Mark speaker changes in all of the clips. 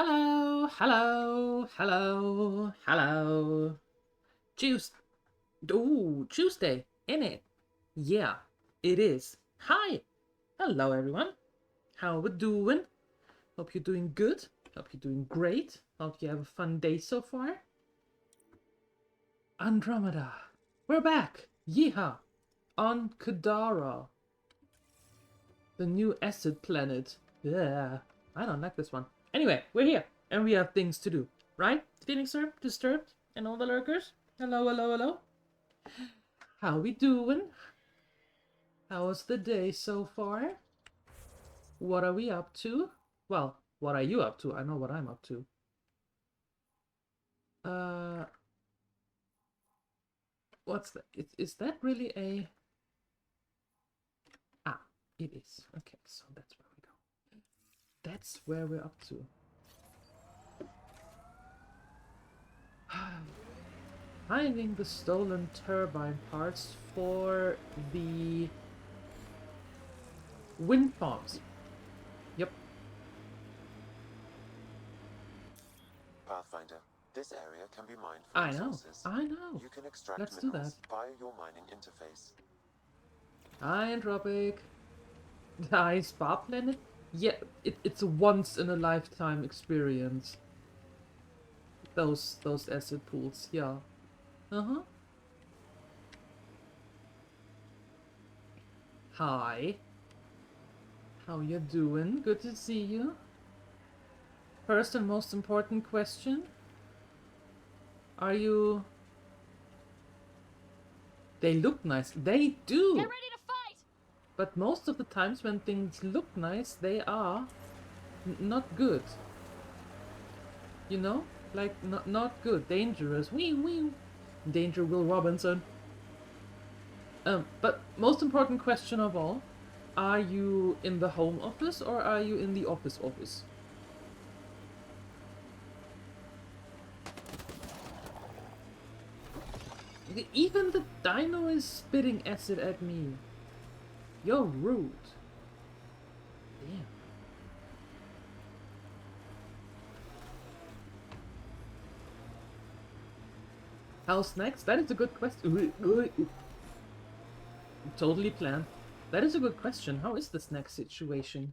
Speaker 1: Hello, hello, hello, hello. Tuesday. Ooh, Tuesday, innit? Yeah, it is. Hi. Hello, everyone. How we doing? Hope you're doing good. Hope you're doing great. Hope you have a fun day so far. Andromeda. We're back. Yeehaw. On Kadara. The new acid planet. Yeah, I don't like this one. Anyway, we're here, and we have things to do, right? Feeling disturbed, and all the lurkers? Hello, hello, hello. How we doing? How was the day so far? What are we up to? Well, what are you up to? I know what I'm up to. What's that? Is that really a... Ah, it is. Okay, so that's where we go. That's where we're up to. Finding the stolen turbine parts for the wind farms. Yep.
Speaker 2: Pathfinder, this area can be mined for
Speaker 1: I know.
Speaker 2: resources.
Speaker 1: I know.
Speaker 2: You can extract
Speaker 1: Let's do
Speaker 2: minerals
Speaker 1: that.
Speaker 2: via your mining interface.
Speaker 1: Hi, Andropic. Hi, Spa Planet. Yeah, it's a once in a lifetime experience. Those acid pools. Yeah. Uh-huh. Hi. How you doing? Good to see you. First and most important question. Are you... They look nice. They do!
Speaker 3: Get ready to fight!
Speaker 1: But most of the times when things look nice, they are not good. You know? Like, not good. Dangerous. Wee wee. Danger Will Robinson. But most important question of all. Are you in the home office or are you in the office office? Even the dino is spitting acid at me. You're rude. Damn. How's next? That is a good question. Totally planned. That is a good question. How is the snack situation?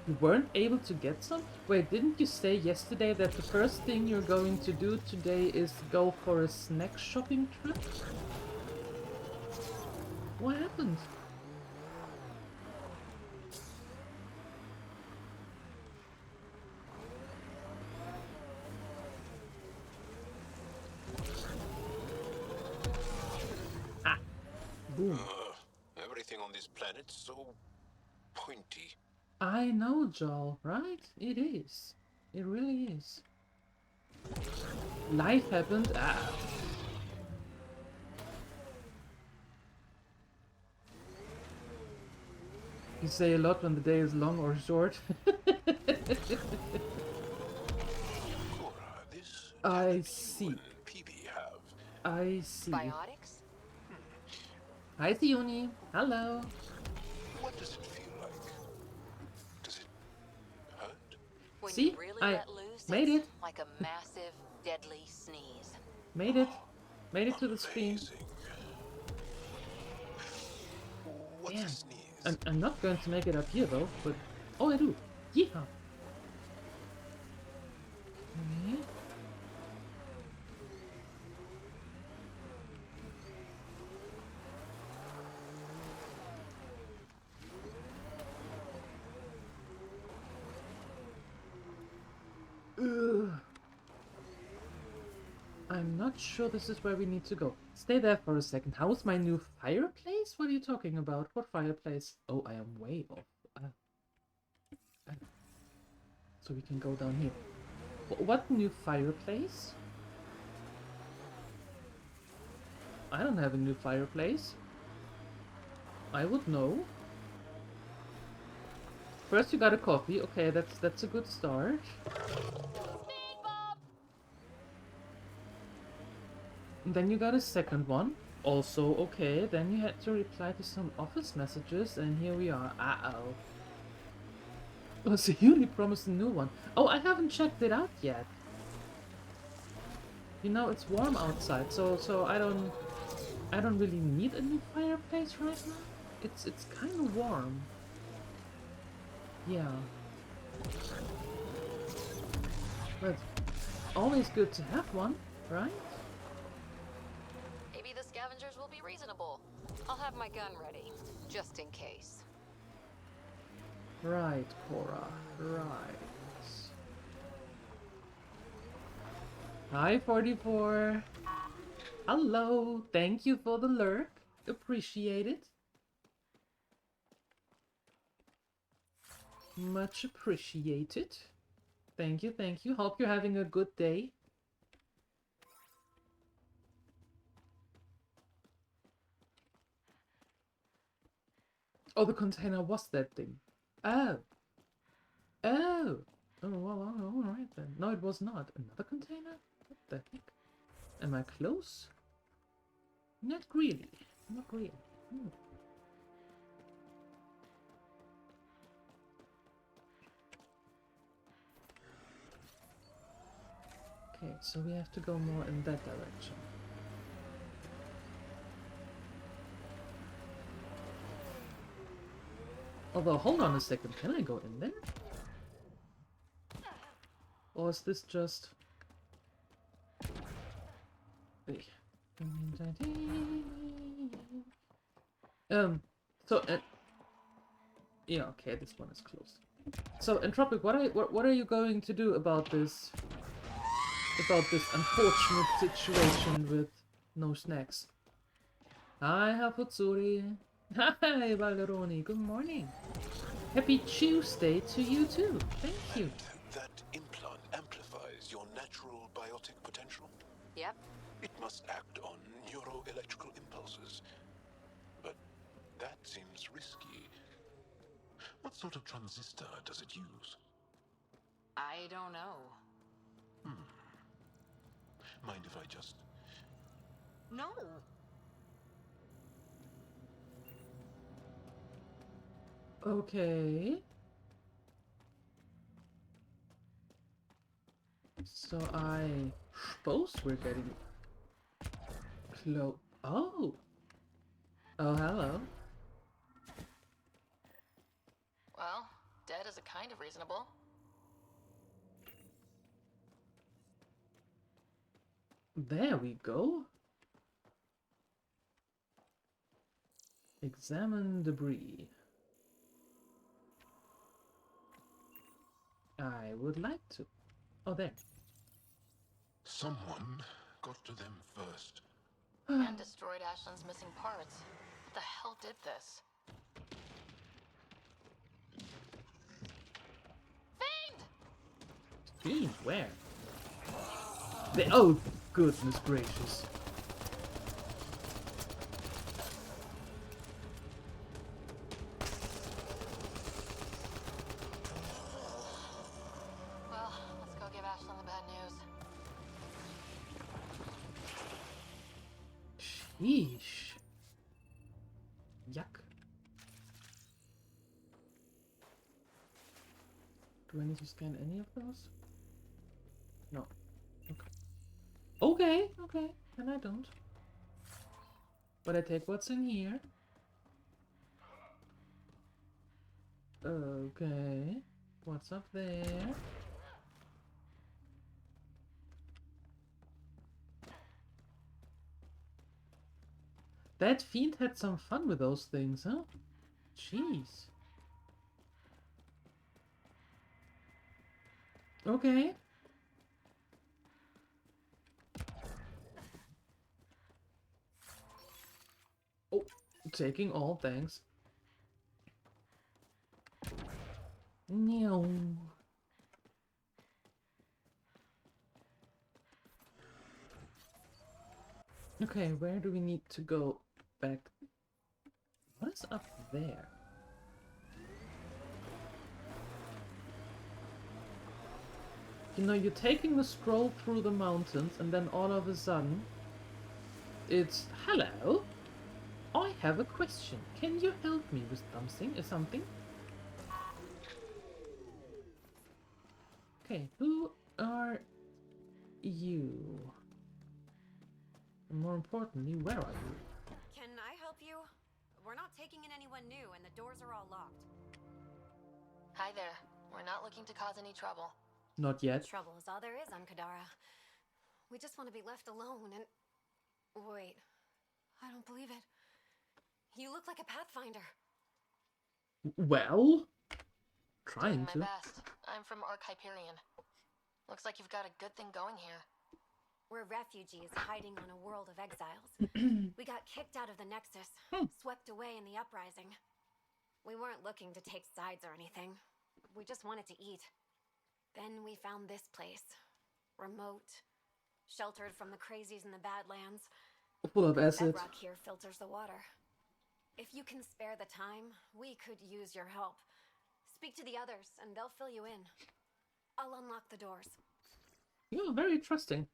Speaker 1: You weren't able to get some? Wait, didn't you say yesterday that the first thing you're going to do today is go for a snack shopping trip? What happened? Ah! Boom.
Speaker 4: Everything on this planet's so pointy.
Speaker 1: I know, Joel, right? It is. It really is. Life happened. Ah. You say a lot when the day is long or short. I see. I see.
Speaker 3: Biotics?
Speaker 1: Hi, Theoni. Hello.
Speaker 4: What does it feel like? Does it hurt?
Speaker 3: When
Speaker 1: See?
Speaker 3: you really
Speaker 1: I
Speaker 3: let loose,
Speaker 1: made
Speaker 3: it's
Speaker 1: it.
Speaker 3: like a massive, deadly sneeze.
Speaker 1: Made it. Made it to the screen.
Speaker 4: Amazing. What's
Speaker 1: Damn.
Speaker 4: a sneeze?
Speaker 1: I'm not going to make it up here though, but... Oh, I do. Yeehaw. Okay. Ugh. I'm not sure this is where we need to go. Stay there for a second. How's my new fireplace? What are you talking about? What fireplace? Oh, I am way off. So we can go down here. What new fireplace? I don't have a new fireplace. I would know. First you got a coffee. Okay, that's a good start. Then you got a second one. Also okay. Then you had to reply to some office messages, and here we are. Uh-oh. Oh, so you really promised a new one. Oh, I haven't checked it out yet. You know, it's warm outside, so I don't really need a new fireplace right now. It's kind of warm. Yeah. But always good to have one, right?
Speaker 3: Maybe the scavengers will be reasonable. I'll have my gun ready, just in case.
Speaker 1: Right, Cora. Right. Hi, 44. Hello. Thank you for the lurk. Appreciate it. Much appreciated. Thank you, thank you. Hope you're having a good day. Oh, the container was that thing. Oh. Oh. Oh, well, alright then. No, it was not. Another container? What the heck? Am I close? Not really. Not really. Okay, so we have to go more in that direction. Although, hold on a second, can I go in there? Or is this just... yeah, okay, this one is closed. So, Entropic, what are you going to do about this unfortunate situation with no snacks? Hi, Hafutsuri. Hi, Valeroni. Good morning. Happy Tuesday to you too. Thank you.
Speaker 4: That implant amplifies your natural biotic potential.
Speaker 3: Yep.
Speaker 4: It must act on neuroelectrical impulses. But that seems risky. What sort of transistor does it use?
Speaker 3: I don't know.
Speaker 4: Mind if I just...
Speaker 3: No.
Speaker 1: Okay. So I suppose we're getting close. Oh. Oh, hello.
Speaker 3: Well, dead is a kind of reasonable.
Speaker 1: There we go. Examine debris. I would like to. Oh, there.
Speaker 4: Someone got to them first.
Speaker 3: And destroyed Ashland's missing parts. What the hell did this? Fiend!
Speaker 1: Fiend, where? Oh, goodness gracious.
Speaker 3: Well, let's go give Ashland the bad news.
Speaker 1: Sheesh. Yuck. Do I need to scan any of those? No. Okay. Okay, then I don't. But I take what's in here. Okay. What's up there? That fiend had some fun with those things, huh? Jeez. Okay. Oh, taking all, thanks. No. Okay, where do we need to go back? What is up there? You know, you're taking the scroll through the mountains and then all of a sudden It's hello. I have a question. Can you help me with something? Okay, who are you? And more importantly, where are you?
Speaker 5: Can I help you? We're not taking in anyone new, and the doors are all locked.
Speaker 3: Hi there. We're not looking to cause any trouble.
Speaker 1: Not yet.
Speaker 5: Trouble is all there is on Kadara. We just want to be left alone and... Wait. I don't believe it. You look like a Pathfinder.
Speaker 1: Well, trying
Speaker 3: Doing my
Speaker 1: to.
Speaker 3: best. I'm from Hyperion. Looks like you've got a good thing going here.
Speaker 5: We're refugees hiding on a world of exiles. We got kicked out of the Nexus, swept away in the uprising. We weren't looking to take sides or anything. We just wanted to eat. Then we found this place. Remote. Sheltered from the crazies in the Badlands.
Speaker 1: Full of acid.
Speaker 5: Bedrock here filters the water. If you can spare the time, we could use your help. Speak to the others, and they'll fill you in. I'll unlock the doors.
Speaker 1: You're very trusting.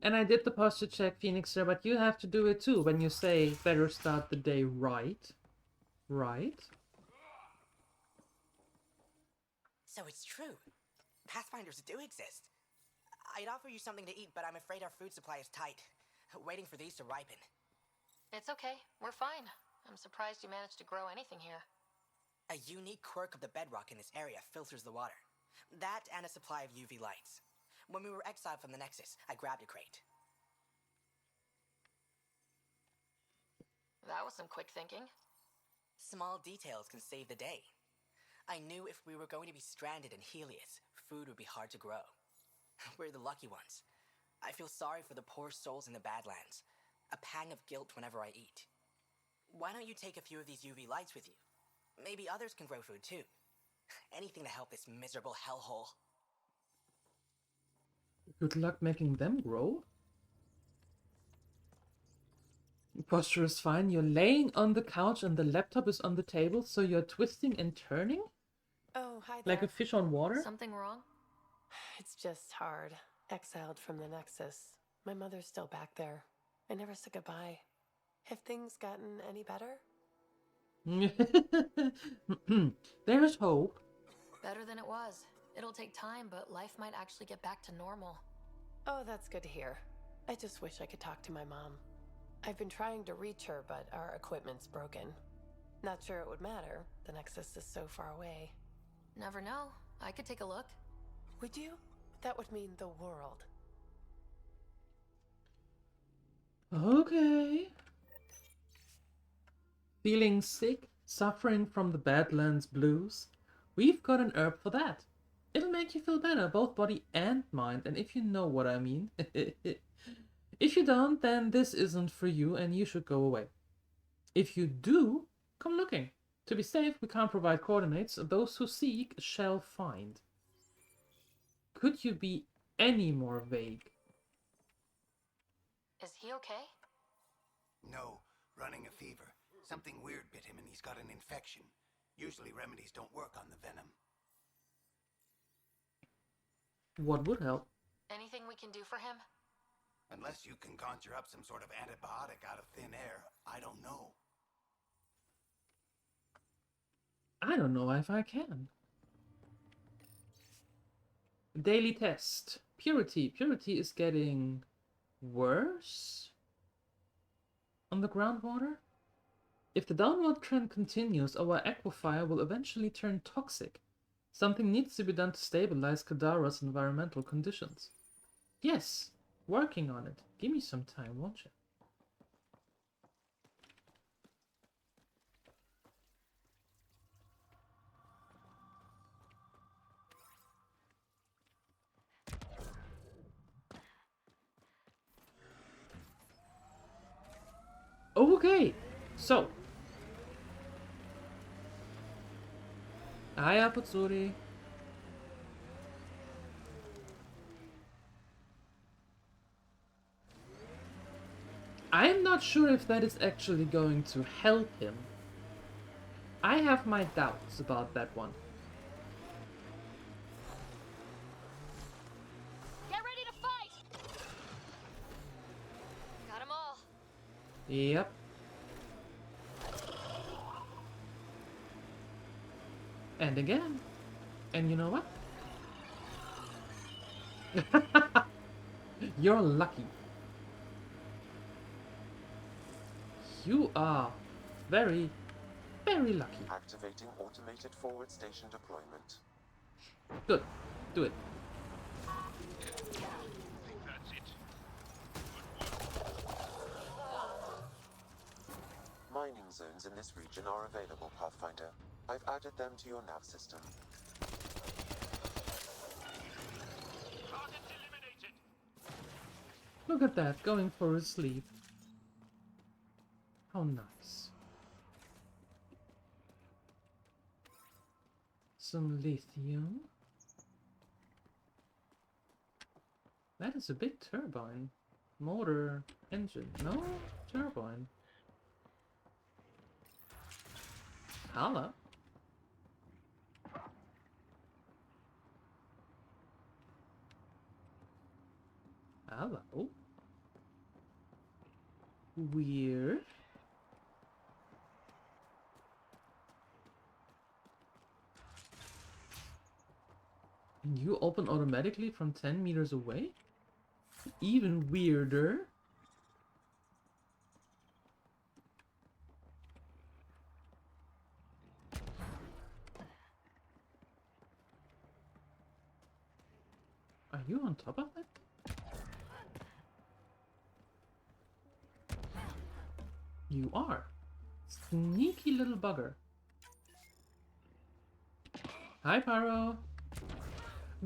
Speaker 1: And I did the posture check, Phoenixer, but you have to do it too when you say better start the day right. Right?
Speaker 6: So it's true. Pathfinders do exist. I'd offer you something to eat, but I'm afraid our food supply is tight. Waiting for these to ripen.
Speaker 3: It's okay. We're fine. I'm surprised you managed to grow anything here.
Speaker 6: A unique quirk of the bedrock in this area filters the water. That and a supply of UV lights. When we were exiled from the Nexus, I grabbed a crate.
Speaker 3: That was some quick thinking.
Speaker 6: Small details can save the day. I knew if we were going to be stranded in Helios, food would be hard to grow. We're the lucky ones. I feel sorry for the poor souls in the Badlands. A pang of guilt whenever I eat. Why don't you take a few of these UV lights with you? Maybe others can grow food too. Anything to help this miserable hellhole.
Speaker 1: Good luck making them grow. Posture is fine. You're laying on the couch and the laptop is on the table, so you're twisting and turning?
Speaker 7: Oh, hi there.
Speaker 1: Like a fish on water?
Speaker 3: Something wrong?
Speaker 7: It's just hard. Exiled from the Nexus. My mother's still back there. I never said goodbye. Have things gotten any better?
Speaker 1: There's hope.
Speaker 3: Better than it was. It'll take time, but life might actually get back to normal.
Speaker 7: Oh, that's good to hear. I just wish I could talk to my mom. I've been trying to reach her, but our equipment's broken. Not sure it would matter. The Nexus is so far away.
Speaker 3: Never know. I could take a look.
Speaker 7: Would you? That would mean the world.
Speaker 1: Okay. Feeling sick? Suffering from the Badlands blues? We've got an herb for that. It'll make you feel better, both body and mind, and if you know what I mean. If you don't, then this isn't for you and you should go away. If you do, come looking. To be safe, we can't provide coordinates. Those who seek shall find. Could you be any more vague?
Speaker 3: Is he okay?
Speaker 8: No, running a fever. Something weird bit him and he's got an infection. Usually remedies don't work on the venom.
Speaker 1: What would help?
Speaker 3: Anything we can do for him?
Speaker 8: Unless you can conjure up some sort of antibiotic out of thin air, I don't know.
Speaker 1: I don't know if I can. Daily test. Purity. Purity is getting worse on the groundwater. If the downward trend continues, our aquifer will eventually turn toxic. Something needs to be done to stabilize Kadara's environmental conditions. Yes, working on it. Give me some time, won't you? Okay, so. Hiya, Putsuri. I'm not sure if that is actually going to help him. I have my doubts about that one.
Speaker 3: Get ready to fight! Got 'em
Speaker 1: Yep. And again. And you know what? You're lucky. You are very, very lucky.
Speaker 2: Activating automated forward station deployment.
Speaker 1: Good. Do it.
Speaker 2: Mining zones in this region are available, Pathfinder. I've added them to your nav system.
Speaker 1: Look at that, going for a sleep. How nice. Some lithium. That is a big turbine. Motor, engine. No, turbine. Hello. Hello. Weird. And you open automatically from 10 meters away? Even weirder. Are you on top of it? You are. Sneaky little bugger. Hi, Pyro.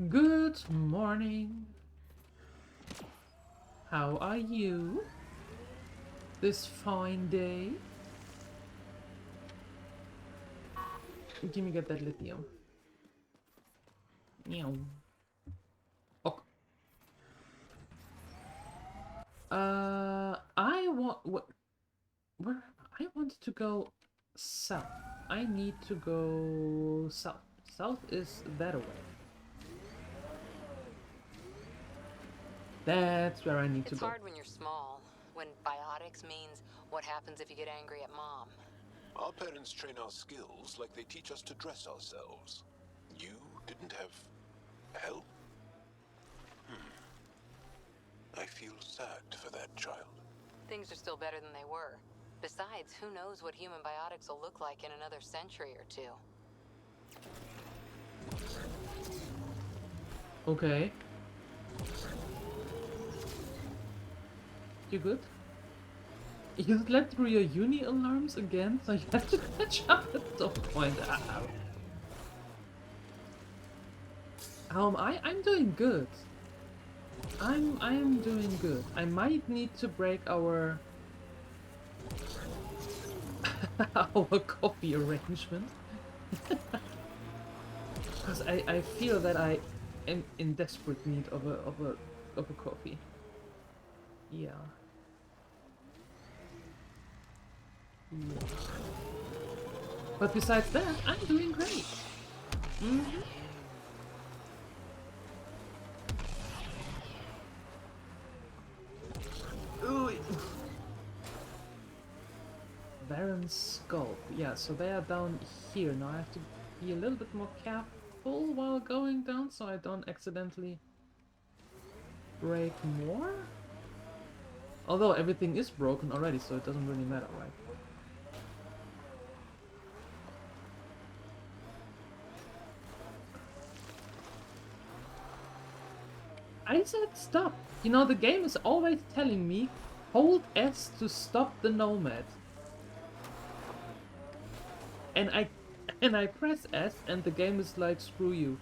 Speaker 1: Good morning. How are you? This fine day? Get that lithium. Meow. Okay. I want where I want to go south. I need to go south. South is that way. That's where I need to go.
Speaker 3: It's hard when you're small. When biotics means what happens if you get angry at mom.
Speaker 4: Our parents train our skills like they teach us to dress ourselves. You didn't have help? I feel sad for that child.
Speaker 3: Things are still better than they were. Besides, who knows what human biotics will look like in another century or two.
Speaker 1: Okay. You good? You slept through your uni alarms again, so you have to catch up at some point. How am I? I'm doing good. I am doing good. I might need to break our our coffee arrangement. Because I feel that I am in desperate need of a coffee. Yeah. But besides that, I'm doing great. Ooh. Baron's Skull. Yeah, so they are down here. Now I have to be a little bit more careful while going down so I don't accidentally break more. Although everything is broken already, so it doesn't really matter, right? I said stop! You know, the game is always telling me hold S to stop the Nomad. And I press S and the game is like, screw you.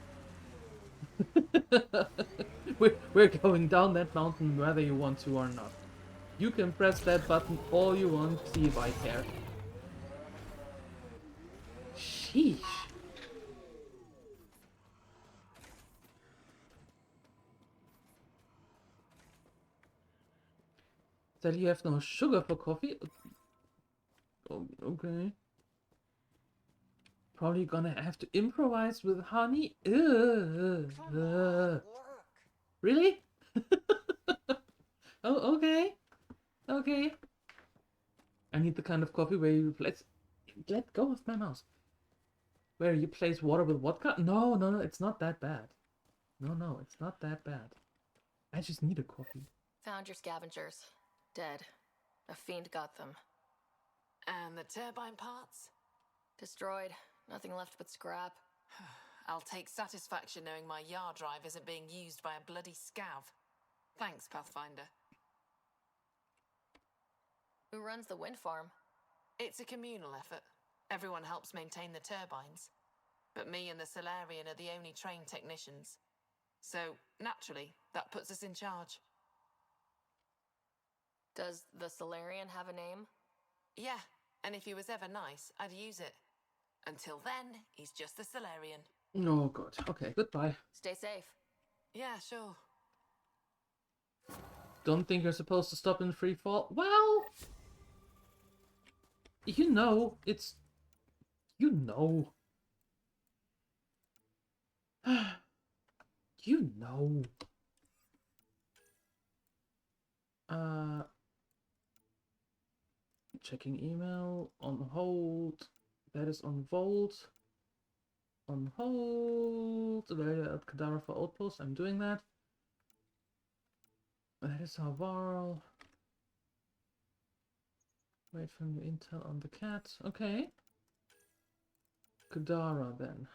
Speaker 1: we're going down that mountain whether you want to or not. You can press that button all you want, see if I care. Sheesh. Tell you have no sugar for coffee? Oh, okay. Probably gonna have to improvise with honey. Really? Oh, okay. Okay. I need the kind of coffee where you replace... Let go of my mouse. Where you place water with vodka? No, no, no, it's not that bad. No, no, it's not that bad. I just need a coffee.
Speaker 7: Found your scavengers. Dead. A fiend got them.
Speaker 9: And the turbine parts?
Speaker 7: Destroyed. Nothing left but scrap.
Speaker 9: I'll take satisfaction knowing my yard drive isn't being used by a bloody scav. Thanks, Pathfinder.
Speaker 7: Who runs the wind farm?
Speaker 9: It's a communal effort. Everyone helps maintain the turbines. But me and the Solarian are the only trained technicians. So, naturally, that puts us in charge.
Speaker 7: Does the Solarian have a name?
Speaker 9: Yeah, and if he was ever nice, I'd use it. Until then, he's just the Solarian.
Speaker 1: Oh god. Okay, goodbye.
Speaker 7: Stay safe.
Speaker 9: Yeah, sure.
Speaker 1: Don't think you're supposed to stop in free fall? Well... You know, it's... You know. You know. Checking email. On hold. That is on Volt. On hold. Ryder at Kadara for Outpost. I'm doing that. That is our Varl. Wait for new intel on the cat. Okay. Kadara then.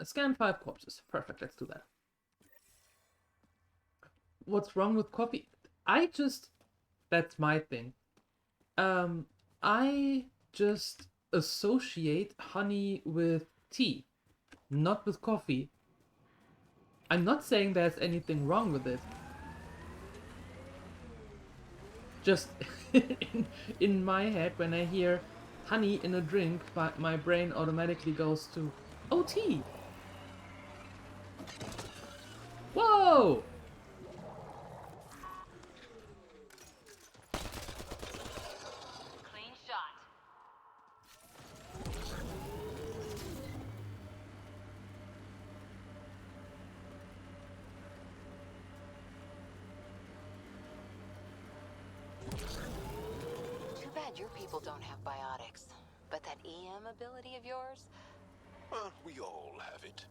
Speaker 1: Scan 5 corpses. Perfect, let's do that. What's wrong with coffee? That's my thing. I just associate honey with tea, not with coffee. I'm not saying there's anything wrong with it. Just in my head, when I hear honey in a drink, my brain automatically goes to, oh, tea. Whoa!
Speaker 3: Clean shot. Too bad your people don't have biotics. But that EM ability of yours?
Speaker 4: Well, we all have it.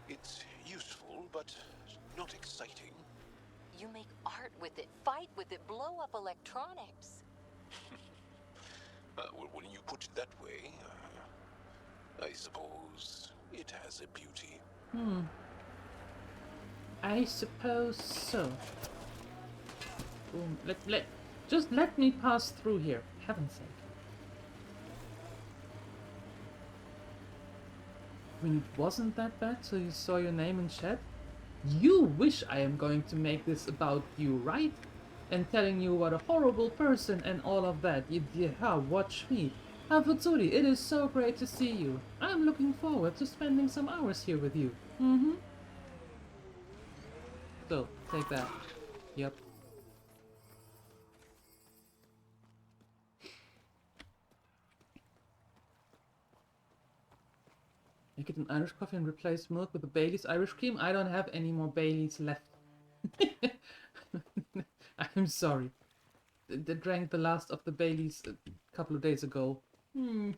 Speaker 4: It's useful, but not exciting.
Speaker 3: You make art with it, fight with it, blow up electronics.
Speaker 4: Well, when you put it that way, I suppose it has a beauty.
Speaker 1: I suppose so. Boom. Just let me pass through here. Heaven's sake. When it wasn't that bad, so you saw your name in chat? You wish I am going to make this about you, right? And telling you what a horrible person and all of that. Watch me. Futsuri, it is so great to see you. I'm looking forward to spending some hours here with you. So, take that. Yep. Make it an Irish coffee and replace milk with a Bailey's Irish cream. I don't have any more Baileys left. I'm sorry. They drank the last of the Baileys a couple of days ago. Dang.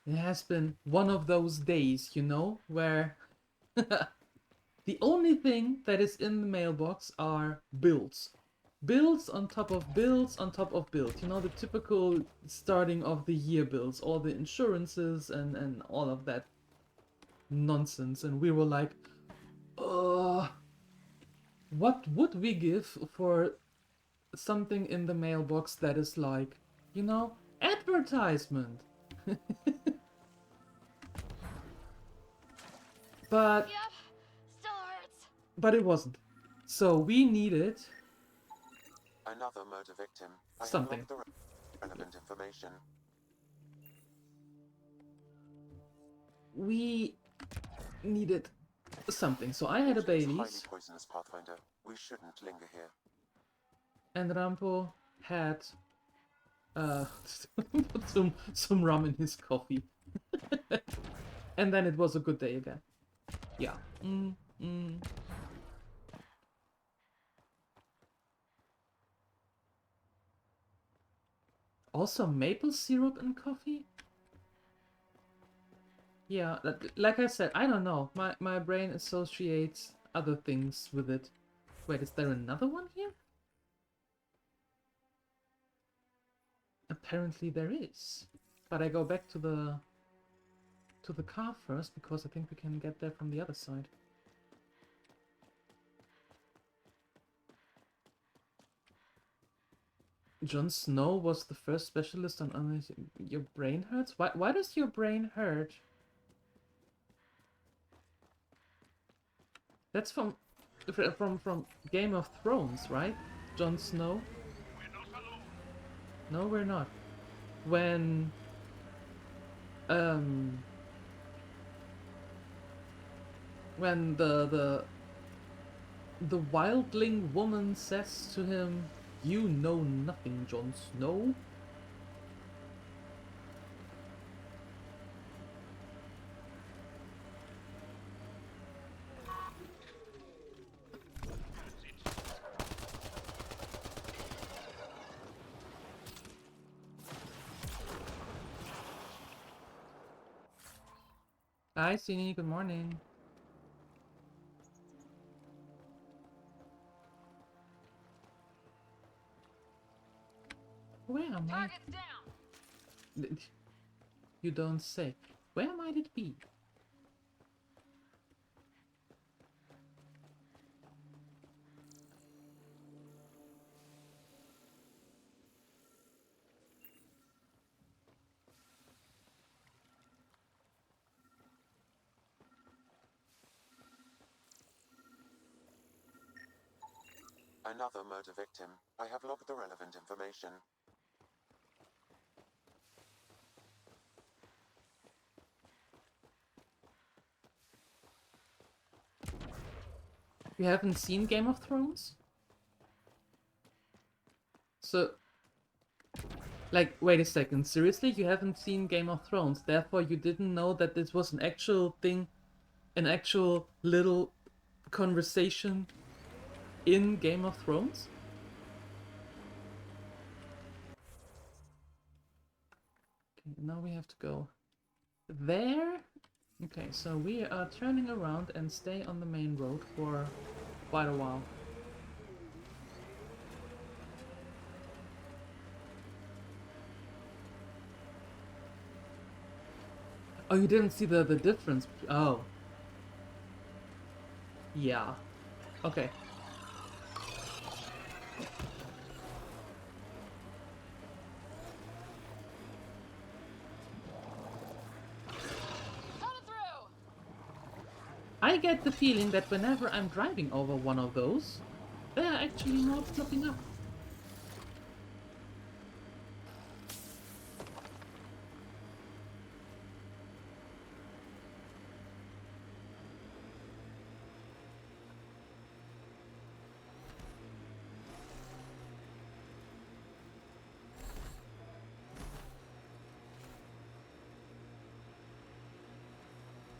Speaker 1: It has been one of those days, you know, where the only thing that is in the mailbox are bills. Bills on top of bills on top of bills. You know, the typical starting of the year bills, all the insurances and all of that nonsense. And we were like, what would we give for something in the mailbox that is like, you know, advertisement? But
Speaker 5: Yep, still hurts.
Speaker 1: but it wasn't. So we needed
Speaker 2: Another murder victim. I have
Speaker 1: something.
Speaker 2: logged the relevant information.
Speaker 1: We needed something. So I had a
Speaker 2: It is highly
Speaker 1: Bailey's,
Speaker 2: poisonous, Pathfinder. We shouldn't linger here.
Speaker 1: and Rampo had put some rum in his coffee. And then it was a good day again. Yeah. Also maple syrup in coffee? Yeah, like I said, I don't know. My brain associates other things with it. Wait, is there another one here? Apparently there is. But I go back to the car first because I think we can get there from the other side. Jon Snow was the first specialist on your brain hurts? Why does your brain hurt? That's from Game of Thrones, right? Jon Snow? No, we're not. When the wildling woman says to him, "You know nothing, Jon Snow." Hi, Sini. Good morning. Where am I?
Speaker 9: Target's down.
Speaker 1: You don't say. Where might it be?
Speaker 2: Another murder victim. I have logged the relevant information.
Speaker 1: You haven't seen Game of Thrones? So, like, wait a second, seriously? You haven't seen Game of Thrones, therefore you didn't know that this was an actual thing, an actual little conversation in Game of Thrones? Okay, now we have to go there. Okay, so we are turning around and stay on the main road for quite a while. Oh, you didn't see the difference? Oh. Yeah. Okay. I get the feeling that whenever I'm driving over one of those, there are actually more flopping up.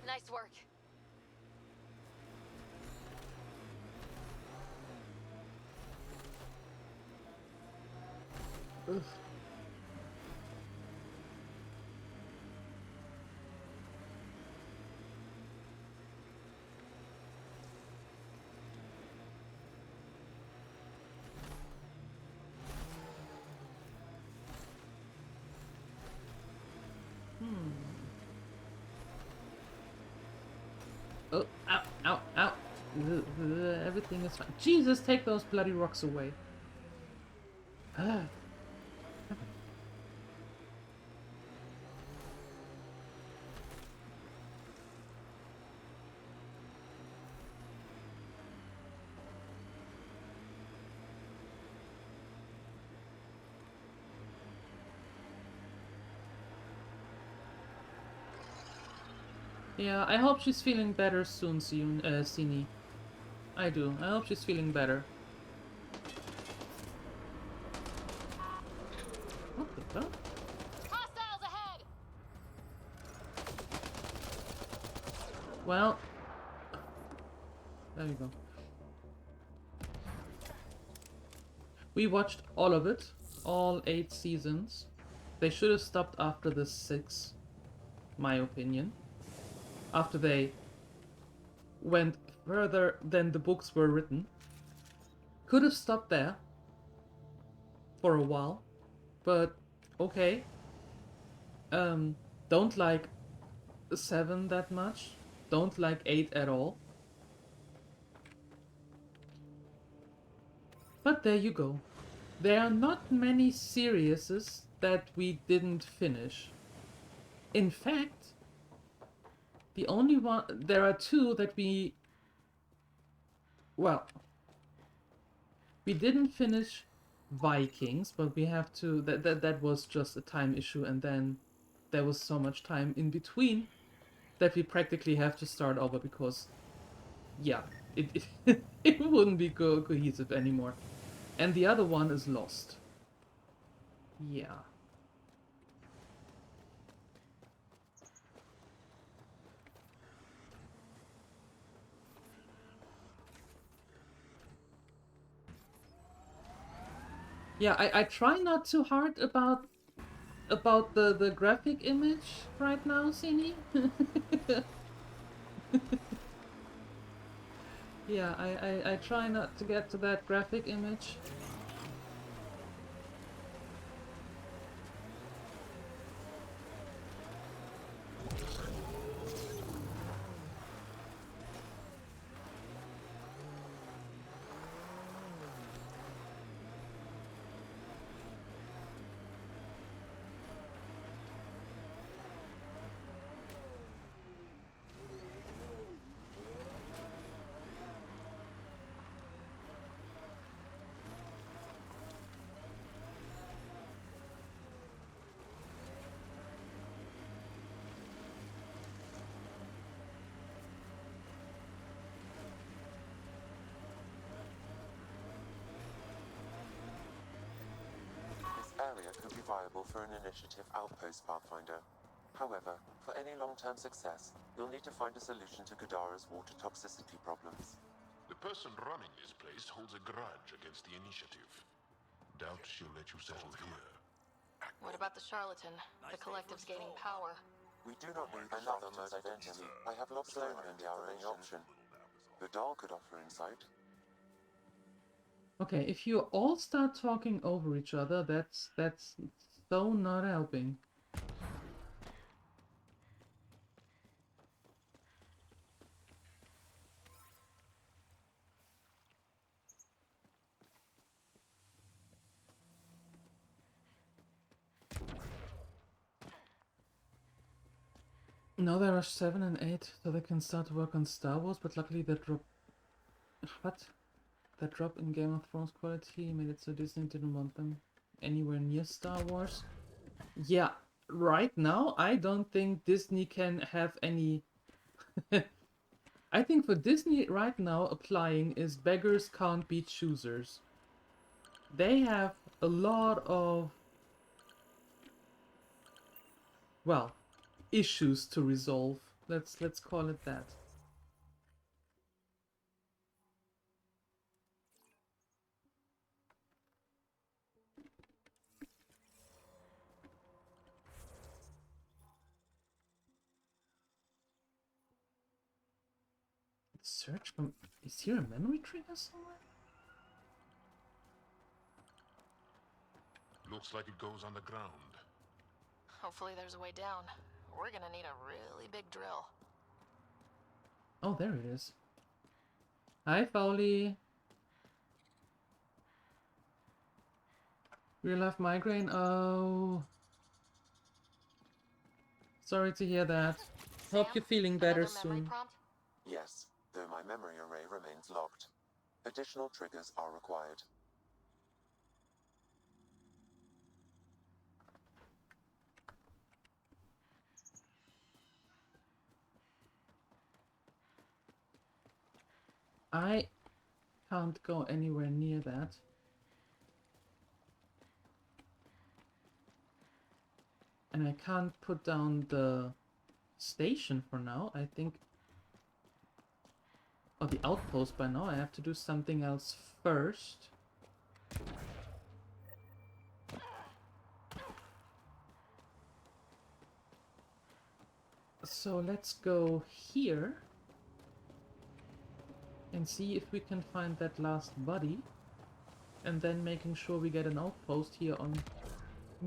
Speaker 5: Nice work.
Speaker 1: Ugh. Oh, ow, ow, ow. Everything is fine. Jesus, take those bloody rocks away. Ah. Yeah, I hope she's feeling better soon, Sini. I do. I hope she's feeling better. What the fuck?
Speaker 9: Hostiles ahead.
Speaker 1: Well, There you go. We watched all of it, all 8 seasons. They should have stopped after the 6, my opinion. After they went further than the books were written. Could have stopped there for a while, but okay. Don't like 7 that much. Don't like 8 at all. But there you go. There are not many series that we didn't finish. In fact, the only one... There are 2 that we... Well... We didn't finish Vikings, but we have to... That was just a time issue, and then there was so much time in between that we practically have to start over because... Yeah, it wouldn't be cohesive anymore. And the other one is Lost. Yeah. Yeah, I try not too hard about the graphic image right now, Sini. Yeah, I try not to get to that graphic image.
Speaker 2: Area could be viable for an initiative outpost, Pathfinder. However, for any long-term success, you'll need to find a solution to Kadara's water toxicity problems.
Speaker 4: The person running this place holds a grudge against the initiative. Doubt she'll let you settle here.
Speaker 9: What about the charlatan? The collective's gaining power.
Speaker 2: We do not need another mode identity. I have lost Normandy are any option. Vidal could offer insight.
Speaker 1: Okay, if you all start talking over each other, that's so not helping. Now there are 7 and 8, so they can start to work on Star Wars, but luckily that drop... What? That drop in Game of Thrones quality made it so Disney didn't want them anywhere near Star Wars. Yeah, right now I don't think Disney can have any... I think for Disney right now applying is beggars can't be choosers. They have a lot of... well, issues to resolve. Let's call it that. Search from... Is here a memory trigger somewhere?
Speaker 4: Looks like it goes underground.
Speaker 9: Hopefully there's a way down. We're gonna need a really big drill.
Speaker 1: Oh, there it is. Hi, Fowley. Real life migraine? Oh. Sorry to hear that. Hope you're feeling better soon.
Speaker 3: Prompt?
Speaker 2: Yes, though my memory array remains locked. Additional triggers are required.
Speaker 1: I can't go anywhere near that. And I can't put down the station for now. I think or the outpost by now. I have to do something else first. So let's go here and see if we can find that last body, and then making sure we get an outpost here on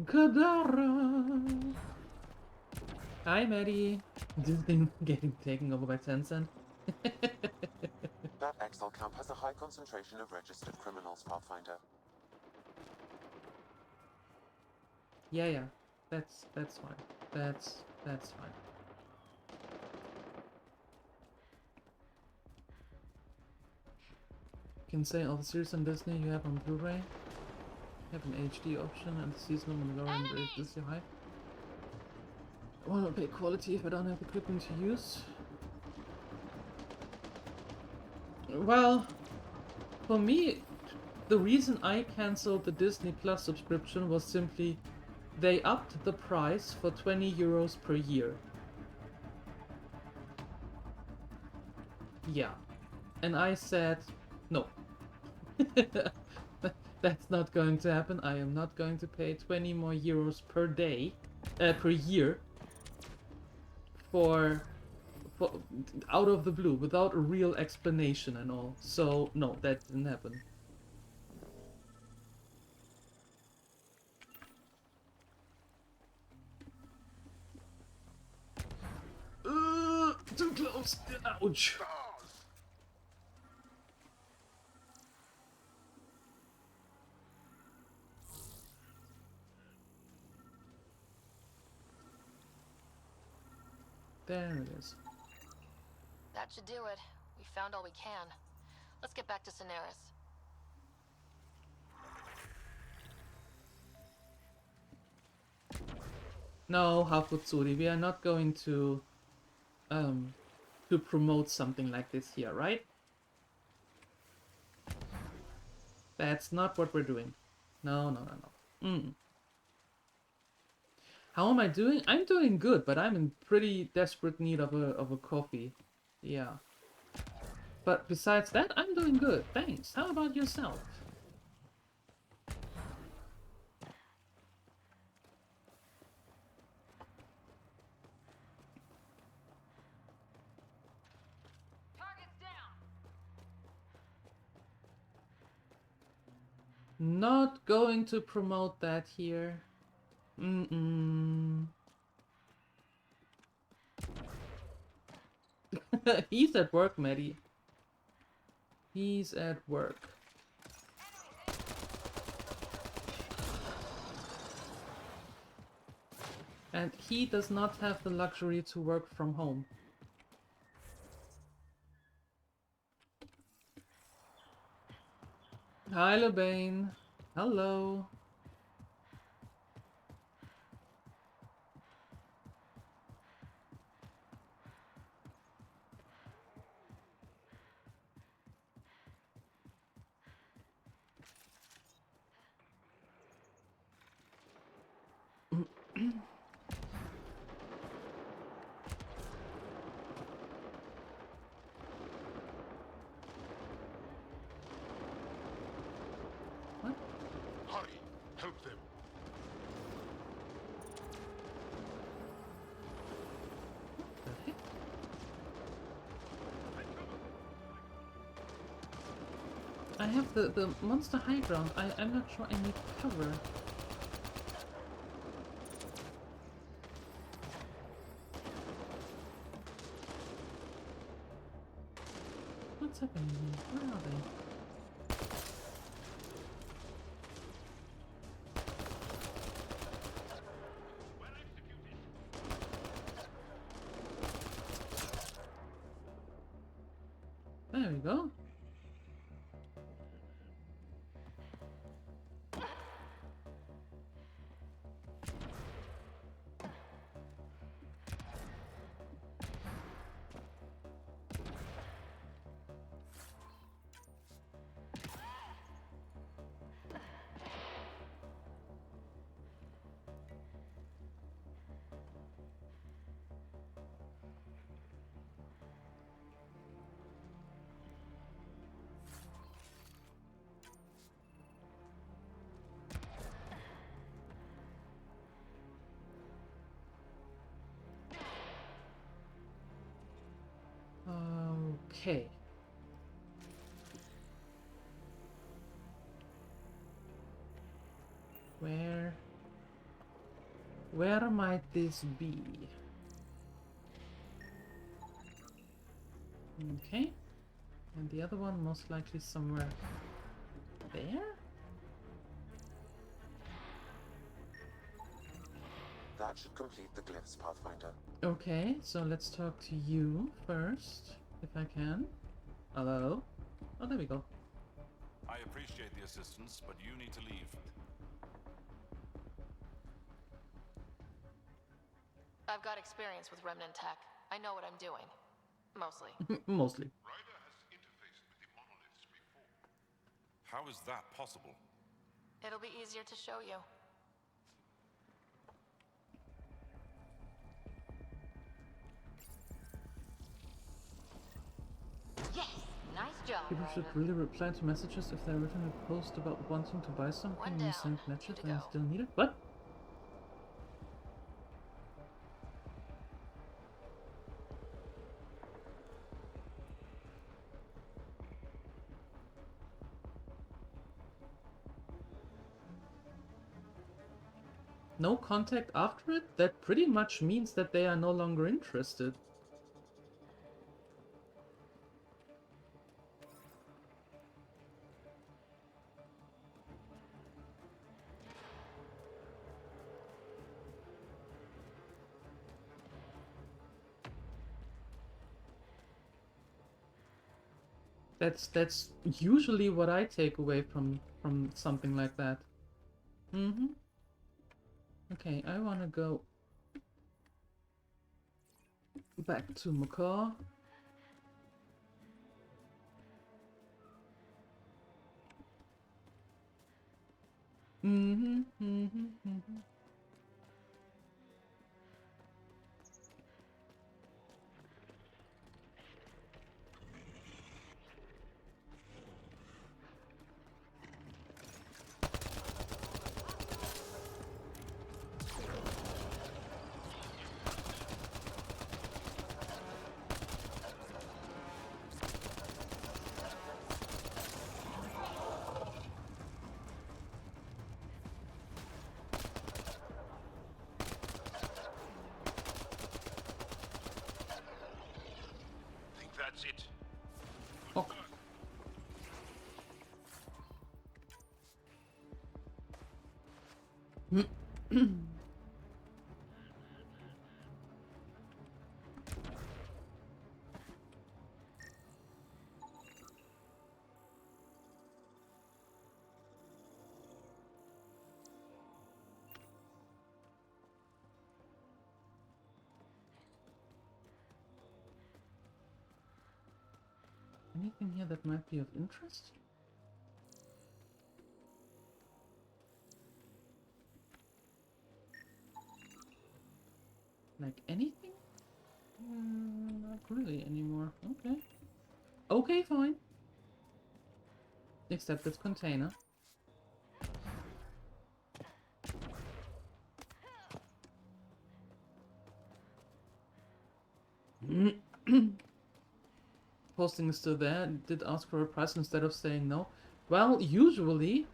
Speaker 1: Kadara. Hi, Maddie. This thing getting taken over by Tencent.
Speaker 2: That exile camp has a high concentration of registered criminals, Pathfinder.
Speaker 1: Yeah, that's fine. That's fine. You can say all the series on Disney you have on Blu-ray. Have an HD option and the seasonal Mandalorian rate is your high. I want to pay quality if I don't have equipment to use. Well, for me, the reason I cancelled the Disney Plus subscription was simply they upped the price for 20 euros per year. Yeah. And I said, no. That's not going to happen. I am not going to pay 20 more euros per day, per year, for out of the blue, without a real explanation and all. So no, that didn't happen. Too close. Ouch. There it is.
Speaker 10: That should do it. We found all we can. Let's get back to Soneris.
Speaker 1: No, Hafutsuri, we are not going to promote something like this here, right? That's not what we're doing. No. How am I doing? I'm doing good, but I'm in pretty desperate need of a coffee. Yeah. But besides that, I'm doing good. Thanks. How about yourself?
Speaker 10: Target's down.
Speaker 1: Not going to promote that here. He's at work, Maddie. He's at work. And he does not have the luxury to work from home. Hi, LeBain. Hello. What?
Speaker 4: Hurry! Help them!
Speaker 1: The heck? I have the monster high ground. I'm not sure I need cover. What's happening here? Where are they? There we go. Okay. Where might this be? Okay. And the other one most likely somewhere there?
Speaker 2: That should complete the glyphs, Pathfinder.
Speaker 1: Okay, so let's talk to you first, if I can. Hello? Oh, there we go.
Speaker 11: I appreciate the assistance, but you need to leave.
Speaker 10: I've got experience with remnant tech. I know what I'm doing. Mostly.
Speaker 1: Mostly.
Speaker 4: Ryder has interfaced with the monoliths before.
Speaker 11: How is that possible?
Speaker 10: It'll be easier to show you. Yes! Nice job,
Speaker 1: People should
Speaker 10: Ryder.
Speaker 1: really reply to messages if they're written a post about wanting to buy something
Speaker 10: One
Speaker 1: and you
Speaker 10: down.
Speaker 1: send
Speaker 10: Two
Speaker 1: messages
Speaker 10: to
Speaker 1: and you
Speaker 10: go.
Speaker 1: still need it. What? No contact after it? That pretty much means that they are no longer interested. That's usually what I take away from something like that. Mm-hmm. Okay, I wanna go back to Macaw. Mm-hmm, mm-hmm, mm-hmm.
Speaker 4: I think that's it.
Speaker 1: Oh. Anything here that might be of interest? Like anything? Not really anymore. Okay. Okay, fine. Except this container. Posting is still there. Did ask for a price instead of saying no. Well, usually,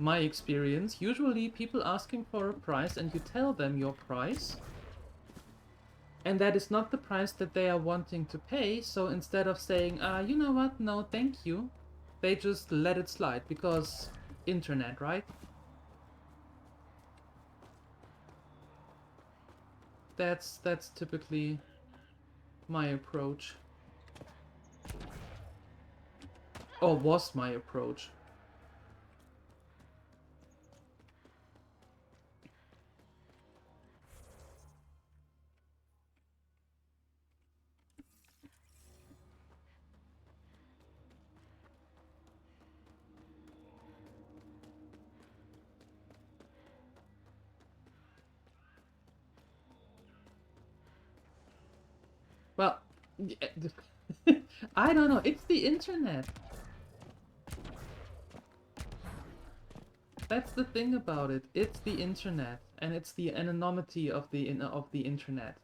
Speaker 1: my experience, usually people asking for a price and you tell them your price. And that is not the price that they are wanting to pay, so instead of saying, you know what, no, thank you, they just let it slide, because internet, right? That's typically my approach. Or was my approach. Well, I don't know, it's the internet. That's the thing about it. It's the internet, and it's the anonymity of the internet.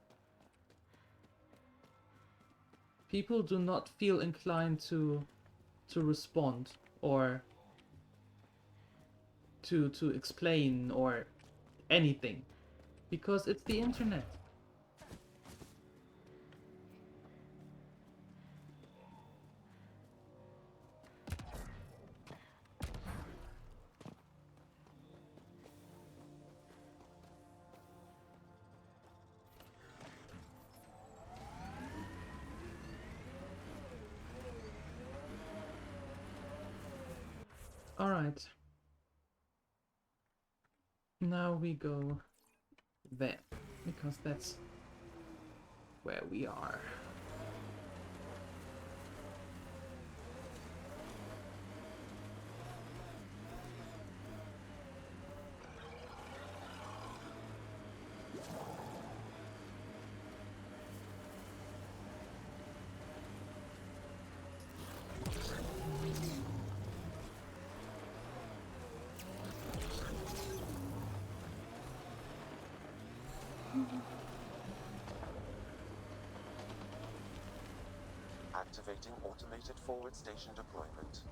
Speaker 1: people do not feel inclined to respond or to explain or anything, because it's the internet. All right. Now we go there, because that's where we are.
Speaker 2: Activating automated forward station deployment.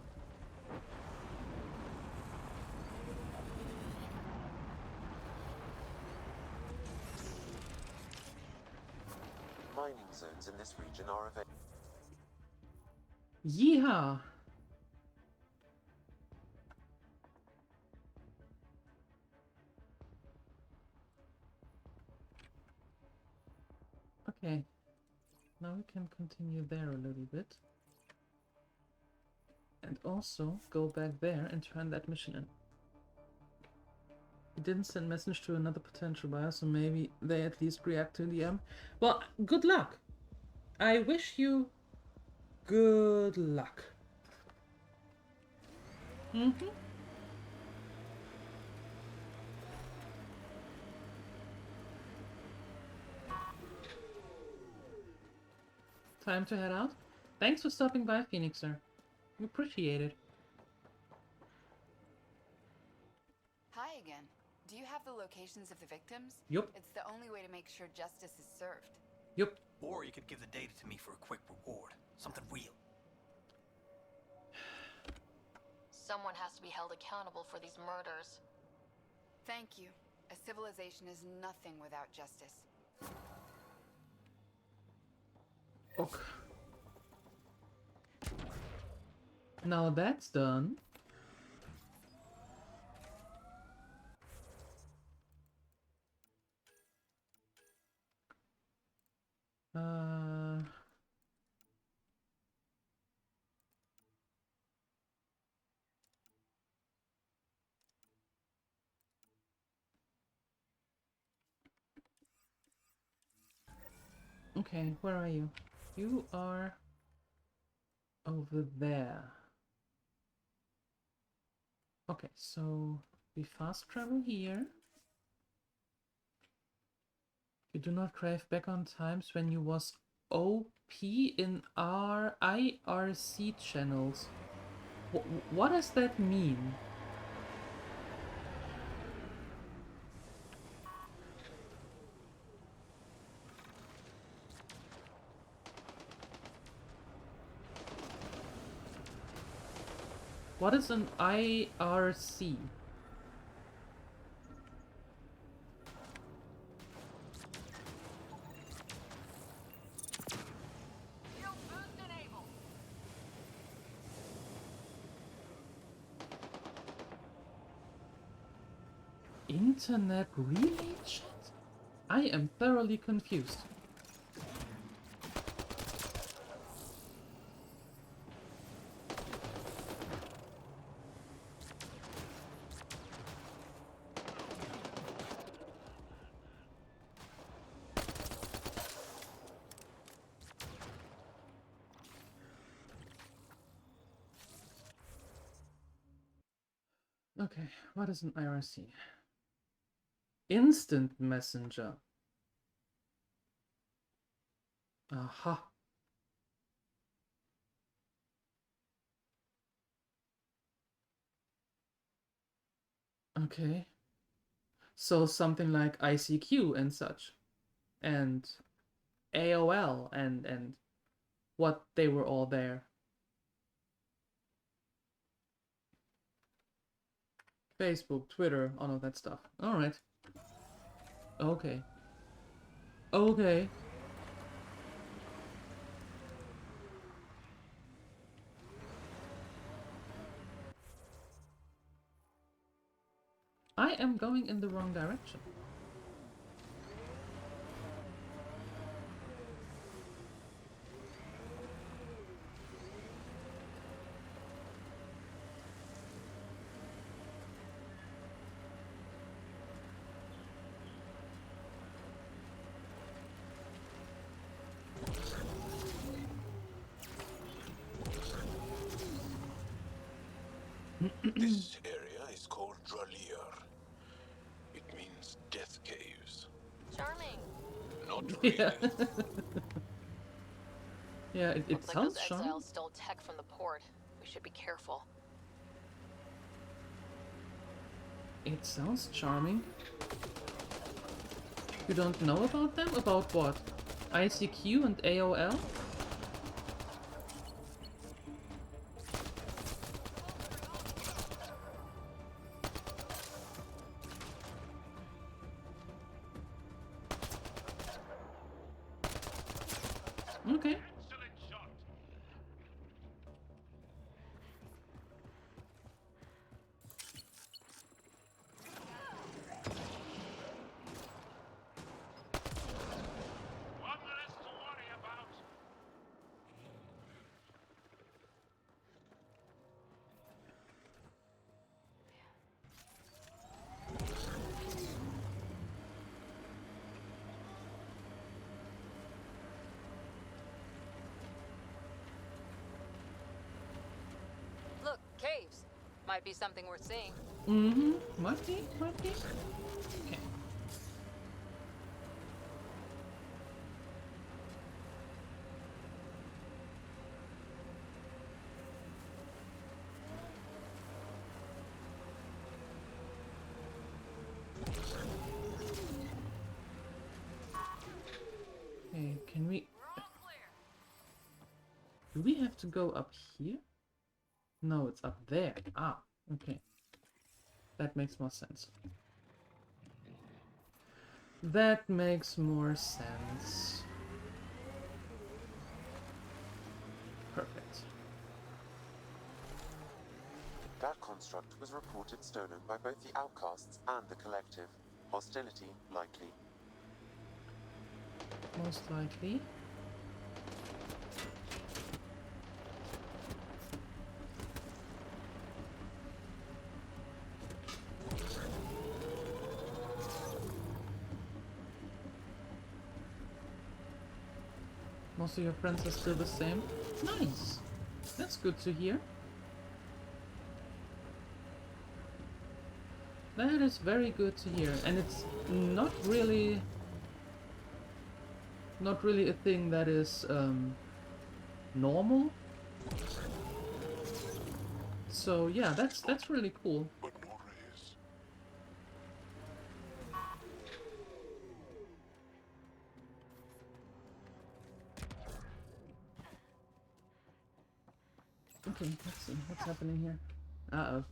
Speaker 2: Mining zones in this region are available.
Speaker 1: Yeehaw! Okay. Now we can continue there a little bit. And also go back there and turn that mission in. He didn't send message to another potential buyer, so maybe they at least react to the M. Well, good luck. I wish you good luck. Time to head out. Thanks for stopping by, Phoenixer. Appreciate it.
Speaker 12: Hi again. Do you have the locations of the victims?
Speaker 1: Yup.
Speaker 12: It's the only way to make sure justice is served.
Speaker 1: Yup.
Speaker 8: Or you could give the data to me for a quick reward. Something real.
Speaker 10: Someone has to be held accountable for these murders.
Speaker 12: Thank you. A civilization is nothing without justice.
Speaker 1: Okay. Now that's done. Okay, where are you? You are over there. Okay, so we fast travel here. You do not crave back on times when you was OP in our IRC channels. What does that mean? What is an IRC? Internet relay chat? I am thoroughly confused. Okay, what is an IRC? Instant messenger. Aha. Okay. So something like ICQ and such. And AOL and what they were all there. Facebook, Twitter, all of that stuff. Alright. Okay. Okay. I am going in the wrong direction.
Speaker 4: This area is called Dralier. It means death caves.
Speaker 10: Charming.
Speaker 4: Not really.
Speaker 1: Yeah. Yeah, it
Speaker 10: Looks like
Speaker 1: sounds
Speaker 10: those
Speaker 1: charming.
Speaker 10: exiles stole tech from the port. We should be careful.
Speaker 1: It sounds charming. You don't know about them? About what? ICQ and AOL? Okay.
Speaker 3: Look, caves. Might be something worth seeing.
Speaker 1: Mm-hmm. Might be, might be. Okay. Okay, can we... Do we have to go up here? No, it's up there. Ah, okay. That makes more sense. That makes more sense. Perfect.
Speaker 2: That construct was reported stolen by both the outcasts and the collective. Hostility likely.
Speaker 1: Most likely. Most of your friends are still the same. Nice. That's good to hear. That is very good to hear, and it's not really a thing that is normal. So yeah, that's really cool.
Speaker 4: But no raise.
Speaker 1: Okay, let's see what's happening here. Uh-oh.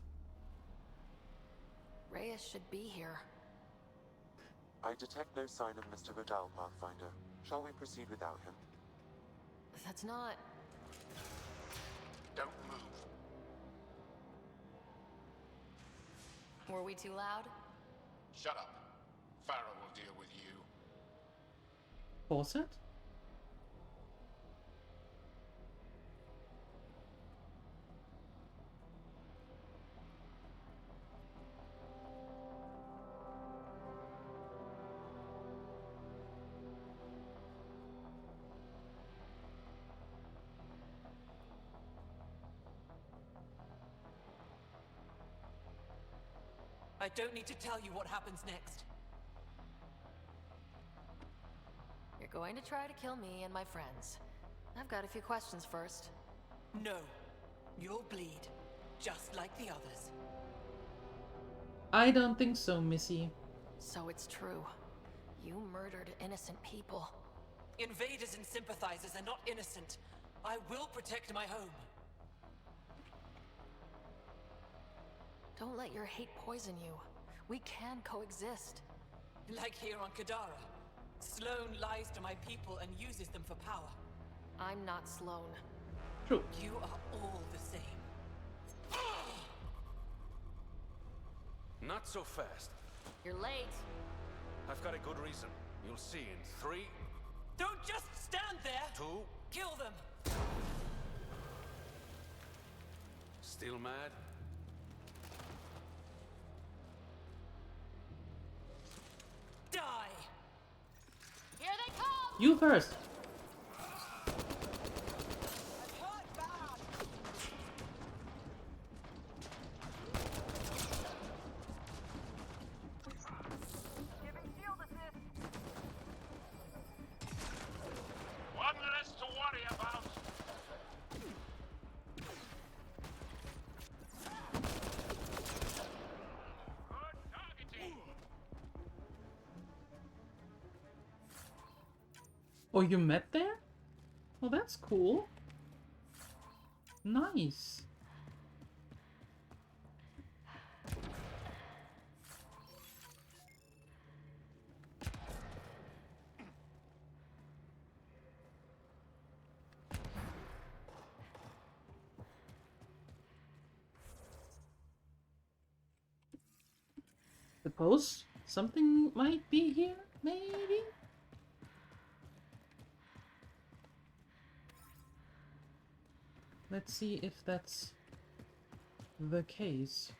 Speaker 7: Reyes should be here.
Speaker 2: I detect no sign of Mr. Vidal, Pathfinder. Shall we proceed without him?
Speaker 7: That's not...
Speaker 8: Don't move.
Speaker 7: Were we too loud?
Speaker 8: Shut up. Farah will deal with you.
Speaker 1: Faucet?
Speaker 13: I don't need to tell you what happens next.
Speaker 7: You're going to try to kill me and my friends. I've got a few questions first.
Speaker 13: No. You'll bleed, just like the others.
Speaker 1: I don't think so, Missy.
Speaker 7: So it's true. You murdered innocent people.
Speaker 13: Invaders and sympathizers are not innocent. I will protect my home.
Speaker 10: Don't let your hate poison you. We can coexist.
Speaker 13: Like here on Kadara. Sloane lies to my people and uses them for power.
Speaker 10: I'm not Sloane.
Speaker 1: True.
Speaker 13: You are all the same.
Speaker 11: Not so fast.
Speaker 10: You're late.
Speaker 11: I've got a good reason. You'll see in 3,
Speaker 13: Don't just stand there!
Speaker 11: 2...
Speaker 13: Kill them!
Speaker 11: Still mad?
Speaker 13: Die!
Speaker 10: Here they come!
Speaker 1: You first.
Speaker 11: One less to worry about. Good targeting.
Speaker 1: Oh, you met there? Oh, that's cool. Nice. Suppose something might be here, maybe? Let's see if that's the case.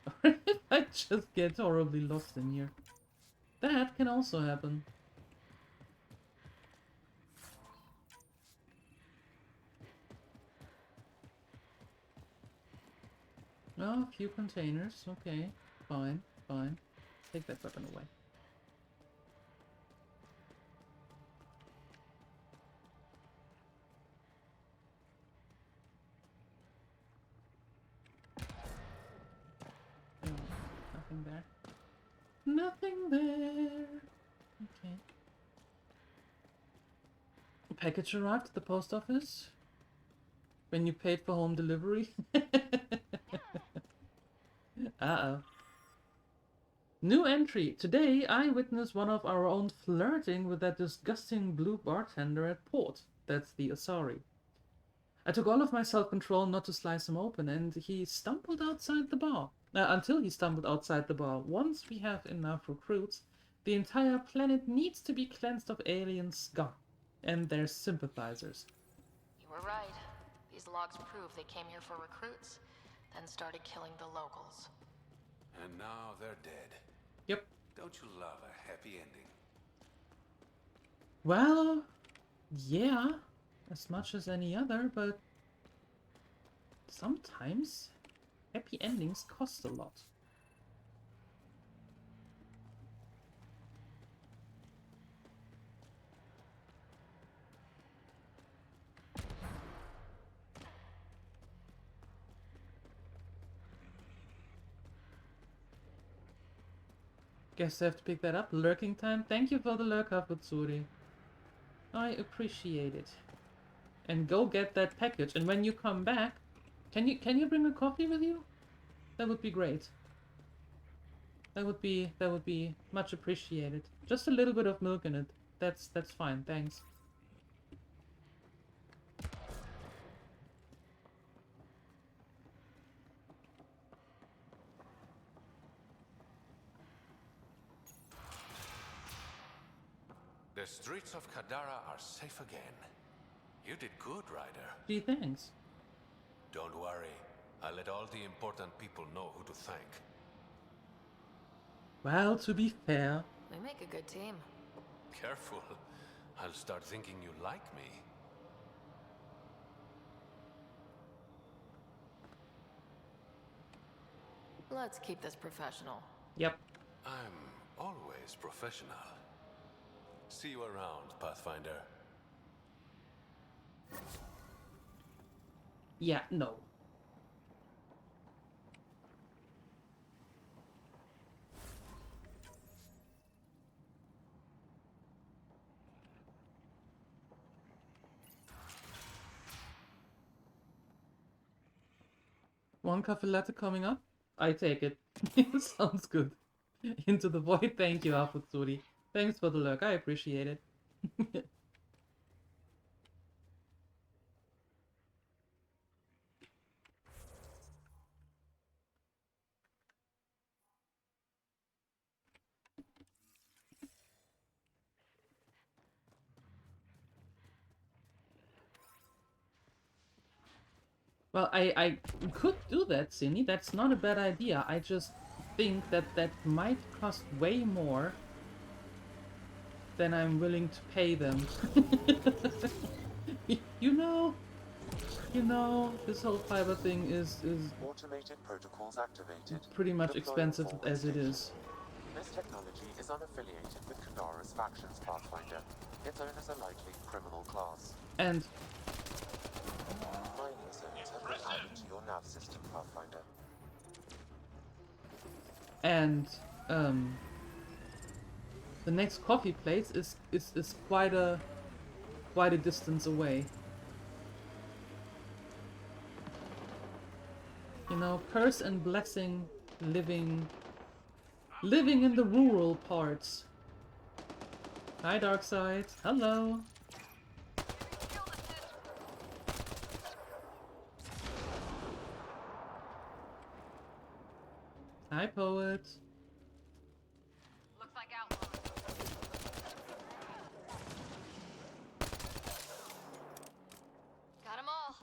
Speaker 1: Or if I just get horribly lost in here. That can also happen. Oh, a few containers. Okay, fine, fine. Take that weapon away. Oh, nothing there. Nothing there. Okay. A package arrived at the post office when you paid for home delivery. Uh-oh. New entry. Today, I witnessed one of our own flirting with that disgusting blue bartender at port. That's the Asari. I took all of my self-control not to slice him open, and he stumbled outside the bar. Until he stumbled outside the bar. Once we have enough recruits, the entire planet needs to be cleansed of alien scum and their sympathizers.
Speaker 10: You were right. These logs prove they came here for recruits, then started killing the locals.
Speaker 11: And now they're dead.
Speaker 1: Yep.
Speaker 11: Don't you love a happy ending?
Speaker 1: Well, yeah, as much as any other, but sometimes happy endings cost a lot. Guess I have to pick that up. Lurking time. Thank you for the lurk, Hafutsuri. I appreciate it. And go get that package. And when you come back, can you bring a coffee with you? That would be great. That would be much appreciated. Just a little bit of milk in it. That's fine. Thanks.
Speaker 11: The streets of Kadara are safe again. You did good, Ryder.
Speaker 1: Gee, thanks.
Speaker 11: Don't worry. I'll let all the important people know who to thank.
Speaker 1: Well, to be fair...
Speaker 10: We make a good team.
Speaker 11: Careful. I'll start thinking you like me.
Speaker 10: Let's keep this professional.
Speaker 1: Yep.
Speaker 11: I'm always professional. See you around, Pathfinder.
Speaker 1: Yeah, no. One coffee latte coming up? I take it. Sounds good. Into the void, thank you, Afutsuri. Thanks for the lurk, I appreciate it. Well, I could do that, Cindy. That's not a bad idea. I just think that that might cost way more than I'm willing to pay them. you know, this whole fiber thing is
Speaker 2: Automated protocols activated.
Speaker 1: pretty much
Speaker 2: Deploying
Speaker 1: expensive
Speaker 2: forward
Speaker 1: as it
Speaker 2: station.
Speaker 1: is.
Speaker 2: This technology is unaffiliated with Kadara's factions, Pathfinder. Its owners are likely criminal class.
Speaker 1: And
Speaker 2: Mining zones have been added to your nav system, Pathfinder.
Speaker 1: and the next coffee place is quite a distance away. You know, curse and blessing living in the rural parts. Hi, Darkside. Hello. Hi, Poet.
Speaker 10: Looks like outlaws. Got 'em all.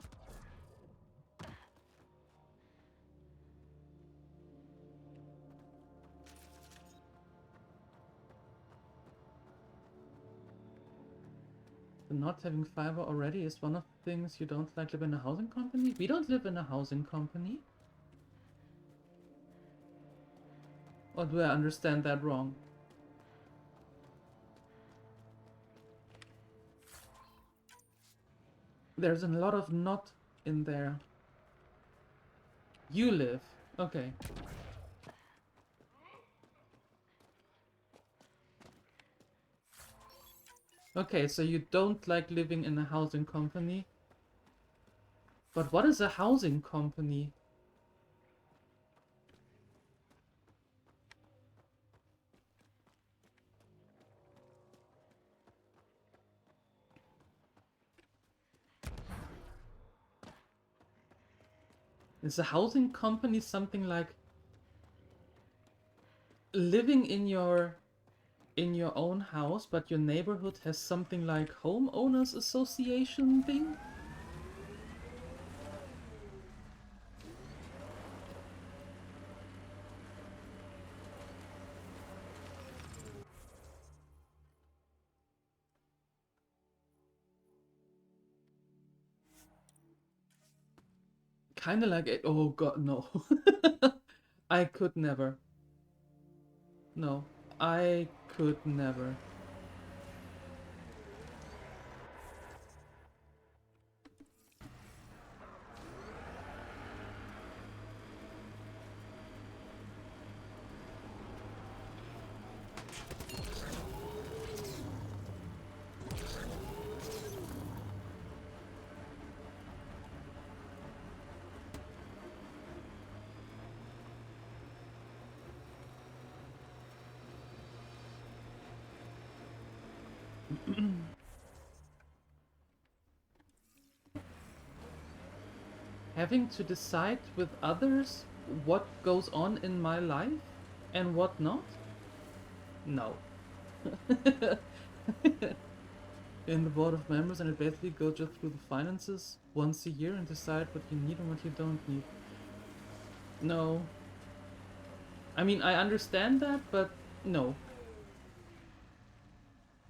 Speaker 1: Not having fiber already is one of the things you don't like live in a housing company? We don't live in a housing company. Or do I understand that wrong? There's a lot of not in there. You live. Okay. Okay, so you don't like living in a housing company. But what is a housing company? Is a housing company something like living in your own house, but your neighborhood has something like homeowners association thing? Kinda like it. Oh god, no. I could never. No, I could never. Having to decide with others what goes on in my life and what not? No. In the board of members, and it basically goes just through the finances once a year and decide what you need and what you don't need. No. I mean, I understand that, but no.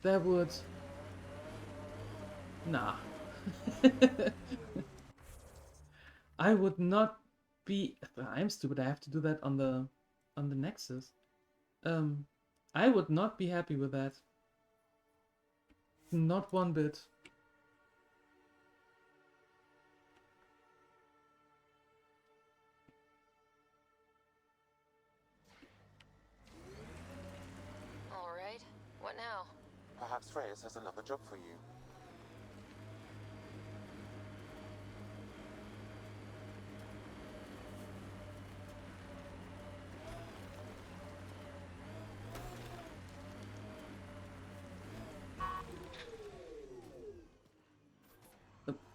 Speaker 1: That would... Nah. I would not be... I'm stupid, I have to do that on the Nexus. I would not be happy with that. Not one bit.
Speaker 10: Alright, what now?
Speaker 2: Perhaps Reyes has another job for you.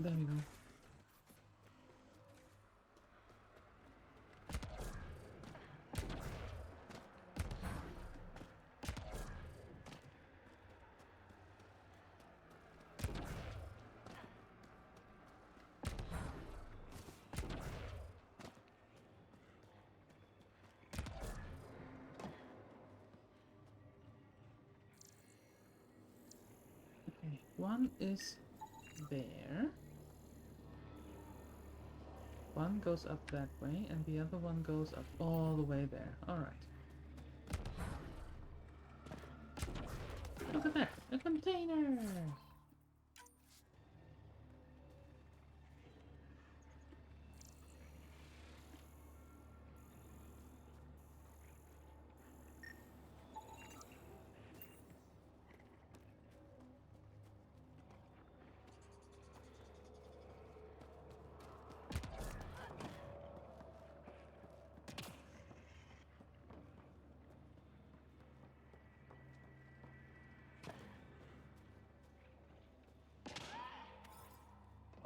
Speaker 1: There we go. Okay, one is there. One goes up that way, and the other one goes up all the way there. Alright. Look at that! A container!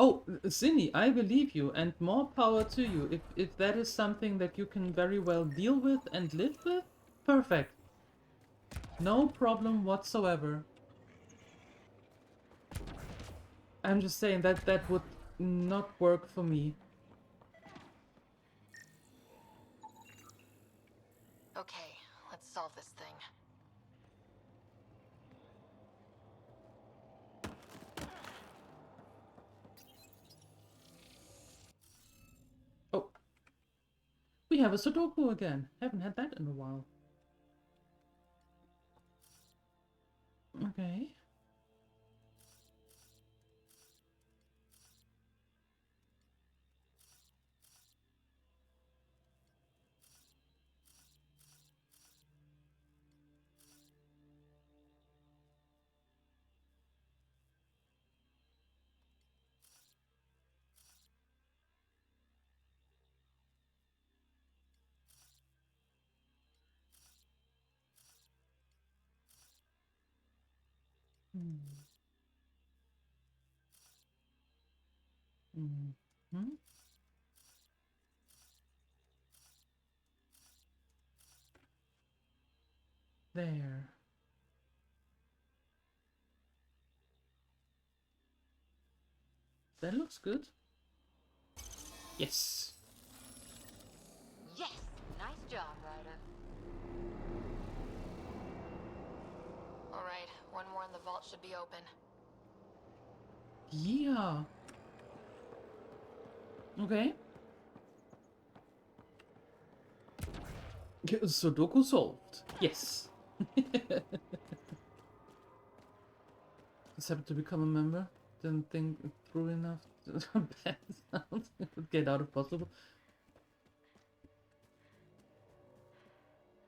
Speaker 1: Oh, Zinni, I believe you, and more power to you. If that is something that you can very well deal with and live with, perfect. No problem whatsoever. I'm just saying that that would not work for me.
Speaker 10: Okay, let's solve this thing.
Speaker 1: Oh. We have a Sudoku again. Haven't had that in a while. Okay. Mm-hmm. There. That looks good. Yes.
Speaker 3: Yes! Nice job, Ryder.
Speaker 10: Alright, one more and the vault should be open.
Speaker 1: Yeah. Okay. Sudoku solved. Yes. Just happened to become a member. Didn't think it through enough. Bad sounds. Get out if possible.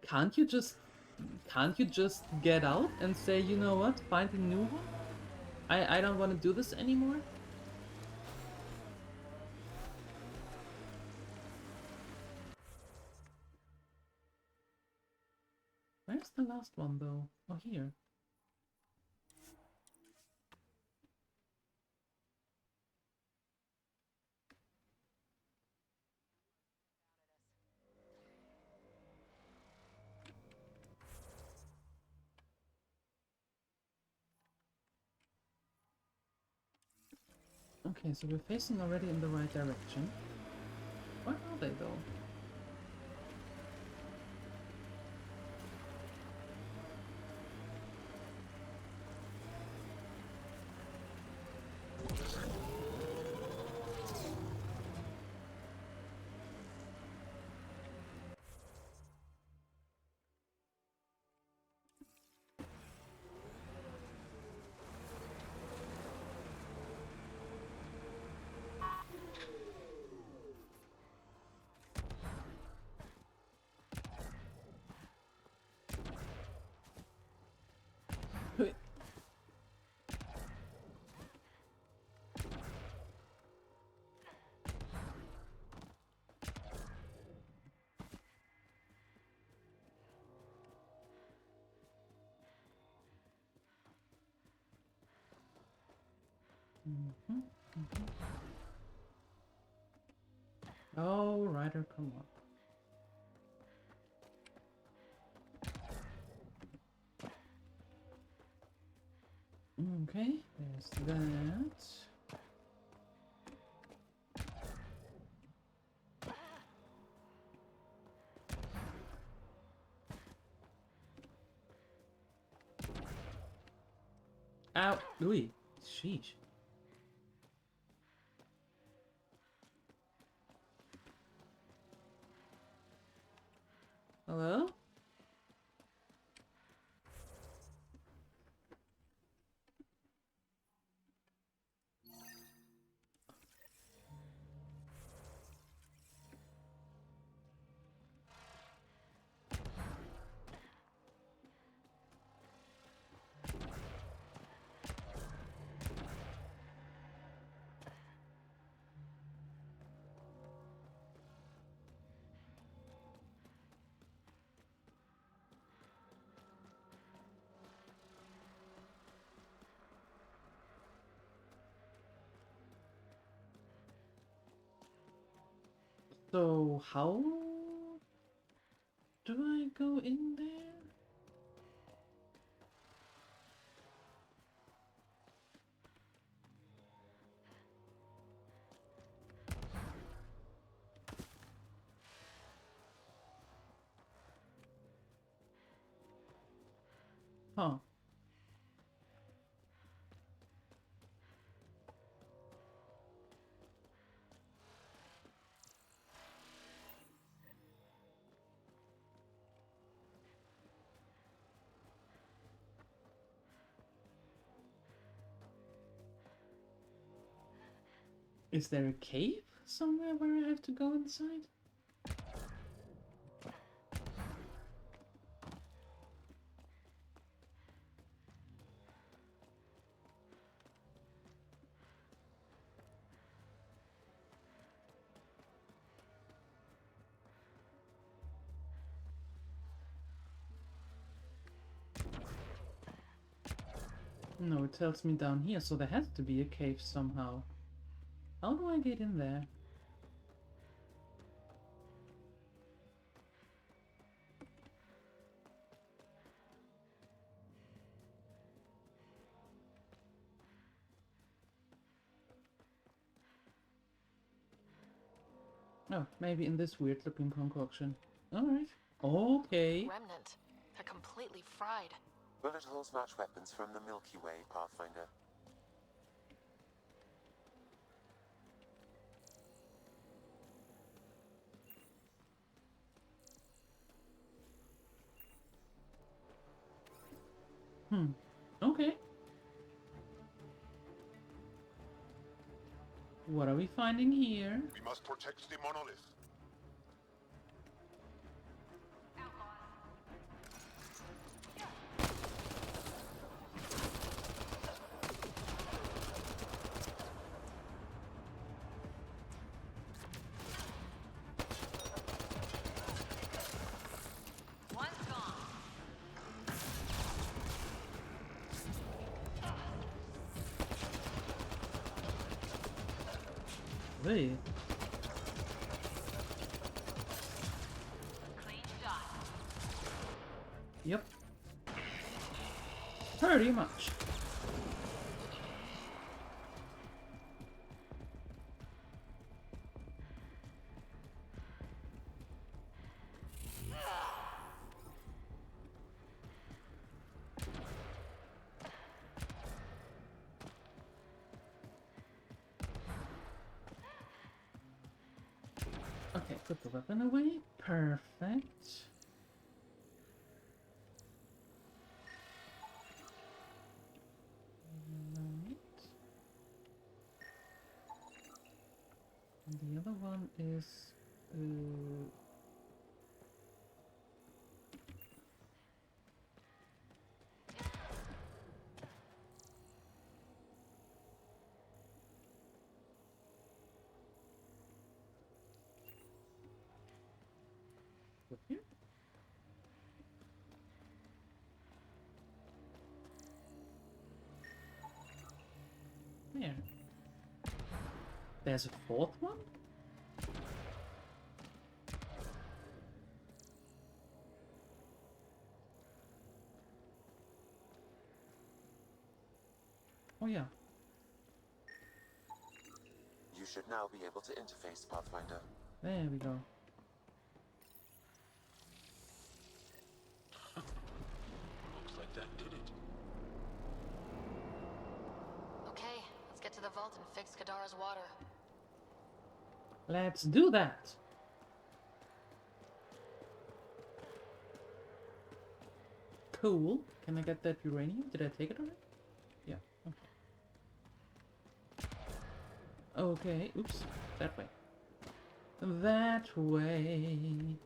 Speaker 1: Can't you just get out and say, you know what, find a new one? I don't want to do this anymore? Where's the last one though? Oh, here. Okay, so we're facing already in the right direction. Where are they though? Oh, Ryder, come on. Okay, there's that. Ow! Ooh, sheesh. Hello? So, how do I go in there? Huh. Is there a cave somewhere where I have to go inside? No, it tells me down here, so there has to be a cave somehow. How do I get in there? Oh, maybe in this weird looking concoction. Alright. Okay.
Speaker 10: Remnant. They're completely fried.
Speaker 2: Bullet holes match weapons from the Milky Way, Pathfinder.
Speaker 1: Okay. What are we finding here?
Speaker 4: We must protect the monolith.
Speaker 1: Hey. Yep. Pretty much. Okay, put the weapon away. Perfect. And the other one is here. There. There's a fourth one? Oh yeah.
Speaker 2: You should now be able to interface, Pathfinder.
Speaker 1: There we go.
Speaker 4: Looks like that did it.
Speaker 10: Okay, let's get to the vault and fix Kadara's water.
Speaker 1: Let's do that. Cool. Can I get that uranium? Did I take it already? Yeah. Okay. Okay. Oops. That way. That way.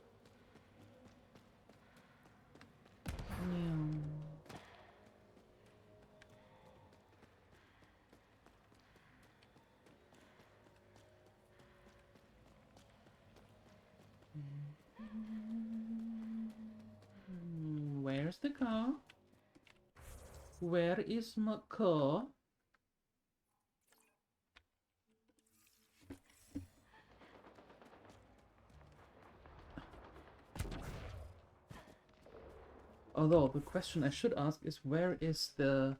Speaker 1: Where's the car? Where is my car? Although the question I should ask is, where is the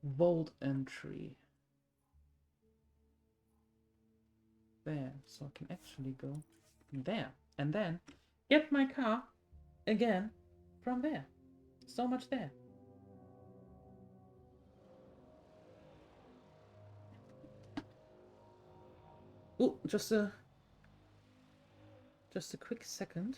Speaker 1: vault entry? There, so I can actually go there and then get my car again from there. So much there. Oh, just a quick second.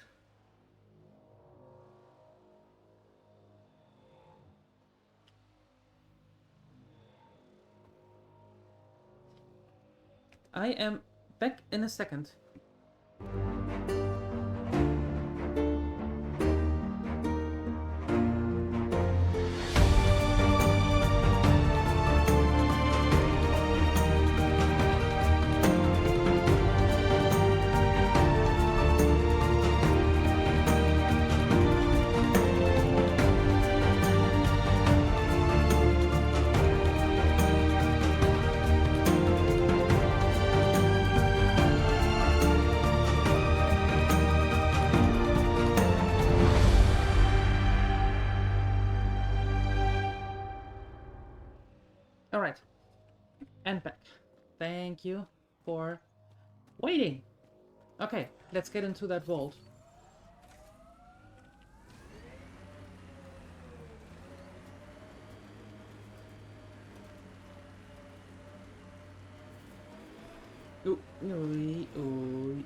Speaker 1: I am back in a second. Alright, and back. Thank you for waiting. Okay, let's get into that vault. Ooh, ooh, ooh, ooh.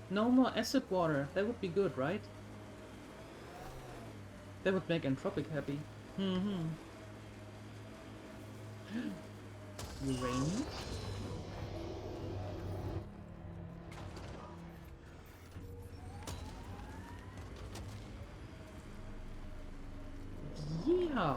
Speaker 1: No more acid water. That would be good, right? That would make Entropic happy. Uranium? Yeah.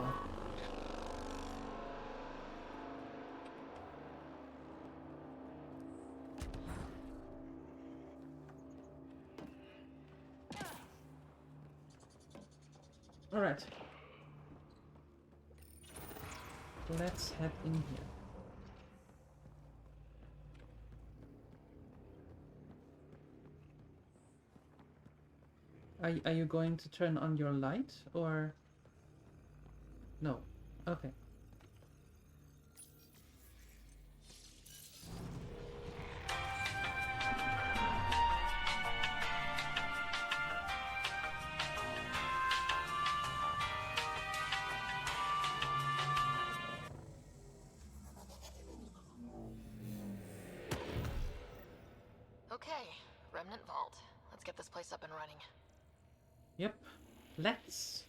Speaker 1: All right. Let's head in here. Are you going to turn on your light or no? Okay.
Speaker 10: Okay, Remnant Vault. Let's get this place up and running.
Speaker 1: Yep. Let's.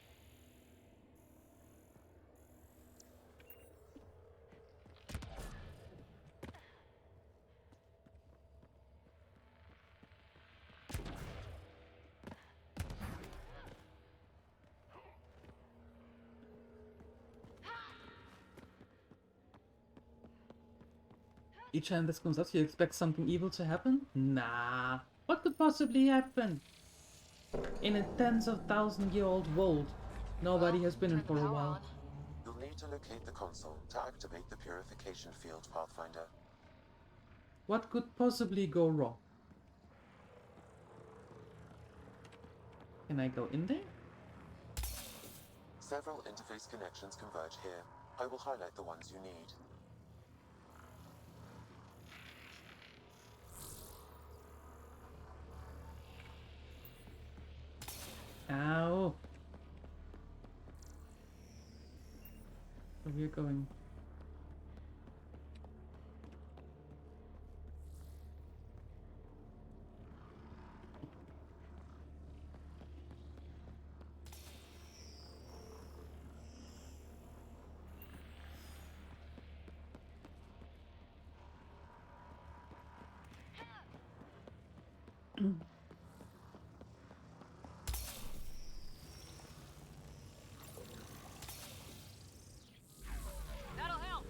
Speaker 1: Each time this comes up, you expect something evil to happen? Nah. What could possibly happen? In a tens of thousand-year-old vault, nobody has been in for a while.
Speaker 2: You'll need to locate the console to activate the purification field, Pathfinder.
Speaker 1: What could possibly go wrong? Can I go in there?
Speaker 2: Several interface connections converge here. I will highlight the ones you need.
Speaker 1: Ow! So we're going.
Speaker 10: That'll help.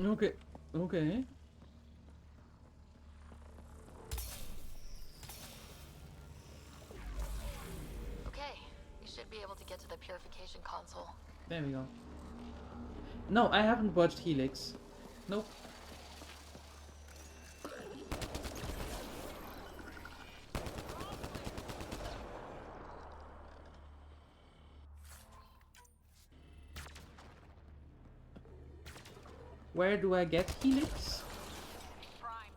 Speaker 1: Okay. Okay.
Speaker 10: Okay, you should be able to get to the purification console.
Speaker 1: There we go. No, I haven't watched Helix. Nope. Where do I get Helix?
Speaker 10: Primed.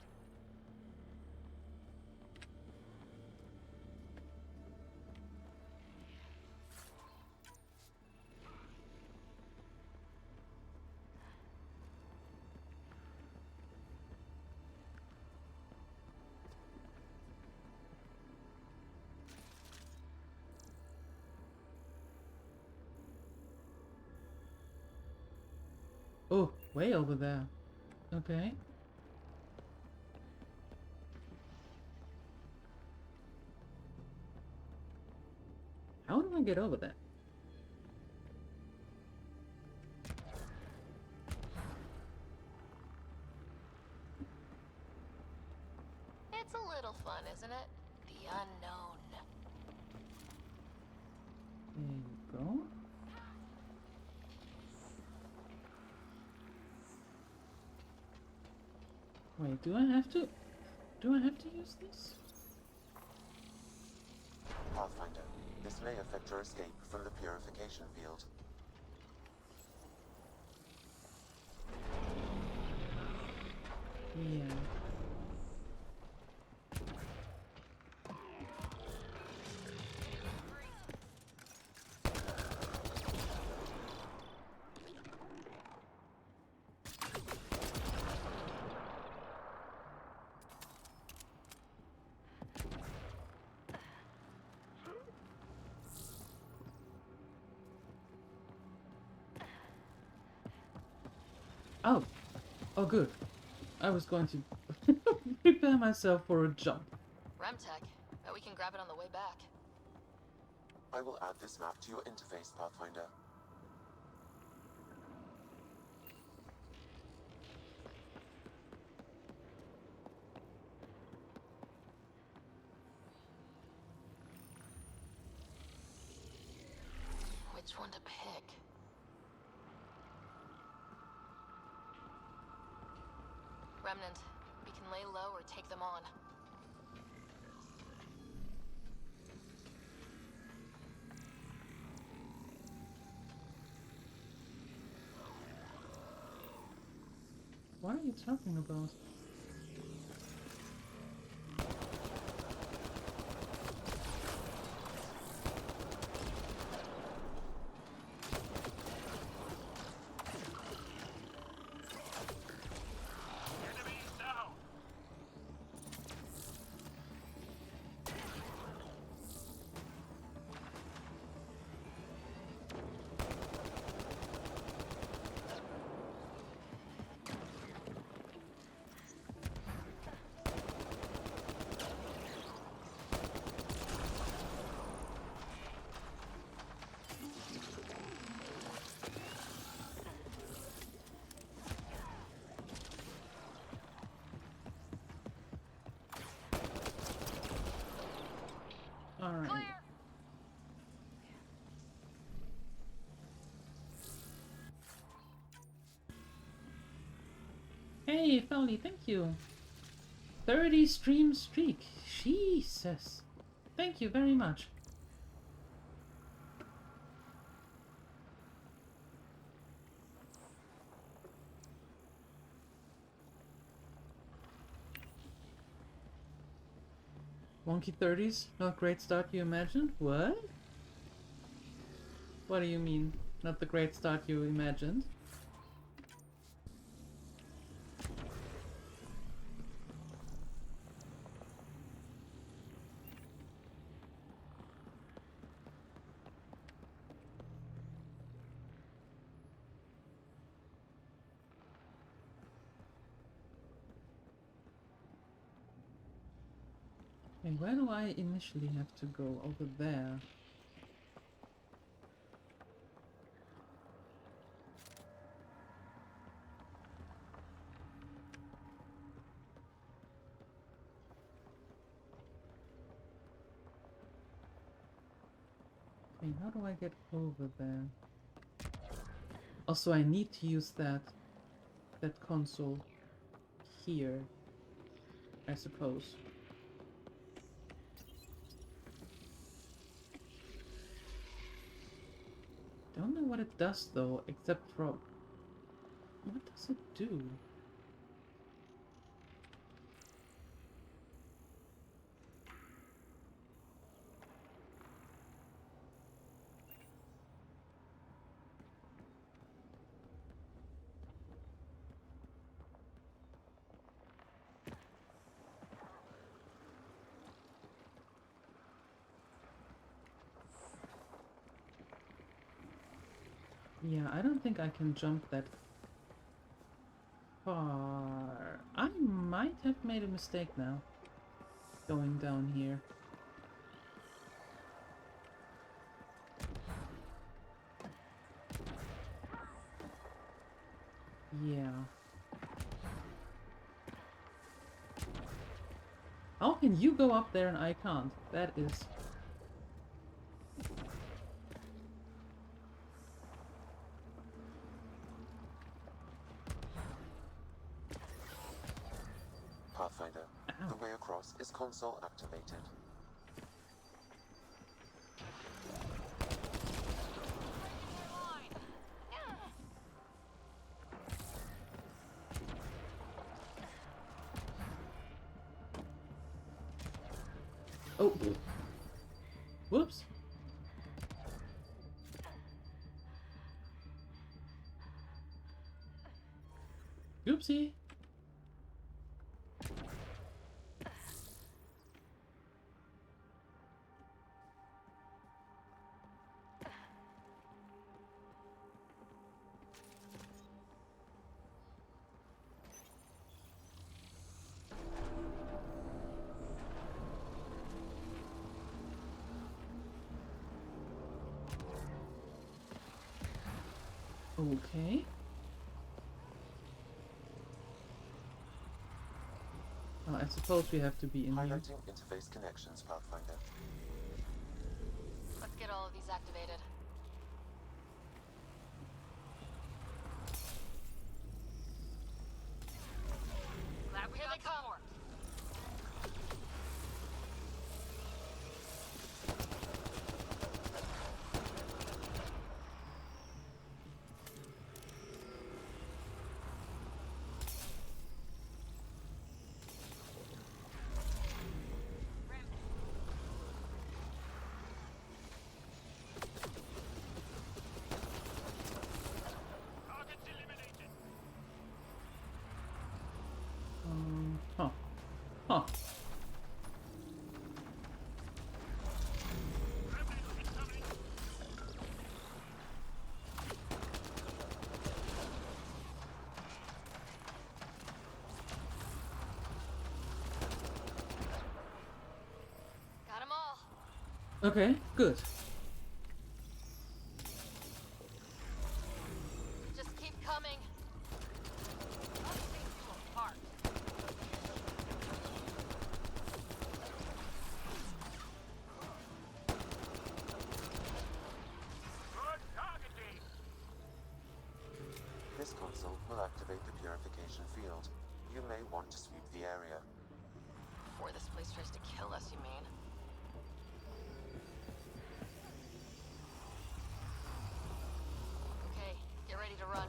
Speaker 1: Oh, way over there. Okay. How do I get over there?
Speaker 10: It's a little fun, isn't it? The unknown.
Speaker 1: There you go. Wait, do I have to use this?
Speaker 2: Pathfinder, this may affect your escape from the purification field.
Speaker 1: Yeah. Oh. Oh, good. I was going to prepare myself for a jump.
Speaker 10: Remtech. Bet we can grab it on the way back.
Speaker 2: I will add this map to your interface, Pathfinder.
Speaker 10: Which one to pick? Remnant. We can lay low or take them on.
Speaker 1: What are you talking about? Hey, Folly, thank you. 30 stream streak. Jesus. Thank you very much. Wonky 30s? Not great start you imagined? What? What do you mean? Not the great start you imagined? Okay, where do I initially have to go? Over there. Okay, how do I get over there? Also, I need to use that console here, I suppose. Don't know what it does though, except for... What does it do? Yeah, I don't think I can jump that far. I might have made a mistake now. Going down here. Yeah. How can you go up there and I can't? That is...
Speaker 2: Pathfinder, the way across is console activated.
Speaker 1: Oh. Whoops. Oopsie. Okay. Oh, I suppose we have to be in here.
Speaker 2: Highlighting interface connections, Pathfinder.
Speaker 10: Let's get all of these activated. Glad we Here they come.
Speaker 1: Huh.
Speaker 10: Got them all.
Speaker 1: Okay, good.
Speaker 10: Just keep coming. I'll take you apart.
Speaker 2: This console will activate the purification field. You may want to sweep the area.
Speaker 10: Before this place tries to kill us, you mean? Okay, get ready to run.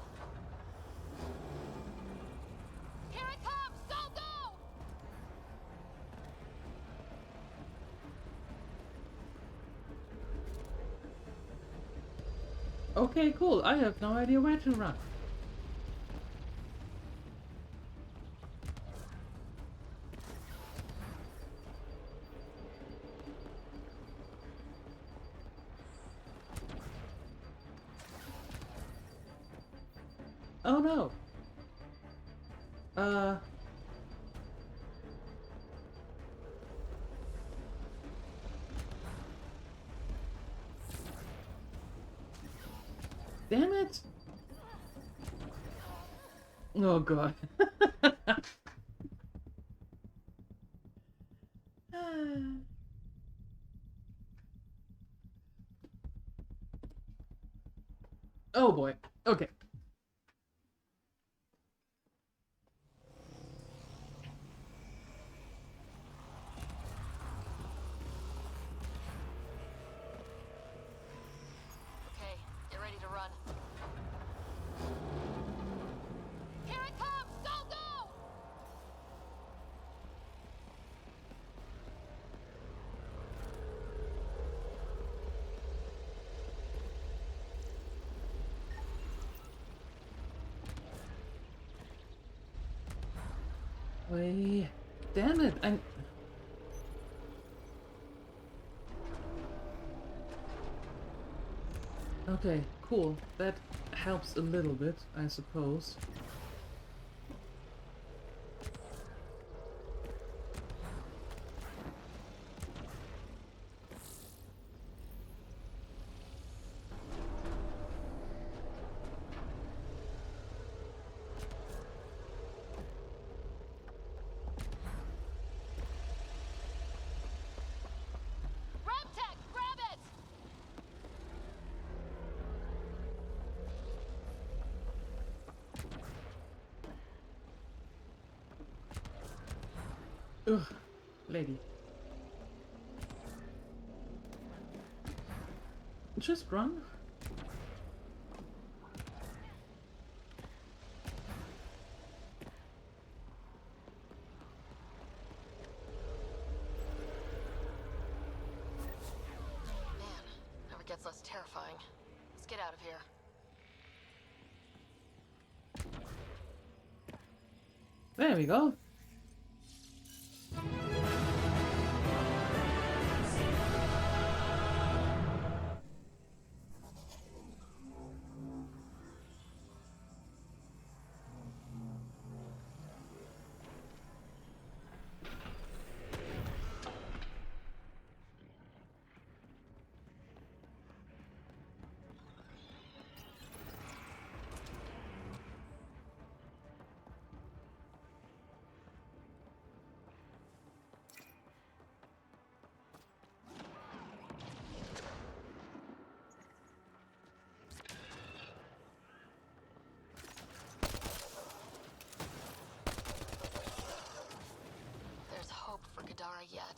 Speaker 10: Here it comes! Go, go!
Speaker 1: Okay, cool. I have no idea where to run. Oh no. Damn it! Oh god. Oh boy. Okay.
Speaker 10: Okay, get ready to run. Here it comes! Go, go!
Speaker 1: Wait. Damn it. I'm... Okay, cool. That helps a little bit, I suppose.
Speaker 10: Ramtech, grab it!
Speaker 1: Ugh, lady. Just run.
Speaker 10: Man, never gets less terrifying. Let's get out of here.
Speaker 1: There we go.
Speaker 10: There's hope for Kadara yet.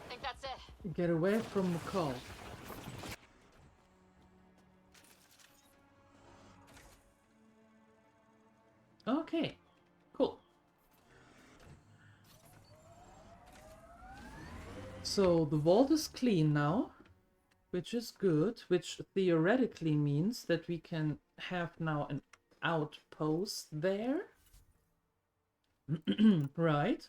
Speaker 10: Think that's it.
Speaker 1: Get away from McCall. Okay, cool. So the vault is clean now, which is good, which theoretically means that we can have now an outpost there. Right.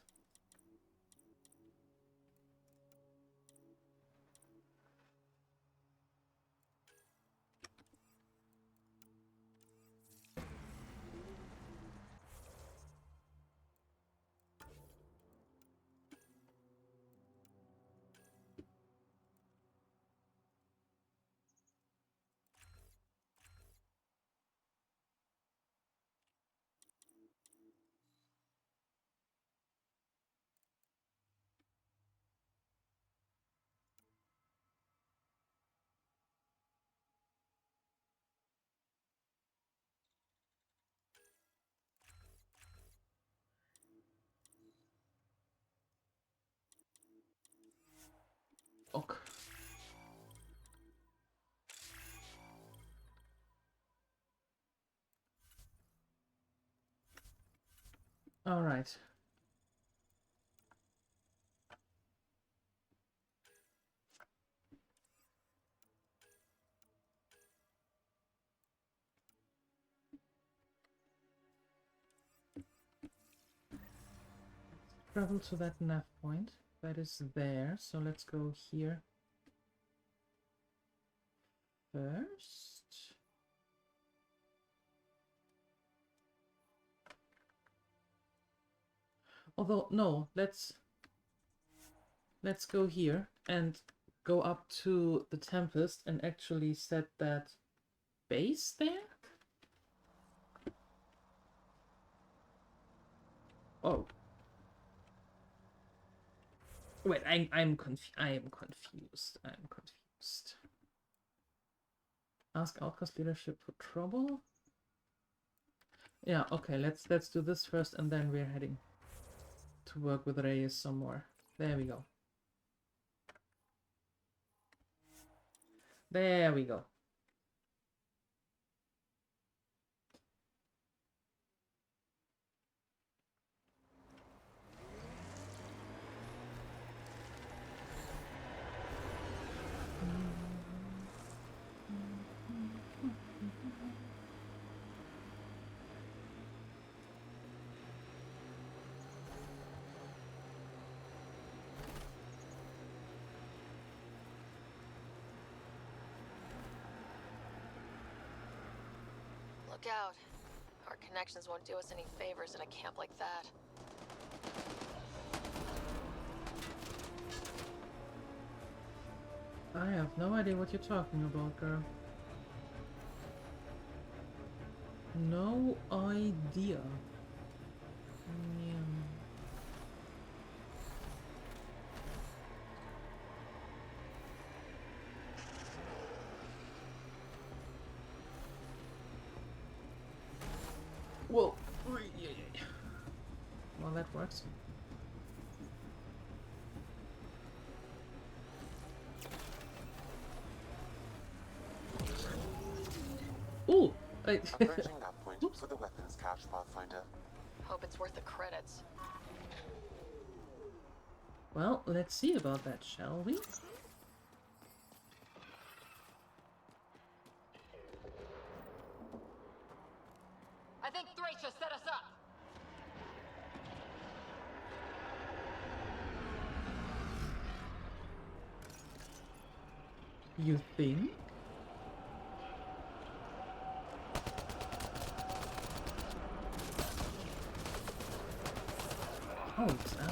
Speaker 1: All right. Travel to that nav point. That is there. So let's go here first. Although, no, let's go here and go up to the Tempest and actually set that base there? Oh. Wait, I am confused. Ask Outcast leadership for trouble? Yeah, okay, let's do this first and then we're heading to work with Reyes some more. There we go. There we go.
Speaker 10: Look out. Our connections won't do us any favors in a camp like that.
Speaker 1: I have no idea what you're talking about, girl. No idea. Whoa. Well, that works. Ooh!
Speaker 2: Approaching that point for the weapons cache, Pathfinder.
Speaker 10: Hope it's worth the credits.
Speaker 1: Well, let's see about that, shall we?
Speaker 3: I think Thracia set us up.
Speaker 1: You think? Oh, it's ouch.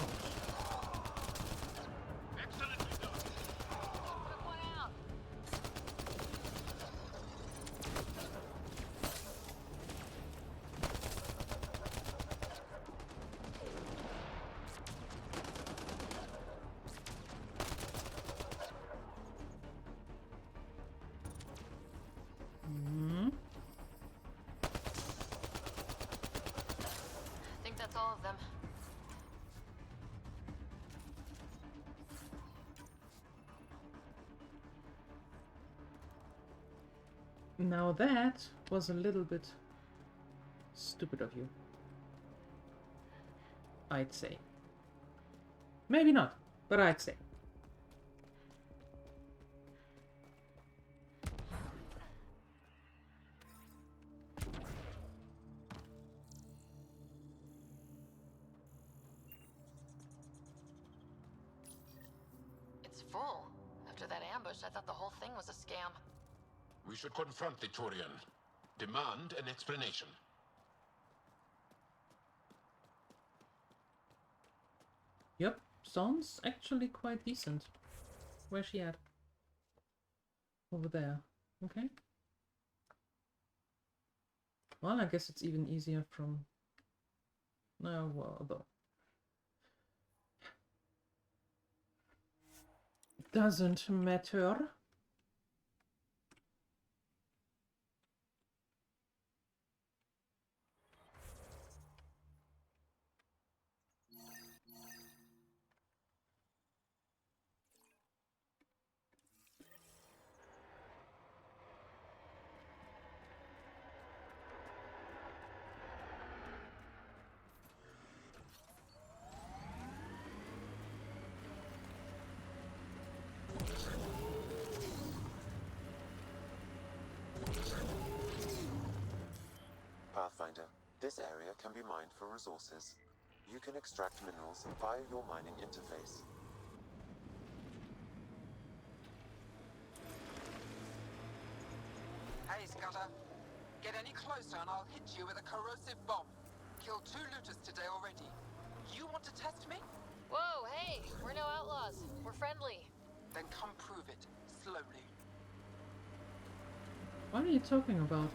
Speaker 10: I think that's all of them.
Speaker 1: Now that was a little bit stupid of you. I'd say. Maybe not, but I'd say.
Speaker 10: It's full. After that ambush, I thought the whole thing was a scam.
Speaker 4: We should confront the Turian. Demand an explanation.
Speaker 1: Yep, sounds actually quite decent. Where's she at? Over there. Okay. Well, I guess it's even easier from... No, well, though. Doesn't matter.
Speaker 2: Pathfinder. This area can be mined for resources. You can extract minerals via your mining interface.
Speaker 14: Hey, Scudder. Get any closer and I'll hit you with a corrosive bomb. Killed 2 looters today already. You want to test me?
Speaker 10: Whoa, hey, we're no outlaws. We're friendly.
Speaker 14: Then come prove it, slowly.
Speaker 1: What are you talking about?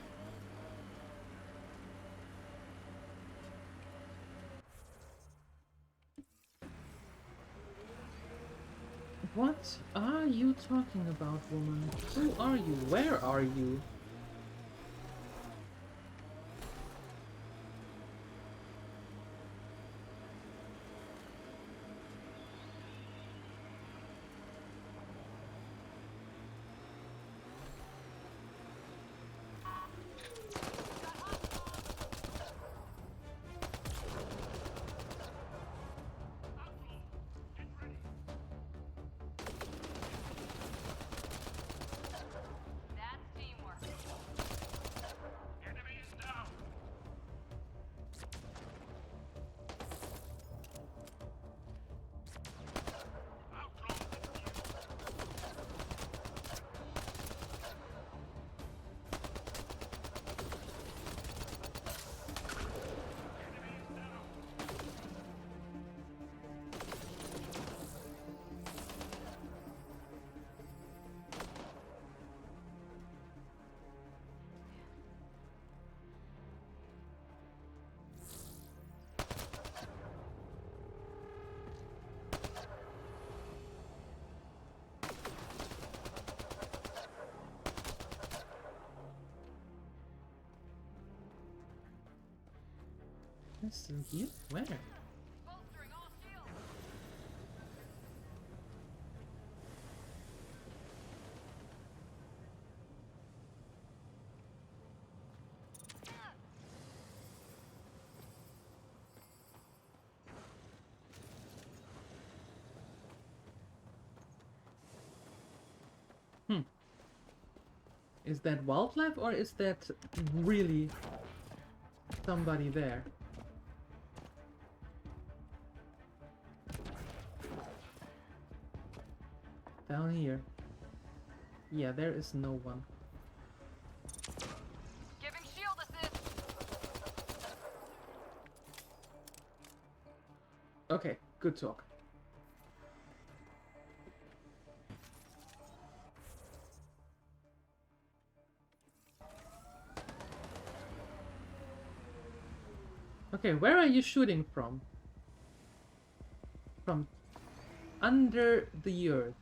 Speaker 1: What are you talking about, woman? Who are you? Where are you? It's still here? Where? Is that wildlife or is that really somebody there? Down here. Yeah, there is no one.
Speaker 10: Giving shield assist.
Speaker 1: Okay, good talk. Okay, where are you shooting from? From under the earth.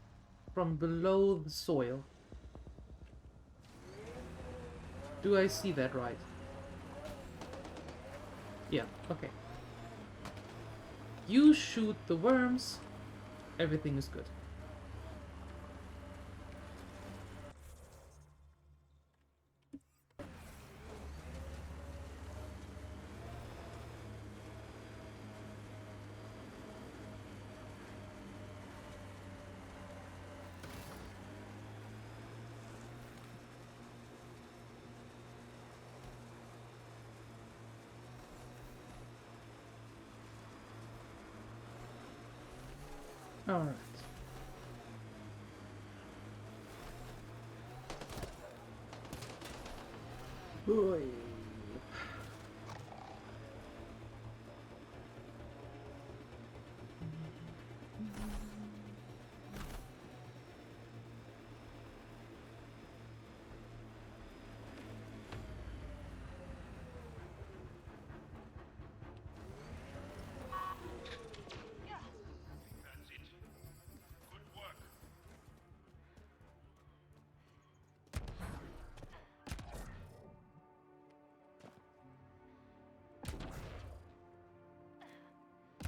Speaker 1: From below the soil. Do I see that right? Yeah, okay. You shoot the worms, everything is good. All right. Boy.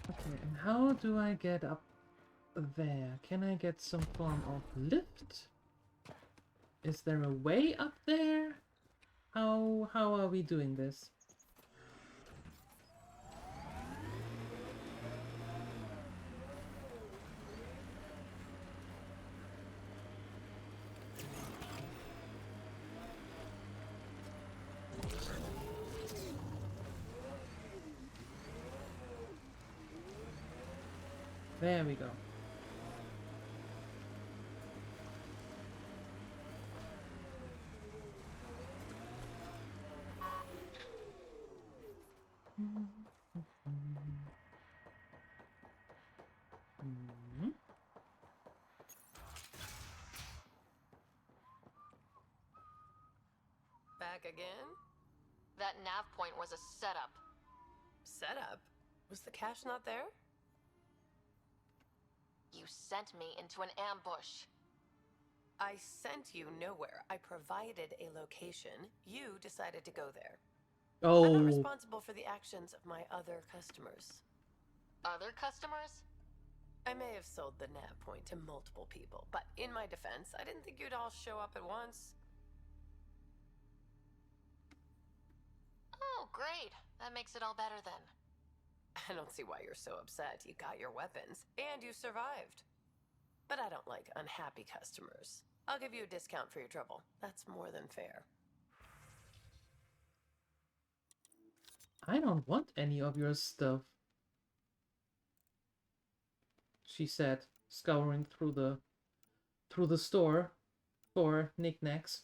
Speaker 1: Okay, and how do I get up there? Can I get some form of lift? Is there a way up there? How are we doing this? There we go.
Speaker 7: Back again?
Speaker 10: That nav point was a setup.
Speaker 7: Setup? Was the cache not there?
Speaker 10: You sent me into an ambush.
Speaker 7: I sent you nowhere. I provided a location. You decided to go there.
Speaker 1: Oh.
Speaker 7: I'm not responsible for the actions of my other customers.
Speaker 10: Other customers?
Speaker 7: I may have sold the nav point to multiple people, but in my defense, I didn't think you'd all show up at once.
Speaker 10: Oh, great. That makes it all better then.
Speaker 7: I don't see why you're so upset. You got your weapons, and you survived. But I don't like unhappy customers. I'll give you a discount for your trouble. That's more than fair.
Speaker 1: I don't want any of your stuff, she said, scouring through the store for knickknacks.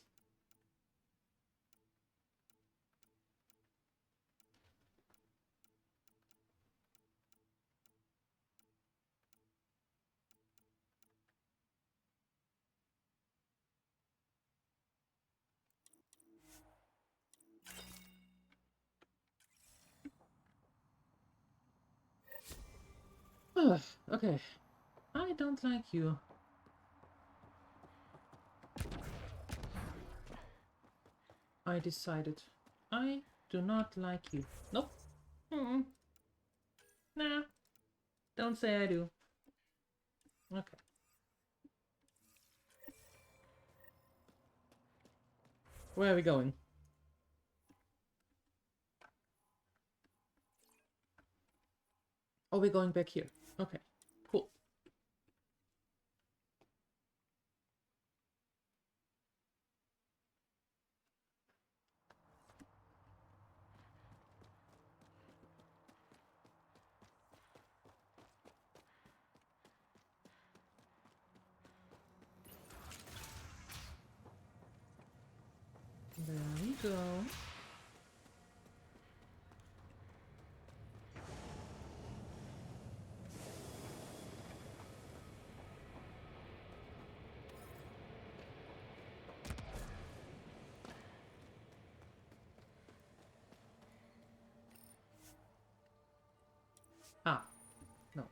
Speaker 1: Okay. I don't like you. I decided. I do not like you. Nope. Nah. Don't say I do. Okay. Where are we going? Oh, we're going back here. Okay, cool. There we go. Ah, no.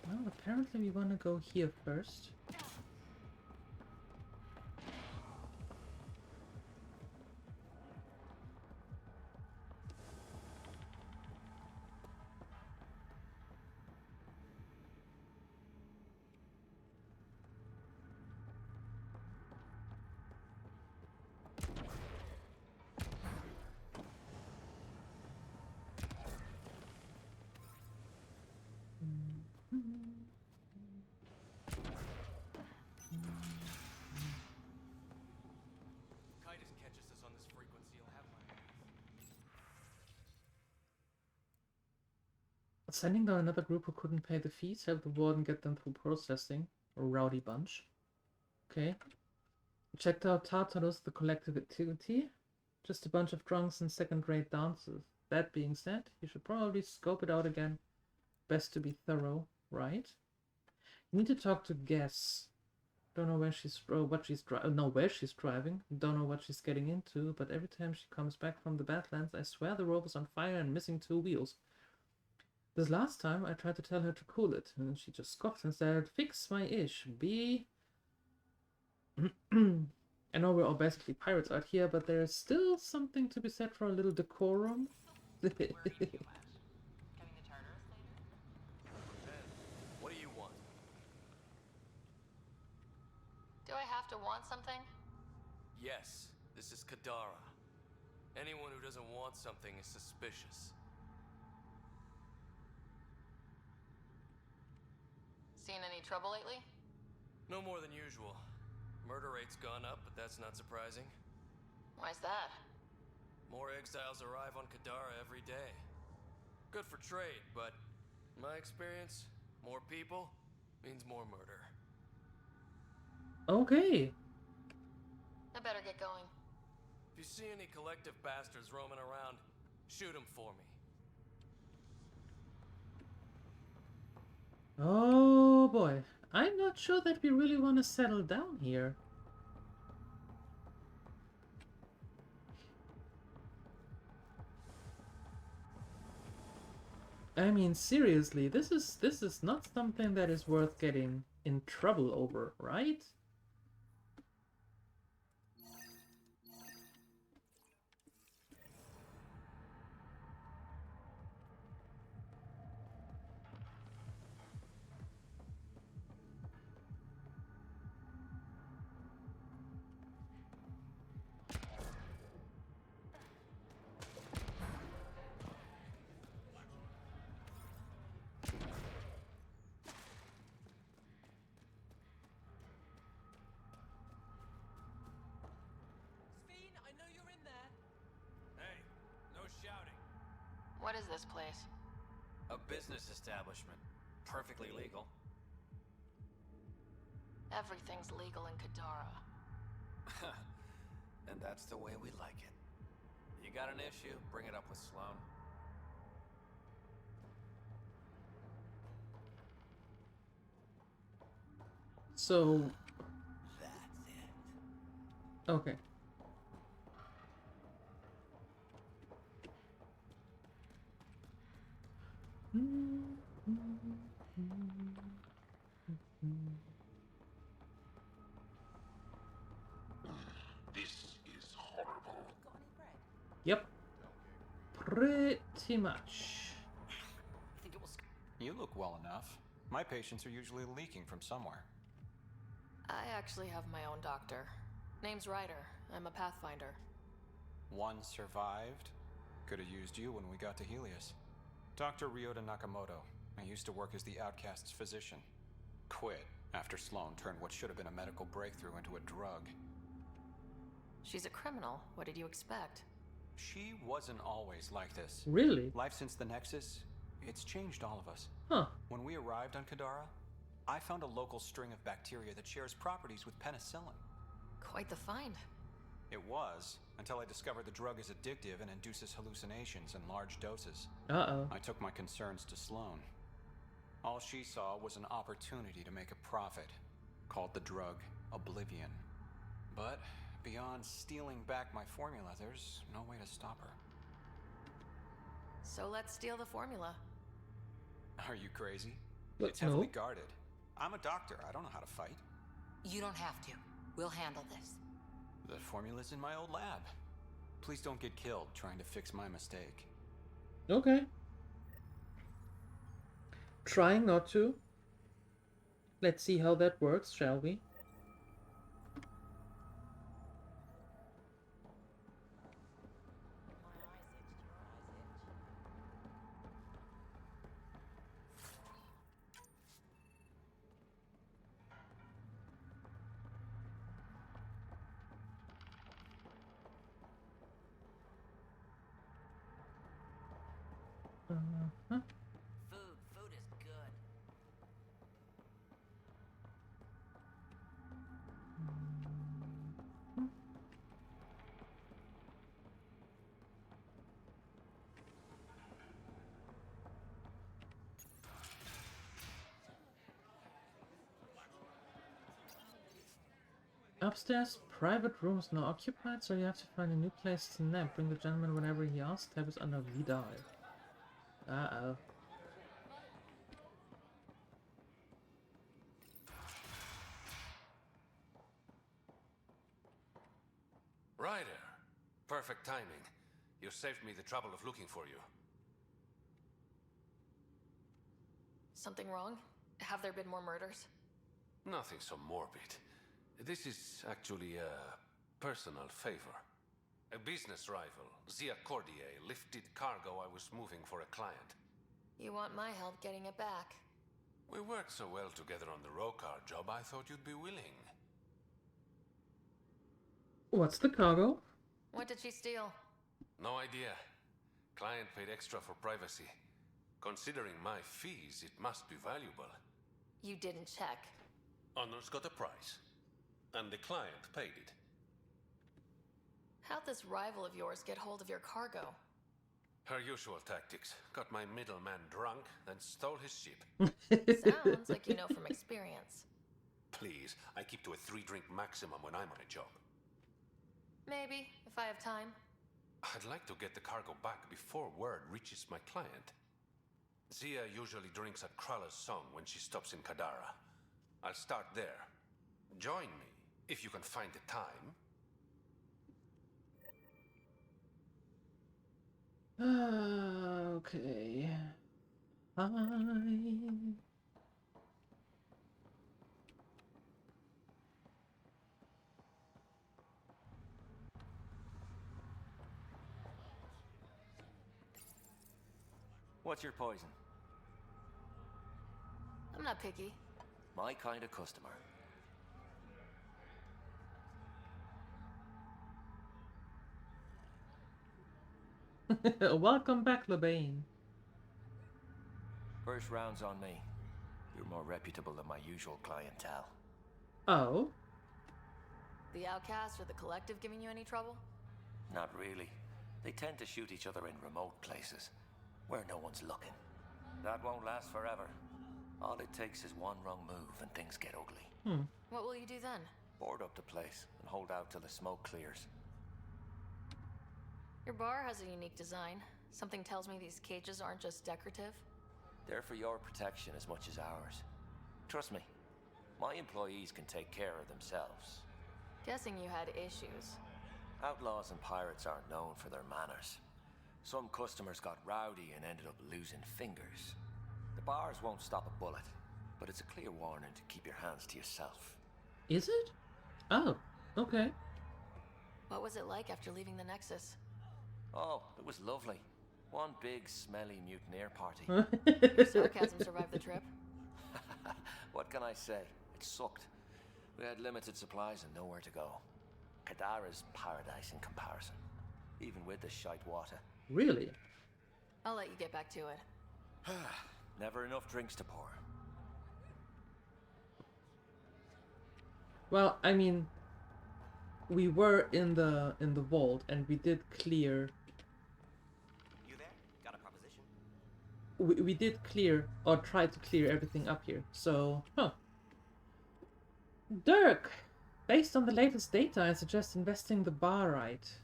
Speaker 1: Well, apparently we want to go here first. Sending down another group who couldn't pay the fees, help the warden get them through processing. A rowdy bunch. Okay. Checked out Tartarus, the collective activity. Just a bunch of drunks and second-rate dancers. That being said, you should probably scope it out again. Best to be thorough, right? You need to talk to Guess. Don't know where she's where she's driving. Don't know what she's getting into, but every time she comes back from the Badlands, I swear the rope is on fire and missing 2 wheels. This last time, I tried to tell her to cool it, and she just scoffed and said, "Fix my ish, B." I know we're all basically pirates out here, but there's still something to be said for a little decorum.
Speaker 11: What do you want?
Speaker 10: Do I have to want something?
Speaker 11: Yes, this is Kadara. Anyone who doesn't want something is suspicious.
Speaker 10: Seen any trouble lately?
Speaker 11: No more than usual. Murder rate's gone up, but that's not surprising.
Speaker 10: Why's that?
Speaker 15: More exiles arrive on Kadara every day. Good for trade, but in my experience, more people means more murder.
Speaker 1: Okay.
Speaker 10: I better get going.
Speaker 15: If you see any collective bastards roaming around, shoot them for me.
Speaker 1: Oh boy. I'm not sure that we really want to settle down here. I mean, seriously, this is not something that is worth getting in trouble over, right?
Speaker 10: What is this place?
Speaker 16: A business establishment. Perfectly legal.
Speaker 10: Everything's legal in Kadara.
Speaker 16: And that's the way we like it. You got an issue, bring it up with Sloan.
Speaker 1: So...
Speaker 8: That's it.
Speaker 1: Okay.
Speaker 4: This is horrible.
Speaker 1: Yep. Pretty much.
Speaker 16: You look well enough. My patients are usually leaking from somewhere.
Speaker 10: I actually have my own doctor. Name's Ryder. I'm a Pathfinder.
Speaker 16: One survived. Could have used you when we got to Helios. Dr. Ryota Nakamoto. I used to work as the outcast's physician. Quit after Sloan turned what should have been a medical breakthrough into a drug.
Speaker 10: She's a criminal. What did you expect?
Speaker 16: She wasn't always like this.
Speaker 1: Really?
Speaker 16: Life since the Nexus, it's changed all of us.
Speaker 1: Huh.
Speaker 16: When we arrived on Kadara, I found a local string of bacteria that shares properties with penicillin.
Speaker 10: Quite the find.
Speaker 16: It was, until I discovered the drug is addictive and induces hallucinations in large doses.
Speaker 1: Uh-oh.
Speaker 16: I took my concerns to Sloan. All she saw was an opportunity to make a profit, called the drug Oblivion. But beyond stealing back my formula, there's no way to stop her.
Speaker 10: So let's steal the formula.
Speaker 16: Are you crazy?
Speaker 1: Look,
Speaker 16: It's heavily
Speaker 1: no.
Speaker 16: guarded. I'm a doctor. I don't know how to fight.
Speaker 3: You don't have to. We'll handle this.
Speaker 16: The formula's in my old lab. Please don't get killed trying to fix my mistake.
Speaker 1: Okay. Trying not to. Let's see how that works, shall we? Uh-huh.
Speaker 6: Food is good.
Speaker 1: Upstairs, private rooms now occupied, so you have to find a new place to nap. Bring the gentleman whenever he asks. Tab is under Vidal. Uh-oh.
Speaker 11: Ryder, perfect timing. You saved me the trouble of looking for you.
Speaker 10: Something wrong? Have there been more murders?
Speaker 11: Nothing so morbid. This is actually a personal favor. A business rival, Zia Cordier, lifted cargo I was moving for a client.
Speaker 10: You want my help getting it back?
Speaker 11: We worked so well together on the Rokar job, I thought you'd be willing.
Speaker 1: What's the cargo?
Speaker 10: What did she steal?
Speaker 11: No idea. Client paid extra for privacy. Considering my fees, it must be valuable.
Speaker 10: You didn't check.
Speaker 11: Honor's got a price. And the client paid it.
Speaker 10: How'd this rival of yours get hold of your cargo?
Speaker 11: Her usual tactics. Got my middleman drunk, then stole his ship.
Speaker 10: Sounds like you know from experience.
Speaker 11: Please, I keep to a 3-drink maximum when I'm on a job.
Speaker 10: Maybe, if I have time.
Speaker 11: I'd like to get the cargo back before word reaches my client. Zia usually drinks at Krala's song when she stops in Kadara. I'll start there. Join me, if you can find the time.
Speaker 1: Okay. Fine.
Speaker 17: What's your poison?
Speaker 10: I'm not picky.
Speaker 17: My kind of customer.
Speaker 1: Welcome back, Labane.
Speaker 17: First round's on me. You're more reputable than my usual clientele.
Speaker 1: Oh?
Speaker 10: The Outcast or the Collective giving you any trouble?
Speaker 17: Not really. They tend to shoot each other in remote places, where no one's looking. That won't last forever. All it takes is one wrong move and things get ugly.
Speaker 10: What will you do then?
Speaker 17: Board up the place and hold out till the smoke clears.
Speaker 10: Your bar has a unique design. Something tells me these cages aren't just decorative.
Speaker 17: They're for your protection as much as ours. Trust me, my employees can take care of themselves.
Speaker 10: Guessing you had issues.
Speaker 17: Outlaws and pirates aren't known for their manners. Some customers got rowdy and ended up losing fingers. The bars won't stop a bullet, but it's a clear warning to keep your hands to yourself.
Speaker 1: Is it? Oh, okay.
Speaker 10: What was it like after leaving the Nexus?
Speaker 17: Oh, it was lovely. One big, smelly mutineer party.
Speaker 10: Your sarcasm survived the trip?
Speaker 17: What can I say? It sucked. We had limited supplies and nowhere to go. Kadara's paradise in comparison, even with the shite water.
Speaker 1: Really?
Speaker 10: I'll let you get back to it.
Speaker 17: Never enough drinks to pour.
Speaker 1: Well, I mean, we were in the vault and we did clear.
Speaker 18: You there? Got a proposition?
Speaker 1: We did clear or try to clear everything up here. So, Dirk, based on the latest data, I suggest investing the barite.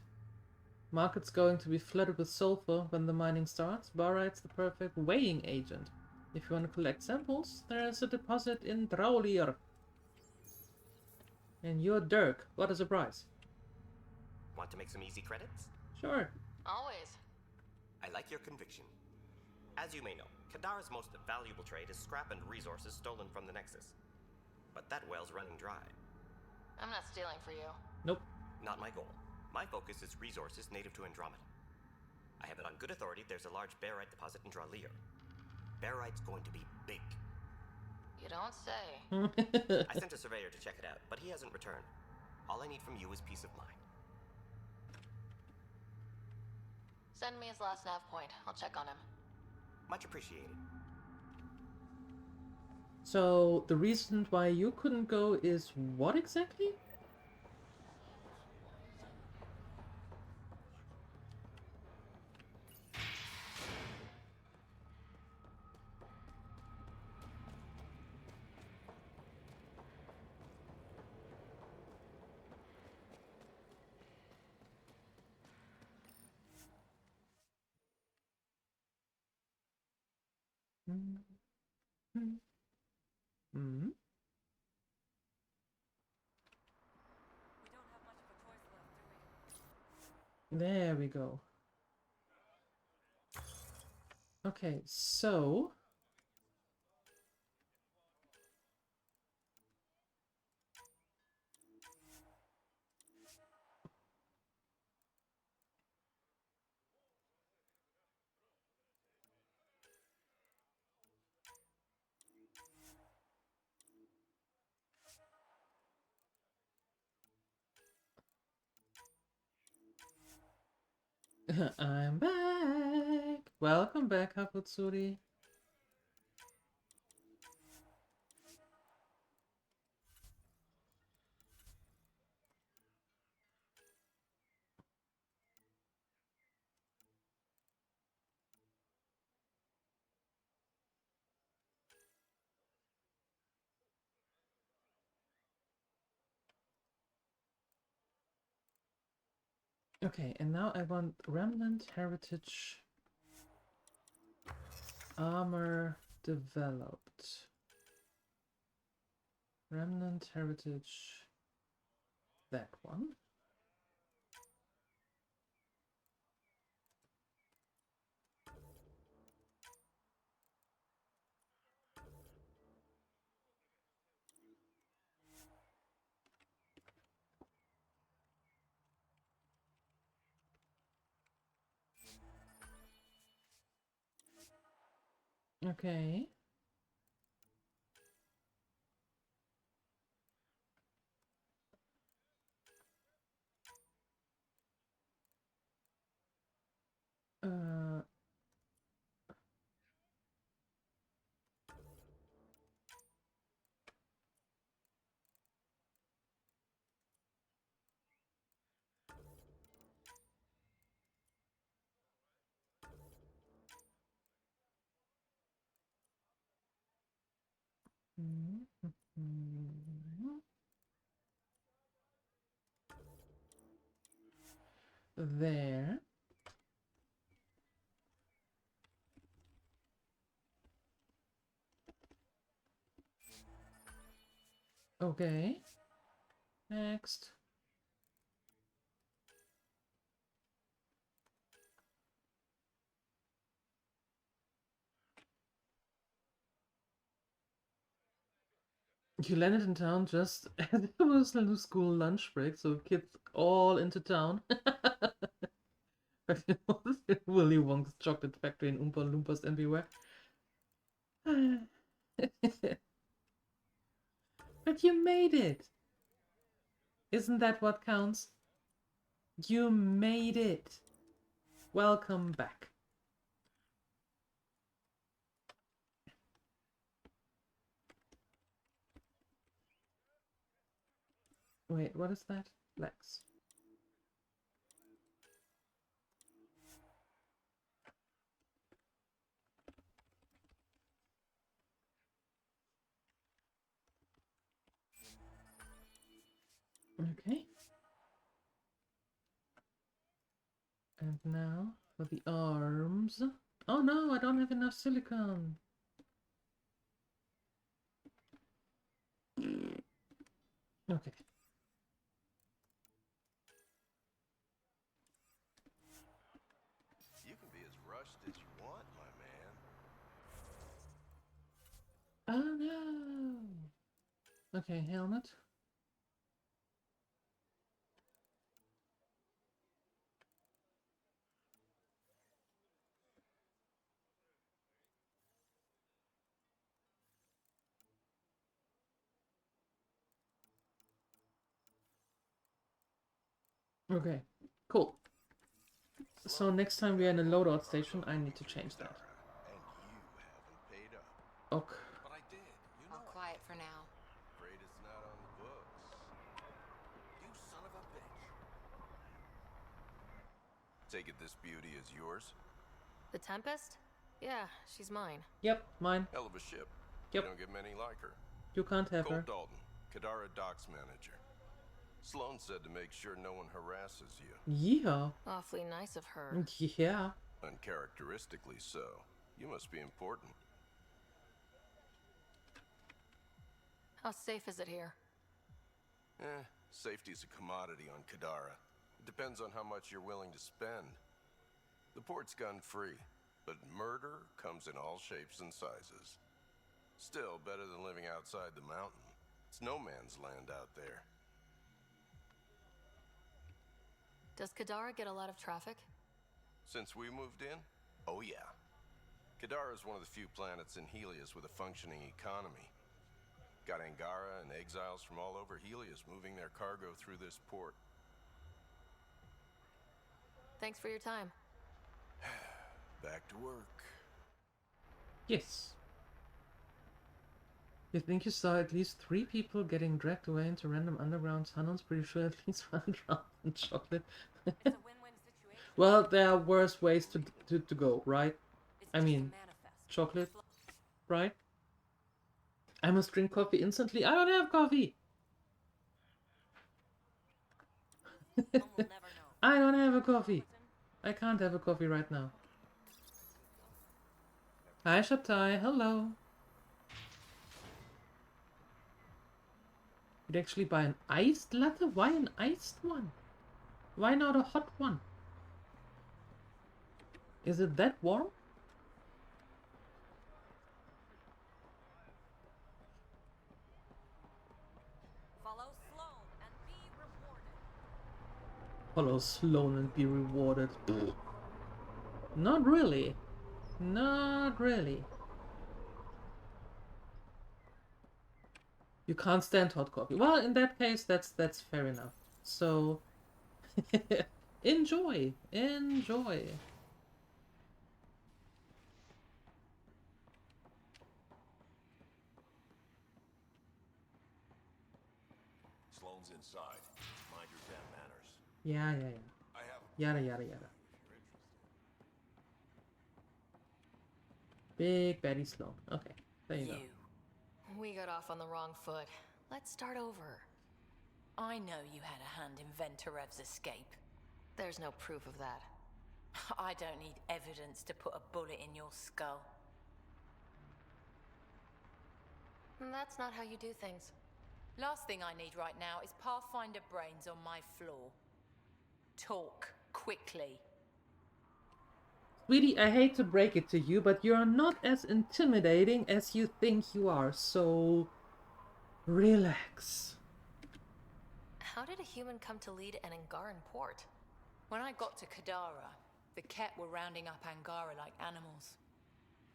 Speaker 1: Market's going to be flooded with sulfur when the mining starts. Barite's the perfect weighing agent. If you want to collect samples, there's a deposit in Draulir. And you're Dirk. What a surprise.
Speaker 18: Want to make some easy credits?
Speaker 1: Sure.
Speaker 10: Always.
Speaker 18: I like your conviction. As you may know, Kadara's most valuable trade is scrap and resources stolen from the Nexus. But that well's running dry.
Speaker 10: I'm not stealing for you.
Speaker 1: Nope.
Speaker 18: Not my goal. My focus is resources native to Andromeda. I have it on good authority there's a large barite deposit in Draulir. Barite's going to be big.
Speaker 10: You don't say.
Speaker 18: I sent a surveyor to check it out, but he hasn't returned. All I need from you is peace of mind.
Speaker 10: Send me his last nav point. I'll check on him.
Speaker 18: Much appreciated.
Speaker 1: So, the reason why you couldn't go is what exactly? There we go. Okay, so I'm back. Welcome back, Hafutsuri. Okay, and now I want Remnant Heritage Armor developed. Remnant Heritage, that one. Okay. There. Okay. Next. You landed in town just as it was the school lunch break, so kids all into town. But it was Willy Wonka's chocolate factory and Oompa Loompas everywhere. But you made it! Isn't that what counts? You made it! Welcome back. Wait, what is that? Lex. Okay. And now for the arms. Oh no, I don't have enough silicone. Okay.
Speaker 19: You can be as rushed as you want, my man.
Speaker 1: Oh no. Okay, helmet. Okay, cool. So next time we're in a loadout station, I need to change that. Okay.
Speaker 3: All quiet for now.
Speaker 19: Afraid it's not on the books. You son of a bitch. Take it this beauty is yours?
Speaker 10: The Tempest? Yeah, she's mine.
Speaker 1: Yep, mine.
Speaker 19: Hell of a ship.
Speaker 1: Yep.
Speaker 19: You don't get many like her.
Speaker 1: You can't have her.
Speaker 19: Cole Dalton, Kadara Docks manager. Sloan said to make sure no one harasses you.
Speaker 1: Yeah.
Speaker 10: Awfully nice of her.
Speaker 1: Yeah.
Speaker 19: Uncharacteristically so. You must be important.
Speaker 10: How safe is it here?
Speaker 19: Safety's a commodity on Kadara. It depends on how much you're willing to spend. The port's gun-free, but murder comes in all shapes and sizes. Still better than living outside the mountain. It's no man's land out there.
Speaker 10: Does Kadara get a lot of traffic?
Speaker 19: Since we moved in? Oh yeah. Kadara is one of the few planets in Helios with a functioning economy. Got Angara and exiles from all over Helios moving their cargo through this port.
Speaker 10: Thanks for your time.
Speaker 4: back to work.
Speaker 1: Yes. You think you saw at least 3 people getting dragged away into random underground tunnels? Pretty sure at least 1 drowned in chocolate. Well, there are worse ways to go, right? I mean, chocolate, right? I must drink coffee instantly. I don't have coffee! I don't have a coffee! I can't have a coffee right now. Hi, Shepard. Hello. You'd actually buy an iced latte? Why an iced one? Why not a hot one? Is it that warm? Follow Sloan and be rewarded. Not really. Not really. You can't stand hot coffee. Well, in that case, that's fair enough. So, enjoy. Enjoy.
Speaker 4: Sloan's inside. Mind your damn manners.
Speaker 1: Yeah.
Speaker 4: I have
Speaker 1: Yada, yada, yada. Big Betty Sloan. Okay, there you go.
Speaker 10: We got off on the wrong foot. Let's start over. I know you had a hand in Venturev's escape. There's no proof of that. I don't need evidence to put a bullet in your skull. That's not how you do things. Last thing I need right now is Pathfinder brains on my floor. Talk quickly.
Speaker 1: Sweetie, I hate to break it to you, but you're not as intimidating as you think you are, so relax.
Speaker 10: How did a human come to lead an Angaran port? When I got to Kadara, the Kett were rounding up Angara like animals.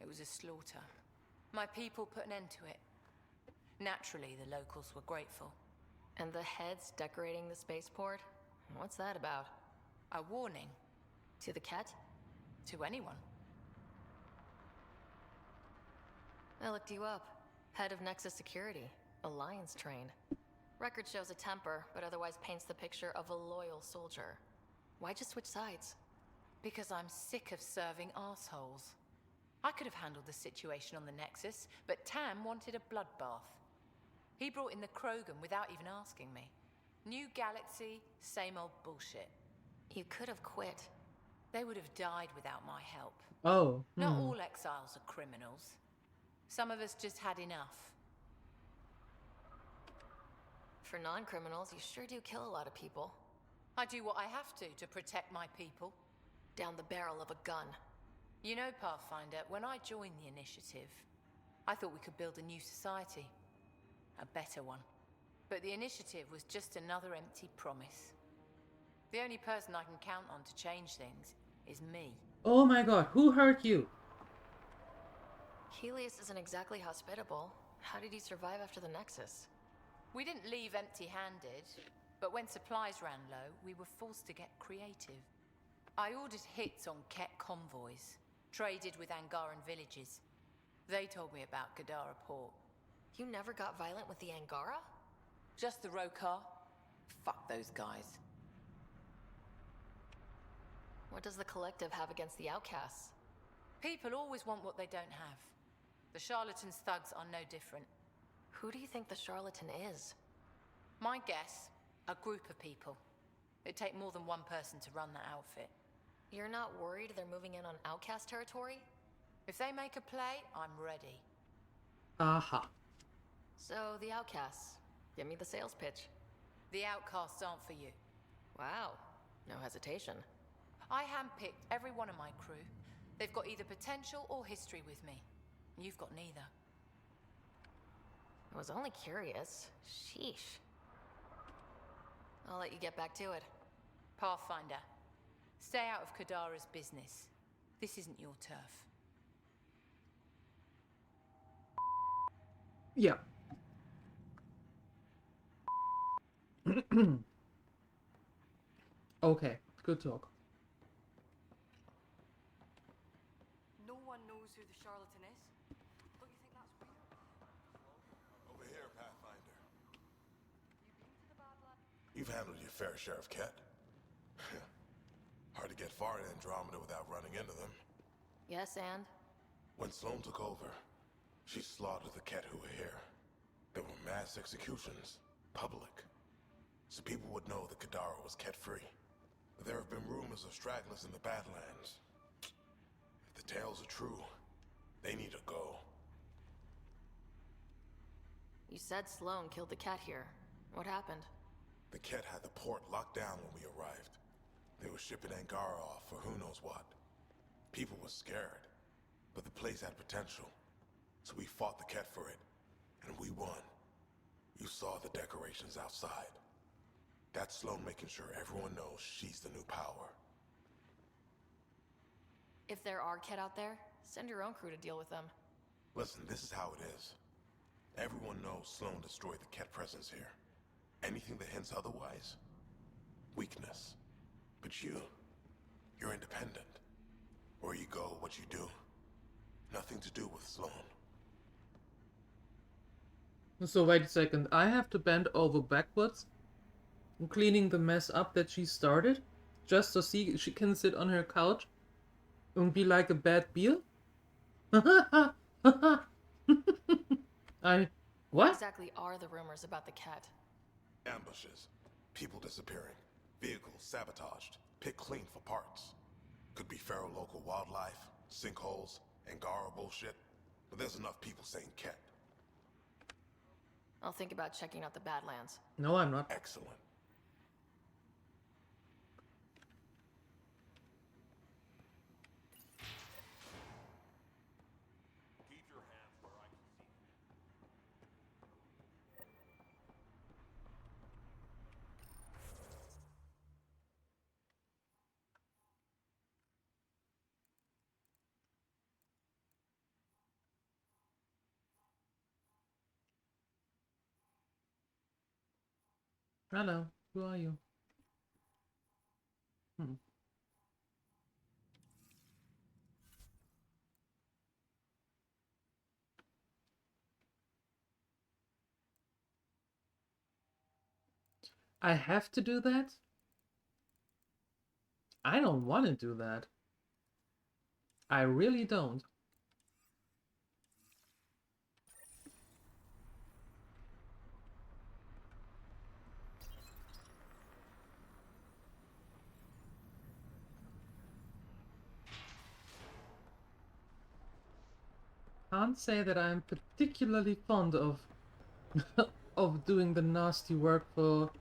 Speaker 10: It was a slaughter. My people put an end to it. Naturally, the locals were grateful. And the heads decorating the spaceport? What's that about? A warning. To the Kett? To anyone. I looked you up. Head of Nexus Security. Alliance trained. Record shows a temper, but otherwise paints the picture of a loyal soldier. Why'd you switch sides? Because I'm sick of serving assholes. I could have handled the situation on the Nexus, but Tam wanted a bloodbath. He brought in the Krogan without even asking me. New galaxy, same old bullshit. You could have quit. They would have died without my help.
Speaker 1: Oh.
Speaker 10: Not all exiles are criminals. Some of us just had enough. For non-criminals, you sure do kill a lot of people. I do what I have to protect my people. Down the barrel of a gun. You know, Pathfinder, when I joined the initiative, I thought we could build a new society. A better one. But the initiative was just another empty promise. The only person I can count on to change things is me.
Speaker 1: Oh my god, who hurt you?
Speaker 10: Helios isn't exactly hospitable. How did he survive after the Nexus? We didn't leave empty-handed, but when supplies ran low, we were forced to get creative. I ordered hits on Kett convoys, traded with Angaran villages. They told me about Kadara port. You never got violent with the Angara? Just the Rokar. Fuck those guys. What does the Collective have against the outcasts? People always want what they don't have. The Charlatans' thugs are no different. Who do you think the Charlatan is? My guess, a group of people. It'd take more than one person to run that outfit. You're not worried they're moving in on outcast territory? If they make a play, I'm ready.
Speaker 1: Aha.
Speaker 10: So, the outcasts. Give me the sales pitch. The outcasts aren't for you. Wow. No hesitation. I handpicked every one of my crew. They've got either potential or history with me. You've got neither. I was only curious. Sheesh. I'll let you get back to it. Pathfinder, stay out of Kadara's business. This isn't your turf.
Speaker 1: Yeah. Okay, good talk.
Speaker 20: handled your fair share of Kett. Hard to get far in Andromeda without running into them.
Speaker 10: Yes, and?
Speaker 20: When Sloane took over, she slaughtered the Kett who were here. There were mass executions, public. So people would know that Kadara was Kett-free. But there have been rumors of stragglers in the Badlands. If the tales are true, they need to go.
Speaker 10: You said Sloane killed the Kett here. What happened?
Speaker 20: The Kett had the port locked down when we arrived. They were shipping Angara off for who knows what. People were scared, but the place had potential. So we fought the Kett for it, and we won. You saw the decorations outside. That's Sloane making sure everyone knows she's the new power.
Speaker 10: If there are Kett out there, send your own crew to deal with them.
Speaker 20: Listen, this is how it is. Everyone knows Sloane destroyed the Kett presence here. Anything that hints otherwise, weakness. But you're independent. Where you go, what you do. Nothing to do with Sloane.
Speaker 1: So wait a second, I have to bend over backwards, cleaning the mess up that she started, just so she can sit on her couch and be like a bad beer? What
Speaker 10: What exactly are the rumors about the Kett?
Speaker 20: Ambushes, people disappearing, vehicles sabotaged, picked clean for parts. Could be feral local wildlife, sinkholes, Angara bullshit, but there's enough people saying Kett.
Speaker 10: I'll think about checking out the Badlands.
Speaker 1: No, I'm not.
Speaker 20: Excellent.
Speaker 1: Hello, who are you? I have to do that? I don't want to do that. I really don't. Can't say that I'm particularly fond of of doing the nasty work for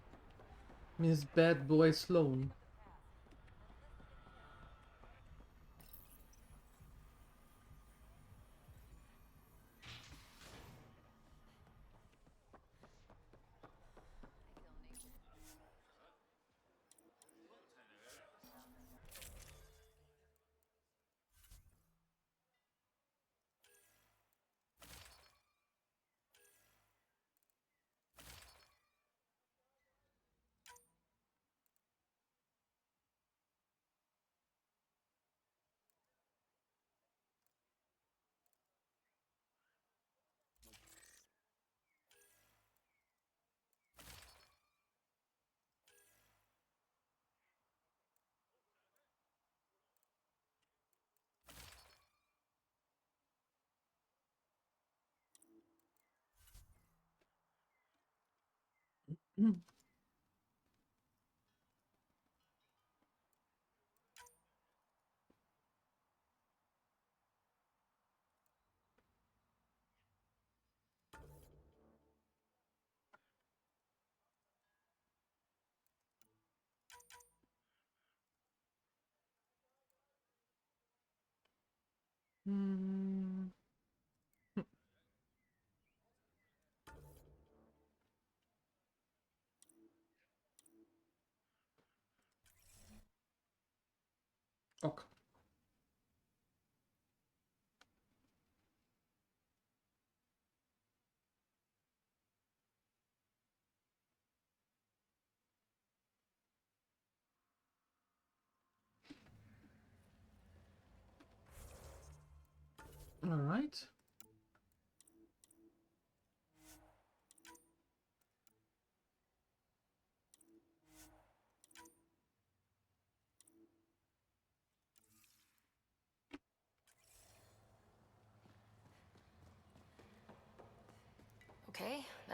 Speaker 1: Miss Bad Boy Sloane. Okay. All right.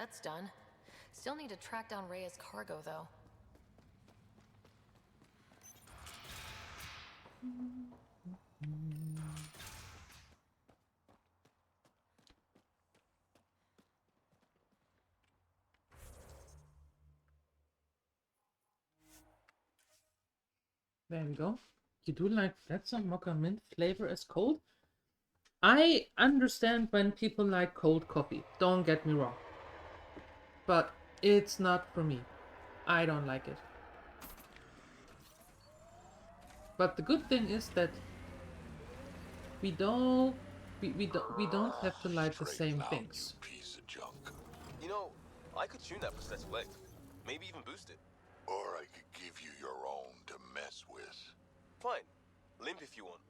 Speaker 10: That's done. Still need to track down Rhea's cargo, though.
Speaker 1: There we go. You do like pretzel mocha mint flavor as cold? I understand when people like cold coffee, don't get me wrong. But it's not for me. I don't like it. But the good thing is that we don't have to like the same things.
Speaker 21: Piece of junk. You know, I could tune that prosthetic leg. Maybe even boost it.
Speaker 20: Or I could give you your own to mess with.
Speaker 21: Fine. Limp if you want.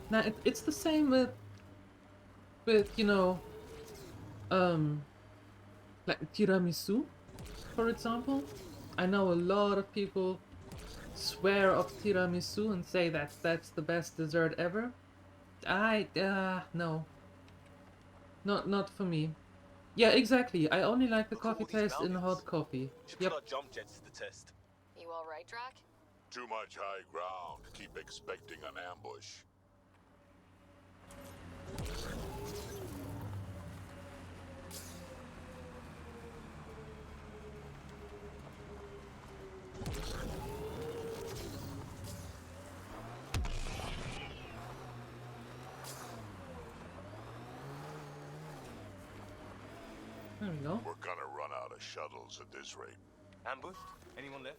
Speaker 1: Now it's the same with you know, like tiramisu, for example. I know a lot of people swear off tiramisu and say that that's the best dessert ever. No, not for me. Yeah, exactly. I only like the coffee taste in hot coffee.
Speaker 21: Should
Speaker 1: Yep.
Speaker 21: put our jump jets to the test.
Speaker 10: You alright, Drac?
Speaker 20: Too much high ground. Keep expecting an ambush.
Speaker 1: There we go.
Speaker 20: We're gonna run out of shuttles at this rate.
Speaker 21: Ambushed? Anyone left?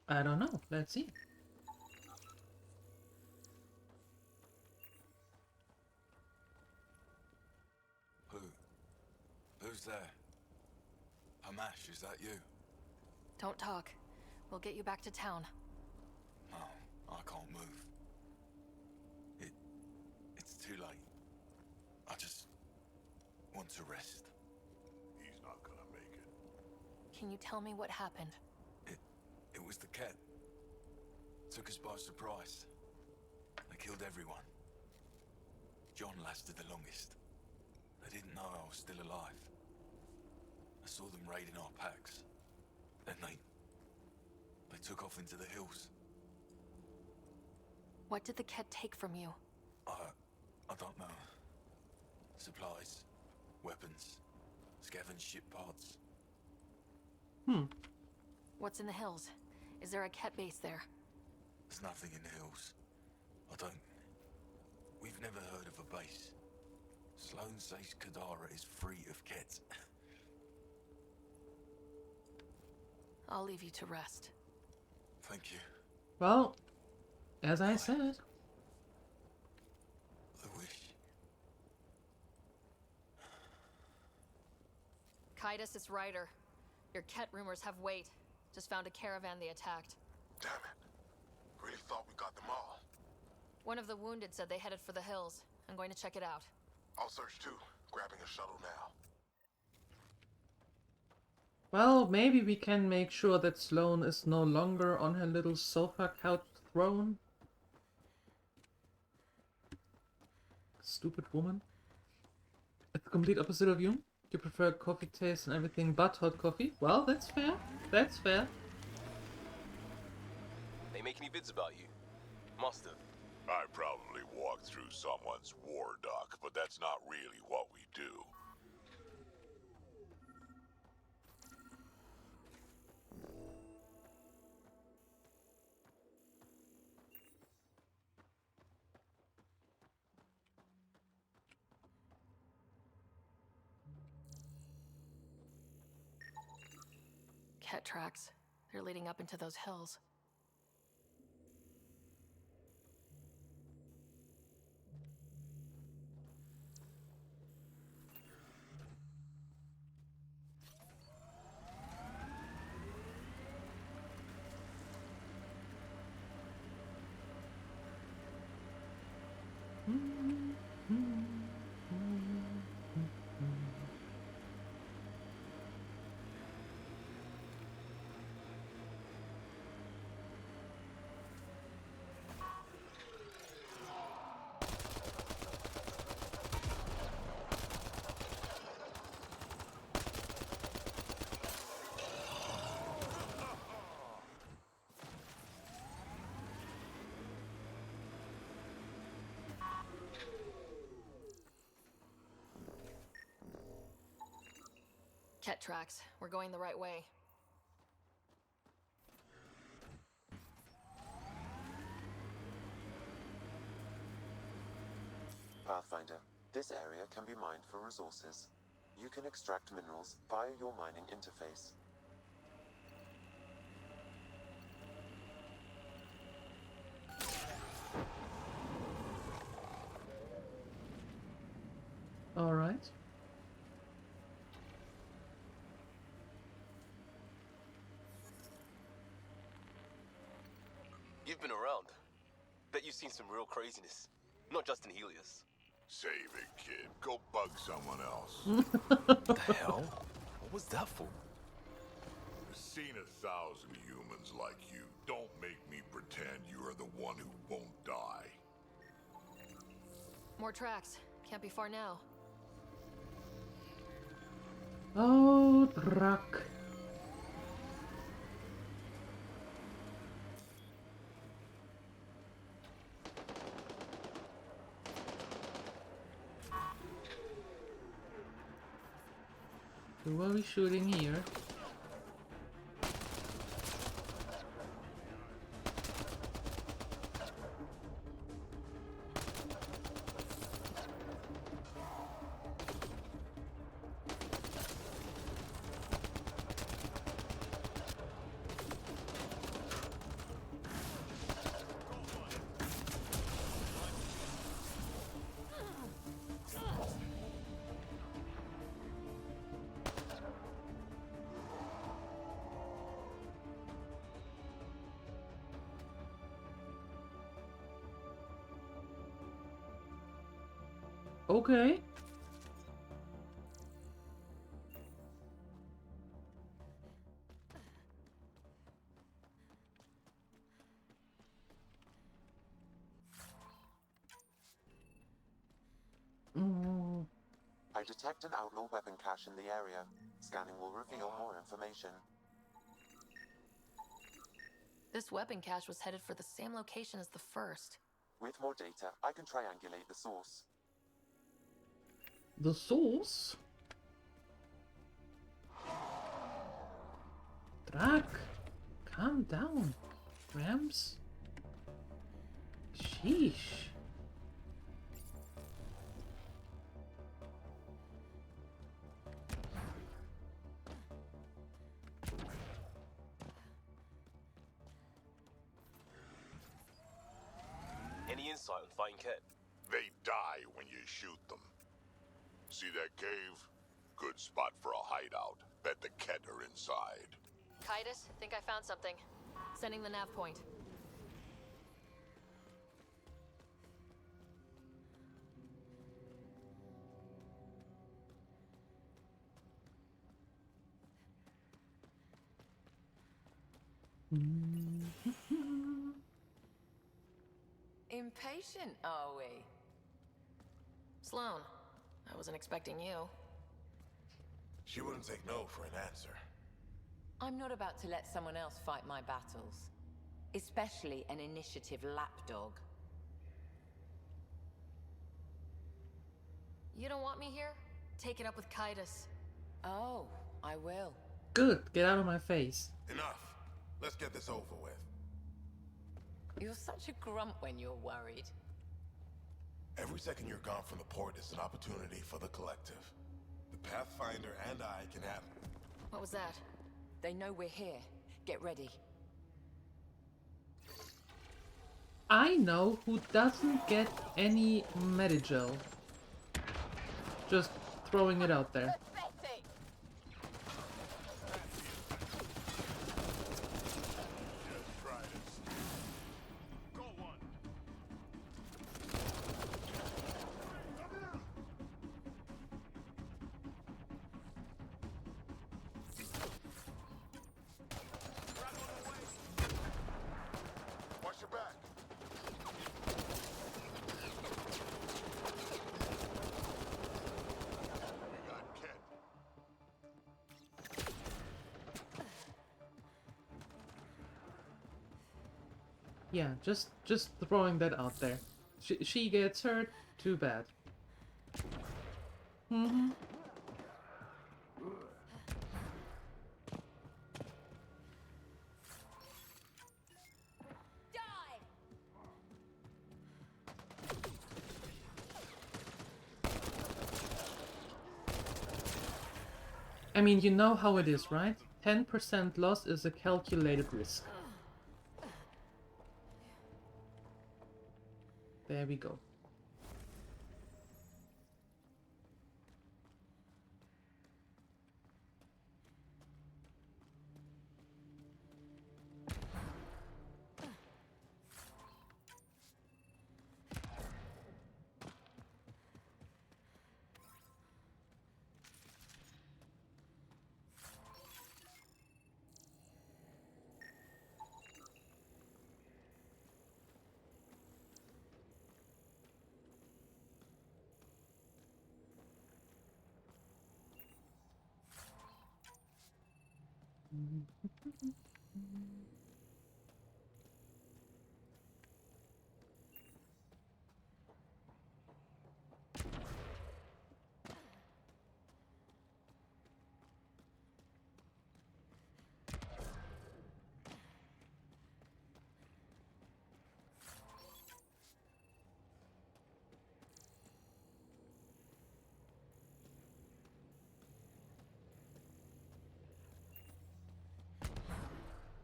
Speaker 1: I don't know. Let's see.
Speaker 21: Who's there? Hamash, is that you?
Speaker 10: Don't talk. We'll get you back to town.
Speaker 21: No, I can't move. It's too late. I just want to rest.
Speaker 20: He's not gonna make it.
Speaker 10: Can you tell me what happened?
Speaker 21: It was the Kett. Took us by surprise. They killed everyone. John lasted the longest. They didn't know I was still alive. I saw them raiding our packs. Then they took off into the hills.
Speaker 10: What did the Kett take from you?
Speaker 21: I don't know. Supplies, weapons, scavenged ship parts.
Speaker 10: What's in the hills? Is there a Kett base there?
Speaker 21: There's nothing in the hills. We've never heard of a base. Sloan says Kadara is free of Kett.
Speaker 10: I'll leave you to rest.
Speaker 21: Thank you.
Speaker 1: Well, as I said.
Speaker 21: I wish.
Speaker 10: Kaitis, it's Ryder. Your Kett rumors have weight. Just found a caravan they attacked.
Speaker 20: Damn it. Really thought we got them all.
Speaker 10: One of the wounded said they headed for the hills. I'm going to check it out.
Speaker 20: I'll search too. Grabbing a shuttle now.
Speaker 1: Well, maybe we can make sure that Sloane is no longer on her little sofa couch throne. Stupid woman. It's the complete opposite of you. You prefer coffee taste and everything but hot coffee. Well, that's fair. That's fair.
Speaker 21: They make any vids about you? Must have.
Speaker 20: I probably walked through someone's war dock, but that's not really what we do.
Speaker 10: Kett tracks. They're leading up into those hills. Kett tracks. We're going the right way.
Speaker 2: Pathfinder, this area can be mined for resources. You can extract minerals via your mining interface.
Speaker 1: All right.
Speaker 5: You've been around. Bet you've seen some real craziness. Not just in Helios.
Speaker 20: Save it, kid. Go bug someone else.
Speaker 5: What the hell? What was that for?
Speaker 20: I've seen 1,000 humans like you. Don't make me pretend you are the one who won't die.
Speaker 10: More tracks. Can't be far now.
Speaker 1: Oh, truck. Who are we shooting here? Okay.
Speaker 2: I detect an outlaw weapon cache in the area. Scanning will reveal more information.
Speaker 10: This weapon cache was headed for the same location as the first.
Speaker 2: With more data, I can triangulate the source.
Speaker 1: The source? Drak, calm down, Rams. Sheesh.
Speaker 5: Any insight on fighting Kett?
Speaker 20: They die when you shoot them. See that cave? Good spot for a hideout. Bet the Kett are inside.
Speaker 10: Titus, think I found something. Sending the nav point.
Speaker 3: Impatient, are we?
Speaker 10: Sloan, I wasn't expecting you.
Speaker 20: She wouldn't take no for an answer.
Speaker 3: I'm not about to let someone else fight my battles. Especially an initiative lapdog.
Speaker 10: You don't want me here? Take it up with Titus.
Speaker 3: Oh, I will.
Speaker 1: Good, get out of my face.
Speaker 20: Enough. Let's get this over with.
Speaker 3: You're such a grump when you're worried.
Speaker 20: Every second you're gone from the port is an opportunity for the collective. The Pathfinder and I can have...
Speaker 10: What was that?
Speaker 3: They know we're here. Get ready.
Speaker 1: I know who doesn't get any Medigel. Just throwing it out there. Yeah, just throwing that out there. She gets hurt, too bad. I mean, you know how it is, right? 10% loss is a calculated risk. There we go.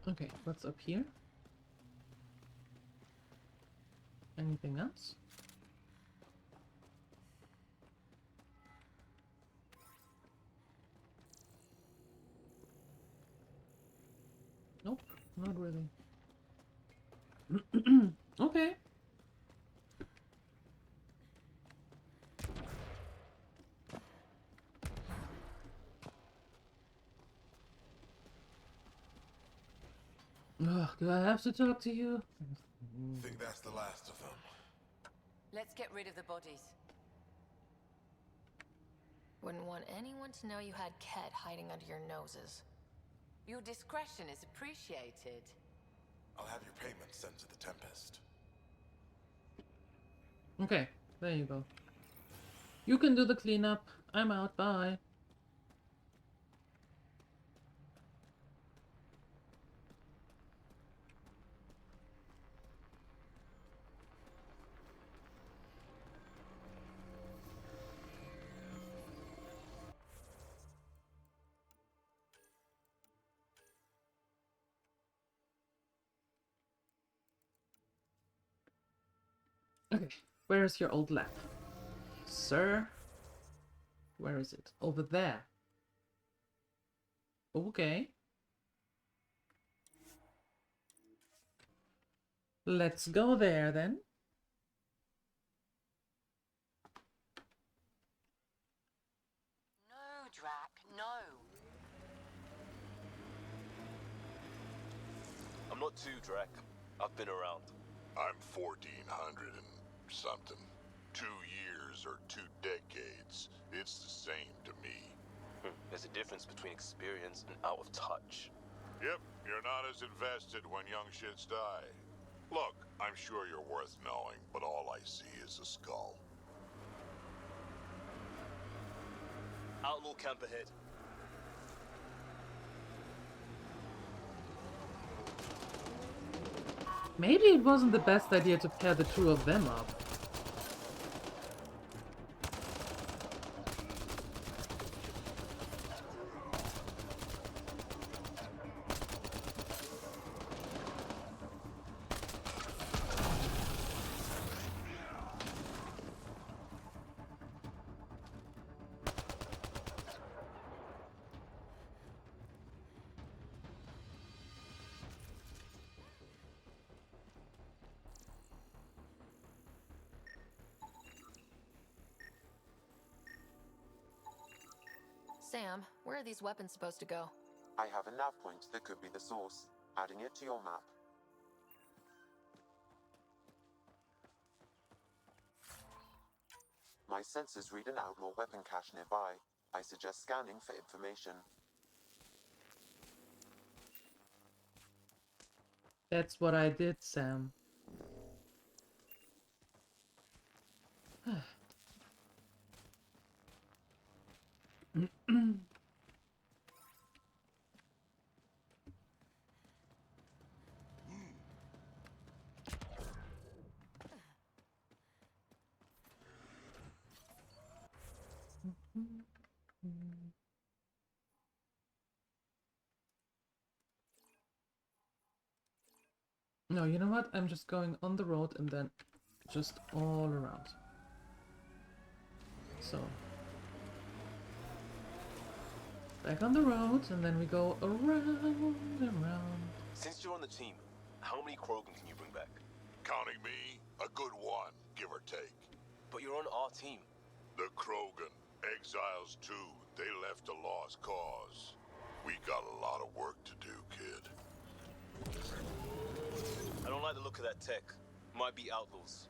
Speaker 1: Okay, what's up here? Anything else? Nope, not really. Okay. Ugh, do I have to talk to you?
Speaker 20: Think that's the last of them.
Speaker 3: Let's get rid of the bodies.
Speaker 10: Wouldn't want anyone to know you had Kett hiding under your noses.
Speaker 3: Your discretion is appreciated.
Speaker 20: I'll have your payment sent to the Tempest.
Speaker 1: Okay, there you go. You can do the cleanup. I'm out, bye. Okay, where's your old lab? Sir? Where is it? Over there. Okay. Let's go there then.
Speaker 3: No, Drac, no.
Speaker 5: I'm not too, Drac. I've been around.
Speaker 9: I'm 1400 and something. 2 years or 2 decades. It's the same to me.
Speaker 5: There's a difference between experience and out of touch.
Speaker 9: Yep, you're not as invested when young shits die. Look, I'm sure you're worth knowing, but all I see is a skull.
Speaker 5: Outlaw camp ahead.
Speaker 1: Maybe it wasn't the best idea to pair the two of them up.
Speaker 10: Sam, where are these weapons supposed to go?
Speaker 2: I have a nav point that could be the source. Adding it to your map. My sensors read an outlaw weapon cache nearby. I suggest scanning for information.
Speaker 1: That's what I did, Sam. No, you know what? I'm just going on the road and then just all around. So. Back on the road and then we go around and around.
Speaker 5: Since you're on the team, how many Krogan can you bring back?
Speaker 9: Counting me, a good one, give or take.
Speaker 5: But you're on our team.
Speaker 9: The Krogan, exiles too, they left a lost cause. We got a lot of work to do, kid.
Speaker 5: I don't like the look of that tech. Might be outlaws.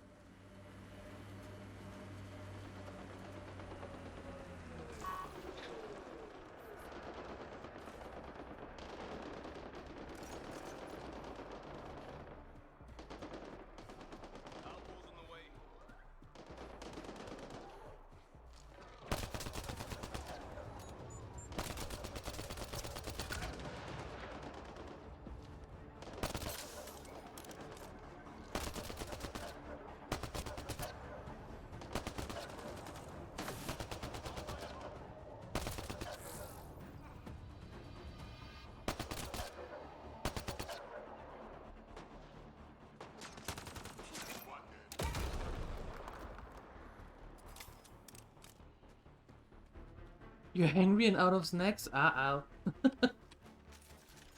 Speaker 1: You're hungry and out of snacks? Uh-oh.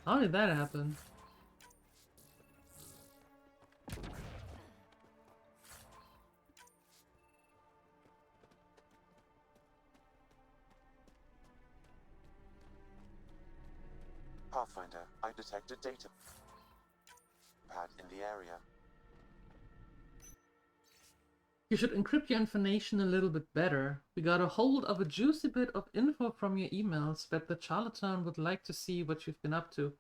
Speaker 1: How did that happen?
Speaker 2: Pathfinder, I detected data pad in the area.
Speaker 1: You should encrypt your information a little bit better. We got a hold of a juicy bit of info from your emails, but the charlatan would like to see what you've been up to.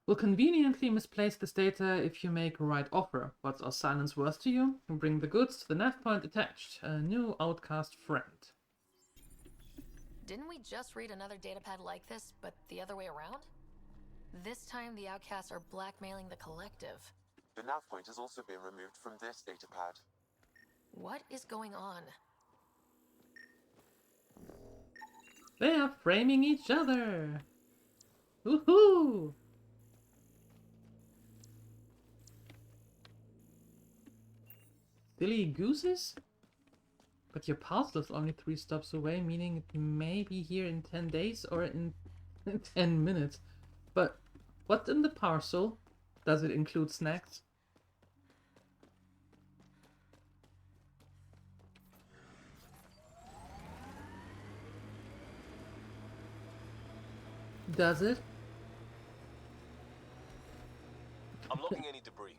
Speaker 1: We'll conveniently misplace this data if you make a right offer. What's our silence worth to you? And bring the goods to the nav point attached. A new outcast friend.
Speaker 10: Didn't we just read another datapad like this, but the other way around? This time the outcasts are blackmailing the collective.
Speaker 2: The nav point has also been removed from this datapad.
Speaker 10: What is going on?
Speaker 1: They are framing each other! Woohoo! Silly gooses? But your parcel is only 3 stops away, meaning it may be here in 10 days or in 10 minutes. But what's in the parcel? Does it include snacks? Does it?
Speaker 5: I'm logging any debris.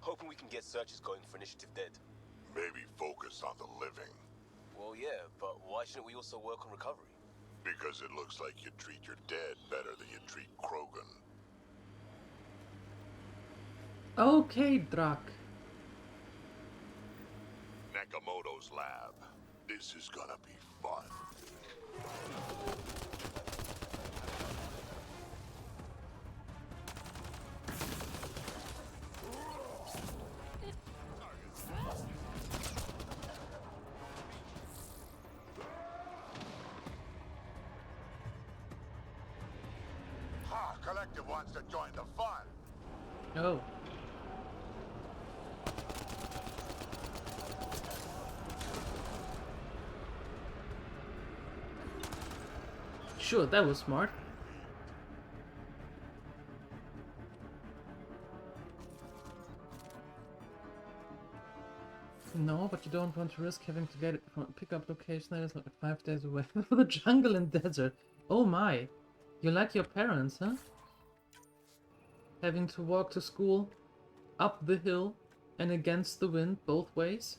Speaker 5: Hoping we can get searches going for Initiative Dead.
Speaker 9: Maybe focus on the living.
Speaker 5: Well, yeah, but why shouldn't we also work on recovery?
Speaker 9: Because it looks like you treat your dead better than you treat Krogan.
Speaker 1: Okay, Drak.
Speaker 9: Nakamoto's lab. This is gonna be fun. Collective wants to join the fun.
Speaker 1: Oh. Sure, that was smart. No, but you don't want to risk having to get it from a pickup location that is like 5 days away from the jungle and desert. Oh my. You're like your parents, huh? Having to walk to school, up the hill, and against the wind both ways.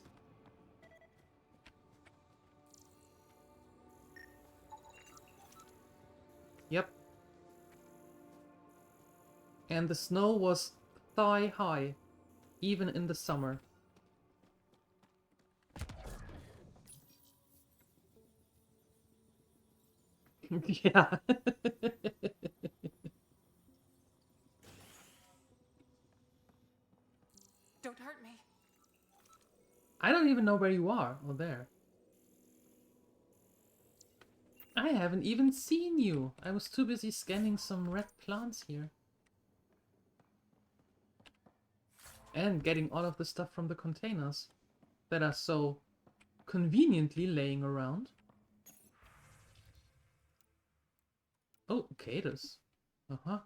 Speaker 1: Yep. And the snow was thigh high, even in the summer. Yeah.
Speaker 13: Don't hurt me.
Speaker 1: I don't even know where you are. Oh, there. I haven't even seen you. I was too busy scanning some red plants here. And getting all of the stuff from the containers that are so conveniently laying around. Oh, Cadus. Uh-huh.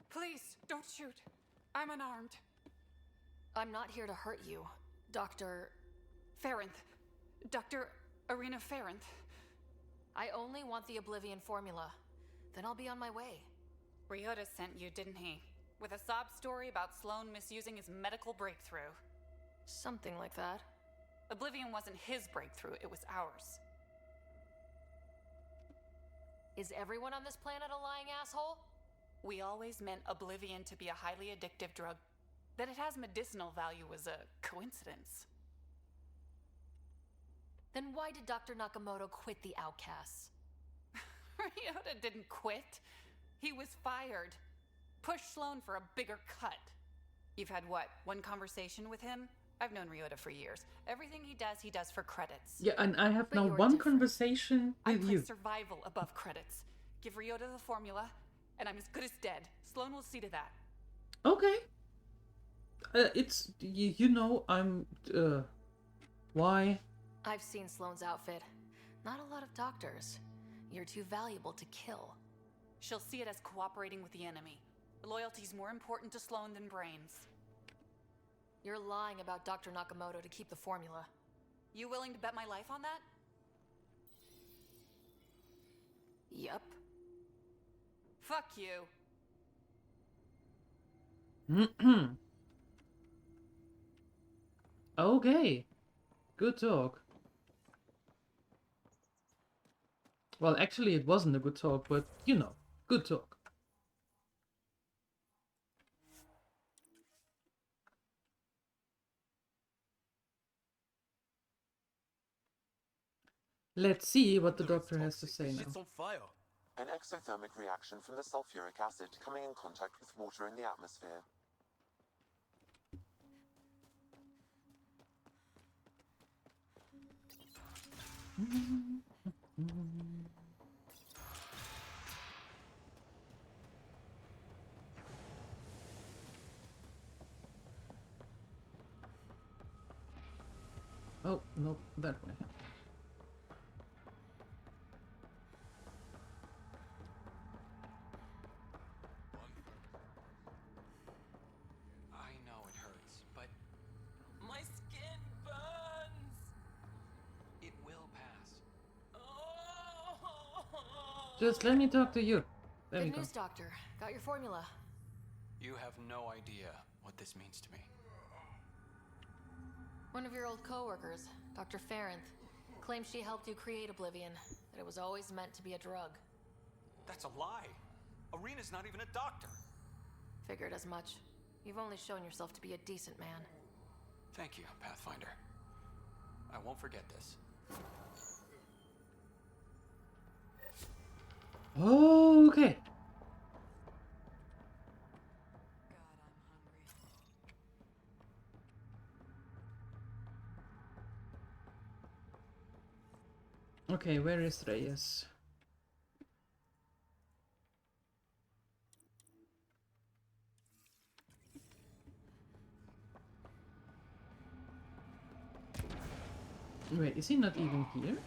Speaker 12: Please, don't shoot. I'm unarmed.
Speaker 10: I'm not here to hurt you, Dr.
Speaker 12: Farinth. Dr. Arena Farinth.
Speaker 10: I only want the Oblivion formula. Then I'll be on my way.
Speaker 12: Ryder sent you, didn't he? With a sob story about Sloan misusing his medical breakthrough.
Speaker 10: Something like that.
Speaker 12: Oblivion wasn't his breakthrough, it was ours.
Speaker 10: Is everyone on this planet a lying asshole?
Speaker 12: We always meant Oblivion to be a highly addictive drug. That it has medicinal value was a coincidence.
Speaker 10: Then why did Dr. Nakamoto quit the Outcasts?
Speaker 12: Ryder didn't quit. He was fired. Push Sloan for a bigger cut. You've had what, one conversation with him? I've known Ryder for years. Everything he does for credits.
Speaker 1: Yeah, and I have now one conversation with you.
Speaker 12: I put survival above credits. Give Ryder the formula, and I'm as good as dead. Sloan will see to that.
Speaker 1: Okay. It's, you know, I'm, why?
Speaker 10: I've seen Sloan's outfit. Not a lot of doctors. You're too valuable to kill.
Speaker 12: She'll see it as cooperating with the enemy. Loyalty's more important to Sloan than brains.
Speaker 10: You're lying about Dr. Nakamoto to keep the formula.
Speaker 12: You willing to bet my life on that?
Speaker 10: Yep.
Speaker 12: Fuck you.
Speaker 1: Okay. Good talk. Well, actually, it wasn't a good talk, but, you know, good talk. Let's see what the doctor has to say now.
Speaker 2: Shit's on fire. An exothermic reaction from the sulfuric acid coming in contact with water in the atmosphere.
Speaker 1: Oh, no, that way.
Speaker 16: I know it hurts, but
Speaker 13: My skin burns.
Speaker 16: it will pass.
Speaker 1: Just let me talk to you. There we
Speaker 10: Good
Speaker 1: go.
Speaker 10: news, Doctor. Got your formula.
Speaker 16: You have no idea what this means to me.
Speaker 10: One of your old co-workers, Dr. Farinth, claims she helped you create Oblivion, that it was always meant to be a drug.
Speaker 16: That's a lie. Arena's not even a doctor.
Speaker 10: Figured as much. You've only shown yourself to be a decent man.
Speaker 16: Thank you, Pathfinder. I won't forget this.
Speaker 1: Okay. Okay, where is Reyes? Wait, is he not even here?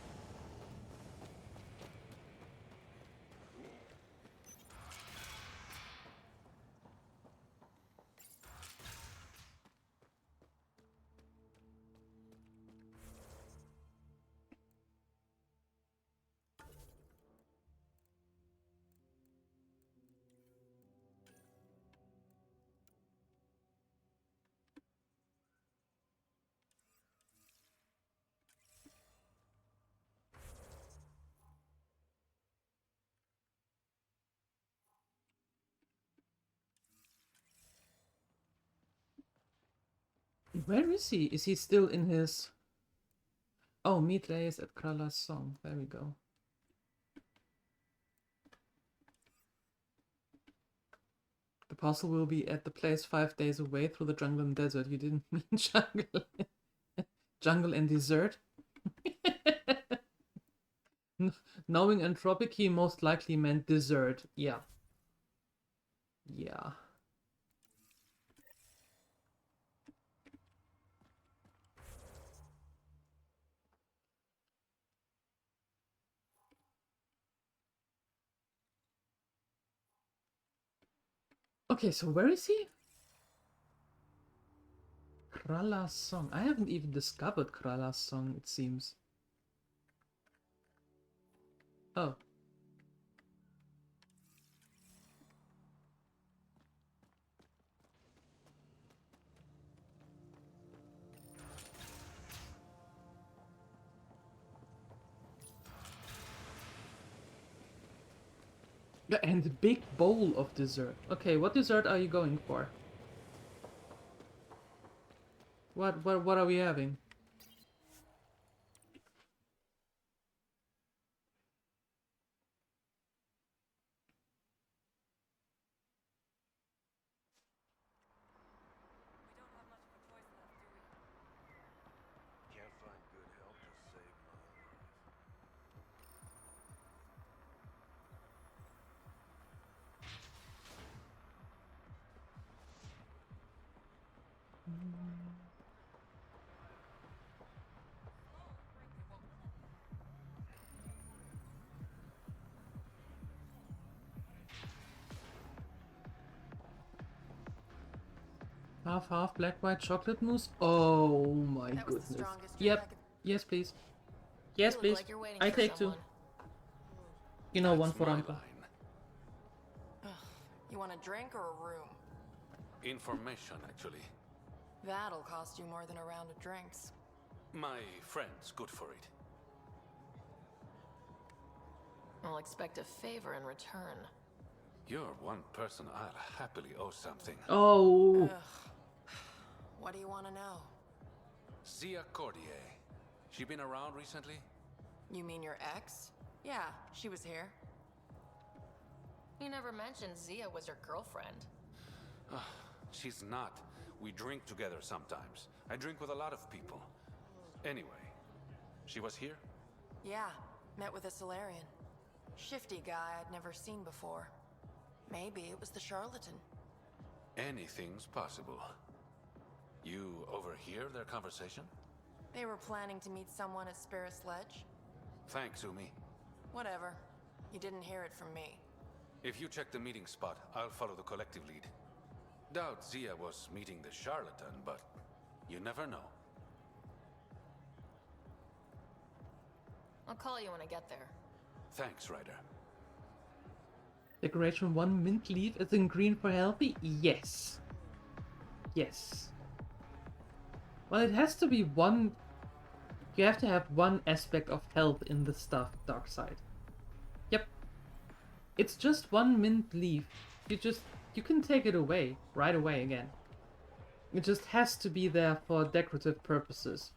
Speaker 1: Where is he? Is he still in his... Oh, meet Reyes at Krala's song. There we go. The puzzle will be at the place 5 days away through the jungle and desert. You didn't mean jungle. Jungle and desert? Knowing Entropic, he most likely meant desert. Yeah. Yeah. Okay, so where is he? Krala's song. I haven't even discovered Krala's song, it seems. Oh. And a big bowl of dessert. Okay, what dessert are you going for? What are we having?
Speaker 19: Can't find good help to save my life.
Speaker 1: Half black white chocolate mousse. Oh my goodness. Yep. Yes, please. Yes, please.
Speaker 10: Like you're waiting
Speaker 1: I
Speaker 10: for
Speaker 1: take two.
Speaker 10: someone.
Speaker 1: You know, one for Rampa.
Speaker 7: You want a drink or a room?
Speaker 11: Information, actually.
Speaker 7: That'll cost you more than a round of drinks.
Speaker 11: My friend's good for it.
Speaker 10: I'll expect a favor in return.
Speaker 11: You're one person I'll happily owe something.
Speaker 1: Oh.
Speaker 7: Ugh. What do you want to know?
Speaker 11: Zia Cordier. She been around recently?
Speaker 7: You mean your ex? Yeah, she was here.
Speaker 10: You never mentioned Zia was your girlfriend.
Speaker 11: She's not. We drink together sometimes. I drink with a lot of people. Anyway, she was here?
Speaker 7: Yeah, met with a Solarian. Shifty guy I'd never seen before. Maybe it was the charlatan.
Speaker 11: Anything's possible. You overhear their conversation?
Speaker 7: They were planning to meet someone at Sparris Ledge.
Speaker 11: Thanks, Umi.
Speaker 7: Whatever. You didn't hear it from me.
Speaker 11: If you check the meeting spot, I'll follow the collective lead. Doubt Zia was meeting the charlatan, but you never know.
Speaker 10: I'll call you when I get there.
Speaker 11: Thanks, Ryder.
Speaker 1: Decoration 1 mint leaf is in green for healthy? Yes. Yes. Well, it has to be one... You have to have one aspect of health in the stuff, dark side. Yep. It's just one mint leaf. You can take it away, right away again. It just has to be there for decorative purposes.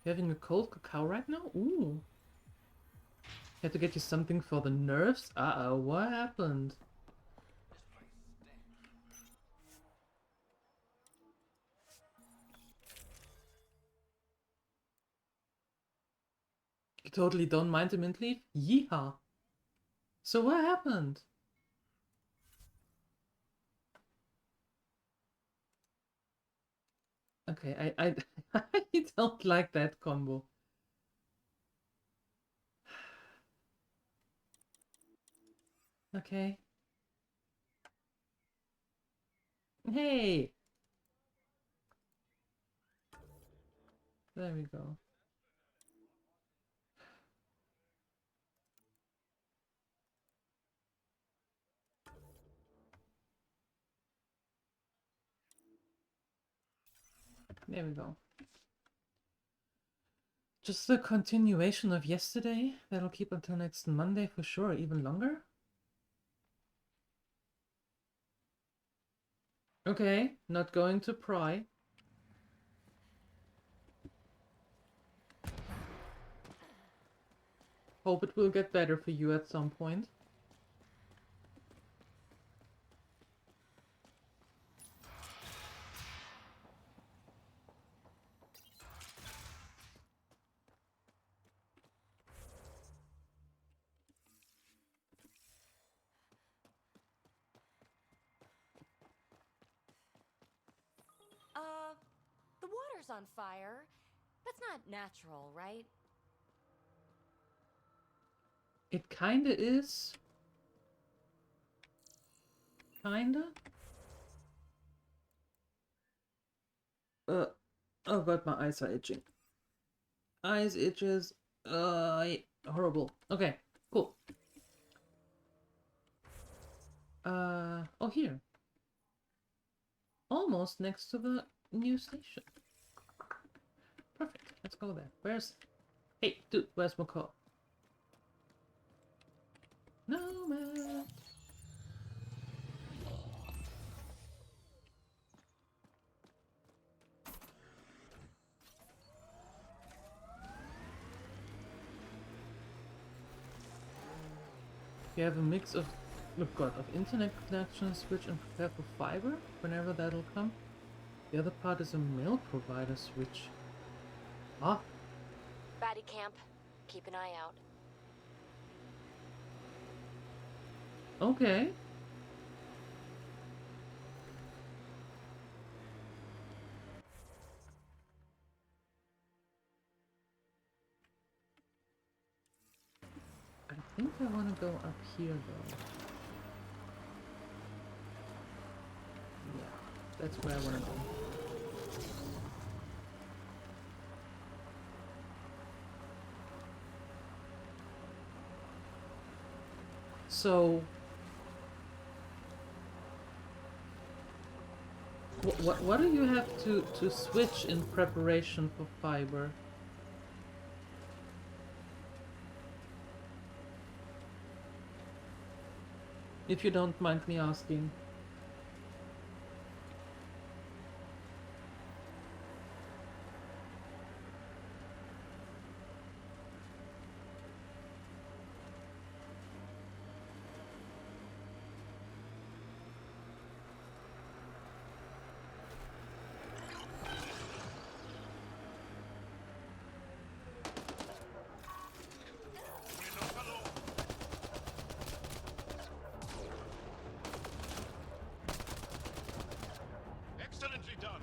Speaker 1: You having a cold cacao right now? Ooh. Have to get you something for the nerves? Uh-oh, what happened? You totally don't mind the mint leaf? Yeehaw! So what happened? Okay, I don't like that combo. Okay. Hey! There we go. There we go. Just a continuation of yesterday. That'll keep until next Monday for sure, even longer. Okay, not going to pry. Hope it will get better for you at some point.
Speaker 14: water's on fire. That's not natural, right?
Speaker 1: It kinda is. Kinda? Oh god, my eyes are itching. Eyes itches. Horrible. Okay, cool. Oh, here. Almost next to the new station. Perfect. Let's go there. Where's... Hey, dude, where's McCall? No, man. You have a mix of, oh god, of internet connection, switch, and prepare for fiber, whenever that'll come. The other part is a mail provider switch. Ah.
Speaker 14: Baddie camp. Keep an eye out.
Speaker 1: Okay. I think I want to go up here though. Yeah, that's where I want to go. So, what do you have to switch in preparation for fiber? If you don't mind me asking.
Speaker 9: Excellently done.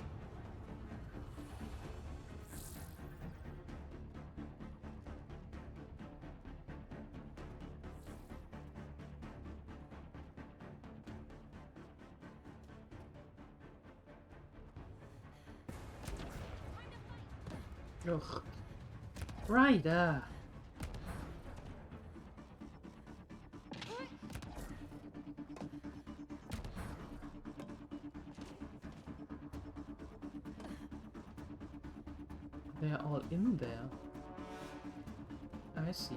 Speaker 1: Ugh. Ryder. They're all in there. I see.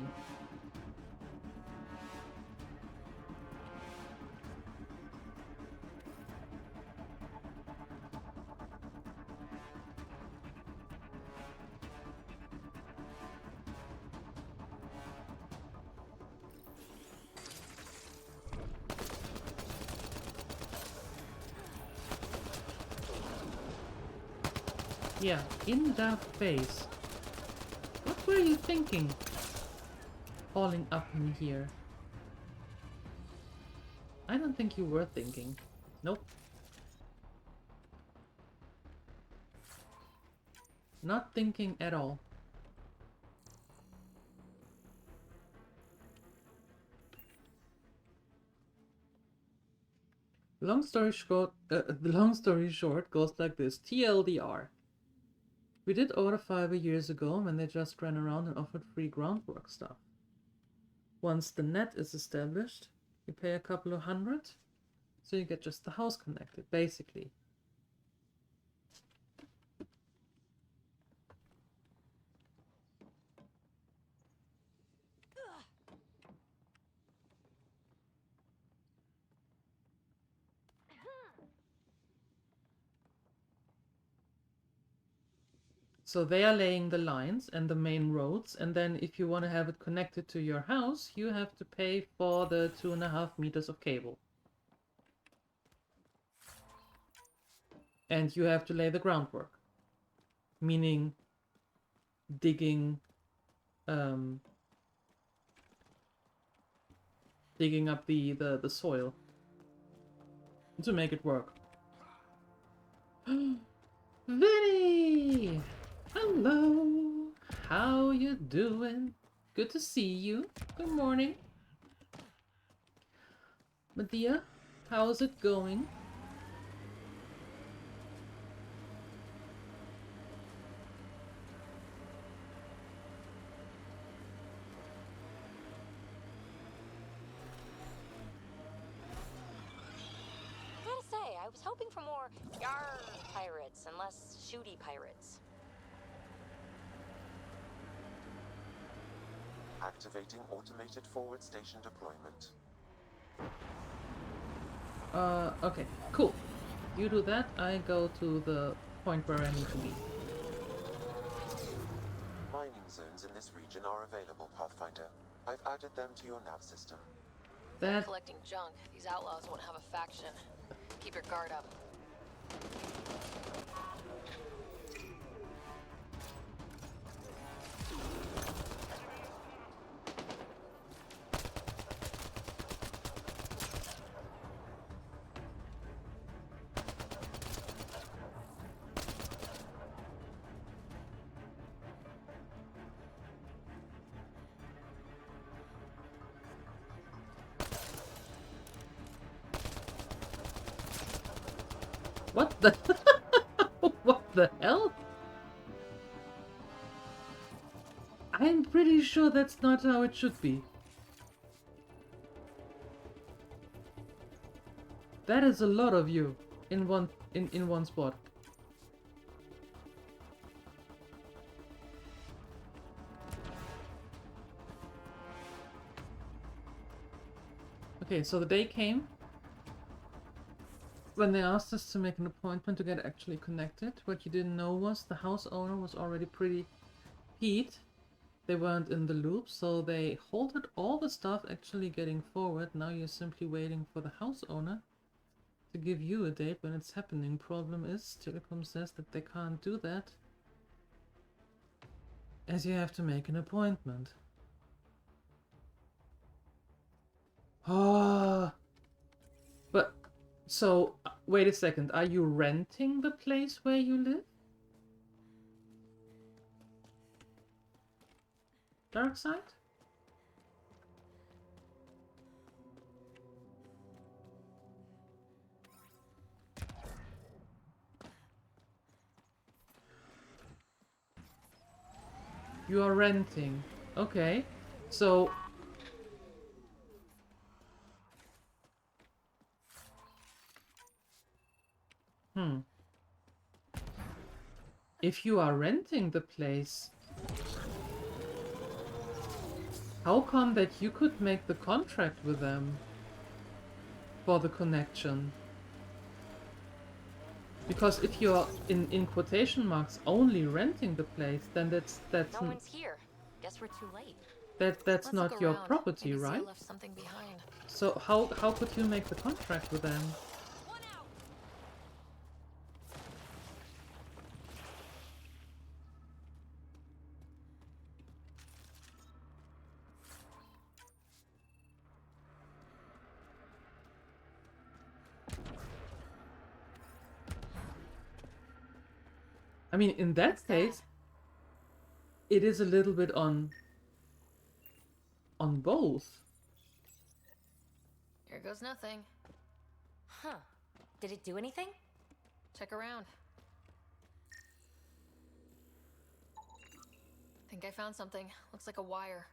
Speaker 1: Yeah, in their face. What were you thinking? Falling up in here. I don't think you were thinking. Nope. Not thinking at all. The long story short goes like this. TLDR. We did order fiber years ago when they just ran around and offered free groundwork stuff. Once the net is established, you pay a couple of $100, so you get just the house connected, basically. So they are laying the lines and the main roads, and then if you want to have it connected to your house, you have to pay for the 2.5 meters of cable. And you have to lay the groundwork. Meaning digging digging up the soil to make it work. Vinny! Hello! How you doing? Good to see you. Good morning. Medea, how's it going?
Speaker 14: I was hoping for more yar pirates and less shooty pirates.
Speaker 2: Activating automated forward station deployment.
Speaker 1: Okay, cool. You do that, I go to the point where I need to be.
Speaker 2: Mining zones in this region are available, Pathfinder. I've added them to your nav system.
Speaker 10: They're collecting junk. These outlaws won't have a faction. Keep your guard up.
Speaker 1: What the? What the hell? I'm pretty sure that's not how it should be. That is a lot of you in one spot. Okay, so the day came when they asked us to make an appointment to get actually connected. What you didn't know was the house owner was already pretty peeved. They weren't in the loop, so they halted all the stuff actually getting forward. Now you're simply waiting for the house owner to give you a date when it's happening. Problem is, Telecom says that they can't do that, as you have to make an appointment. Ah, but so wait a second. Are you renting the place where you live? Dark side? You are renting. Okay. So if you are renting the place, how come that you could make the contract with them for the connection? Because if you're in quotation marks only renting the place, then that's
Speaker 14: No one's here. Guess we're too late.
Speaker 1: that's
Speaker 10: Let's
Speaker 1: not
Speaker 10: look
Speaker 1: your
Speaker 10: around.
Speaker 1: property,
Speaker 10: Maybe Zia
Speaker 1: right?
Speaker 10: left something behind.
Speaker 1: So how could you make the contract with them? I mean, in that case, it is a little bit on both.
Speaker 10: Here goes nothing.
Speaker 14: Huh. Did it do anything?
Speaker 10: Check around. Think I found something. Looks like a wire.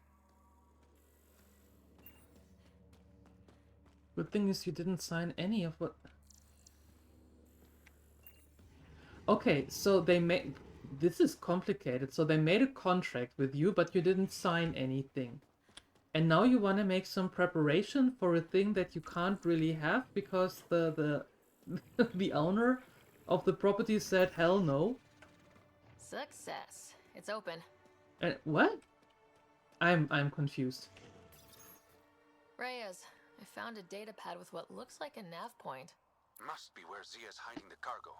Speaker 1: Good thing is you didn't sign any of what... Okay, so they made... This is complicated. So they made a contract with you, but you didn't sign anything. And now you want to make some preparation for a thing that you can't really have because the the owner of the property said hell no.
Speaker 10: Success. It's open.
Speaker 1: And what? I'm confused.
Speaker 10: Reyes, I found a data pad with what looks like a nav point.
Speaker 11: Must be where Zia's hiding the cargo.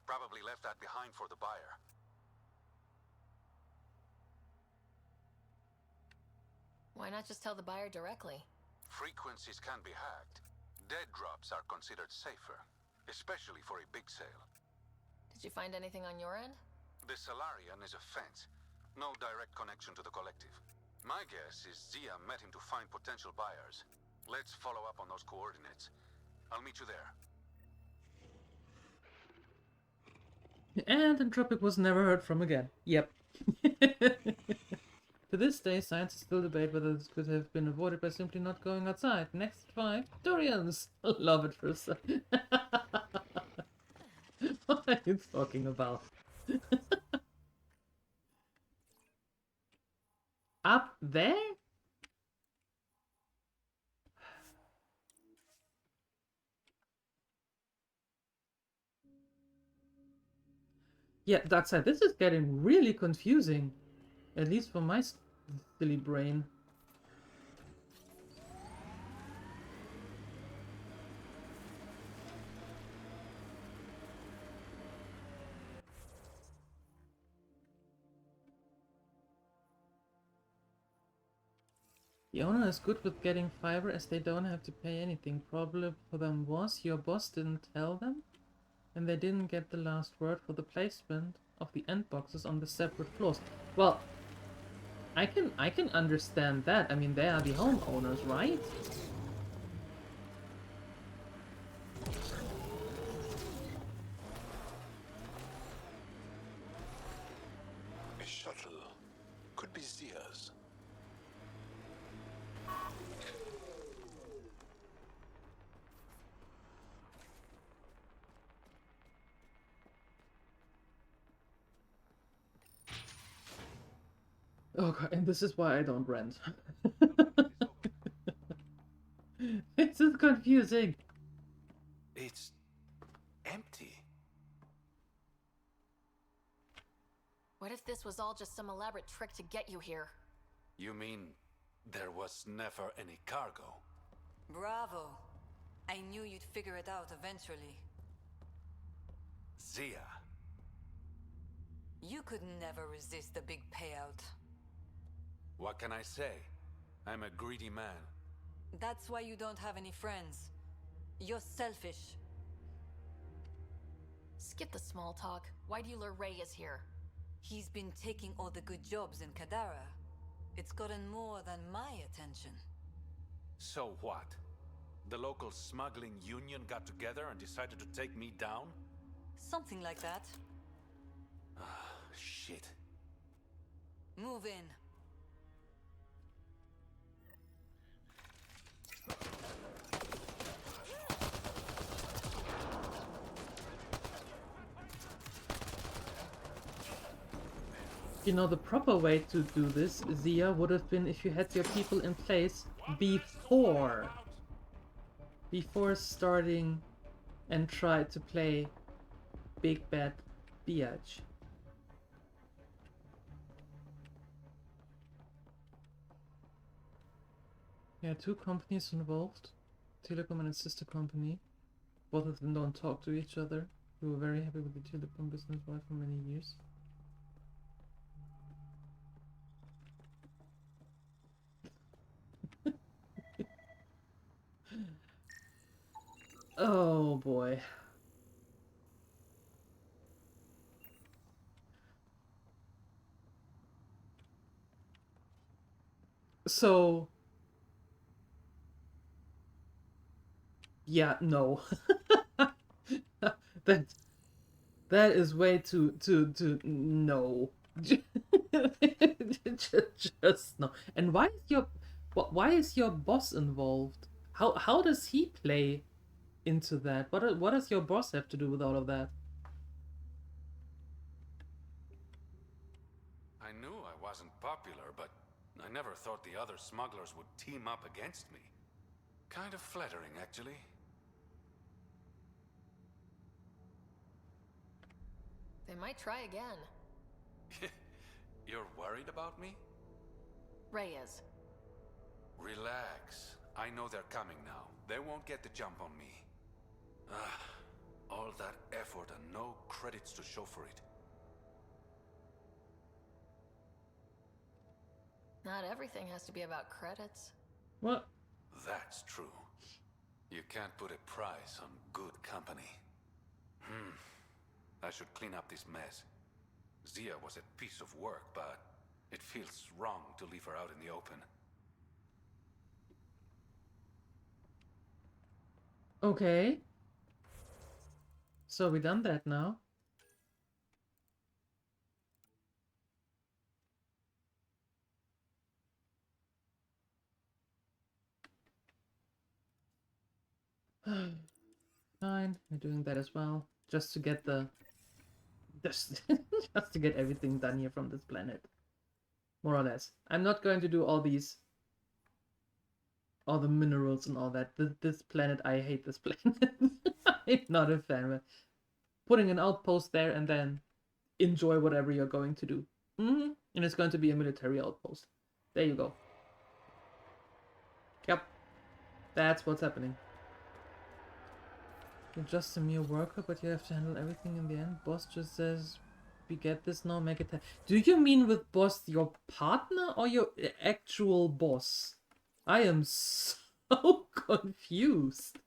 Speaker 11: Probably left that behind for the buyer.
Speaker 10: Why not just tell the buyer directly?
Speaker 11: Frequencies can be hacked. Dead drops are considered safer, especially for a big sale.
Speaker 10: Did you find anything on your end?
Speaker 11: The Salarian is a fence. No direct connection to the collective. My guess is Zia met him to find potential buyers. Let's follow up on those coordinates. I'll meet you there.
Speaker 1: And Entropic was never heard from again. Yep. To this day, scientists still debate whether this could have been avoided by simply not going outside. Next 5 Dorians. Love it for a second. What are you talking about? Up there? Yeah, that said, this is getting really confusing. At least for my silly brain. The owner is good with getting fiber as they don't have to pay anything. Problem for them was your boss didn't tell them, and they didn't get the last word for the placement of the end boxes on the separate floors. Well, I can understand that. I mean, they are the homeowners, right?
Speaker 4: A shuttle could be Zia's.
Speaker 1: Oh god, and this is why I don't rent. This is confusing.
Speaker 11: It's empty.
Speaker 10: What if this was all just some elaborate trick to get you here?
Speaker 11: You mean there was never any cargo?
Speaker 13: Bravo. I knew you'd figure it out eventually.
Speaker 11: Zia.
Speaker 13: You could never resist the big payout.
Speaker 11: What can I say? I'm a greedy man.
Speaker 13: That's why you don't have any friends. You're selfish.
Speaker 10: Skip the small talk. Why do you lure Reyes here?
Speaker 13: He's been taking all the good jobs in Kadara. It's gotten more than my attention.
Speaker 11: So what? The local smuggling union got together and decided to take me down?
Speaker 13: Something like that.
Speaker 11: Ah, shit.
Speaker 13: Move in.
Speaker 1: You know, the proper way to do this, Zia, would have been if you had your people in place before starting and try to play Big Bad Biatch. Yeah, 2 companies involved. Telecom and its sister company. Both of them don't talk to each other. We were very happy with the telecom business for many years. Oh boy. So yeah, no. that is way too no. Just no. And why is your boss involved? How does he play into that? What does your boss have to do with all of that?
Speaker 11: I knew I wasn't popular, but I never thought the other smugglers would team up against me. Kind of flattering, actually.
Speaker 10: They might try again.
Speaker 11: You're worried about me?
Speaker 10: Reyes.
Speaker 11: Relax. I know they're coming now. They won't get the jump on me. All that effort and no credits to show for it.
Speaker 10: Not everything has to be about credits.
Speaker 1: What?
Speaker 11: That's true. You can't put a price on good company. I should clean up this mess. Zia was a piece of work, but it feels wrong to leave her out in the open.
Speaker 1: Okay. So we done that now. Fine, we're doing that as well. Just to get the... Just to get everything done here from this planet. More or less. I'm not going to do all these... all the minerals and all that. This planet, I hate this planet. I'm not a fan of it. Putting an outpost there and then enjoy whatever you're going to do. And it's going to be a military outpost. There you go. Yep. That's what's happening. You're just a mere worker, but you have to handle everything in the end. Boss just says, we get this now, make it... Do you mean with boss your partner or your actual boss? I am so confused.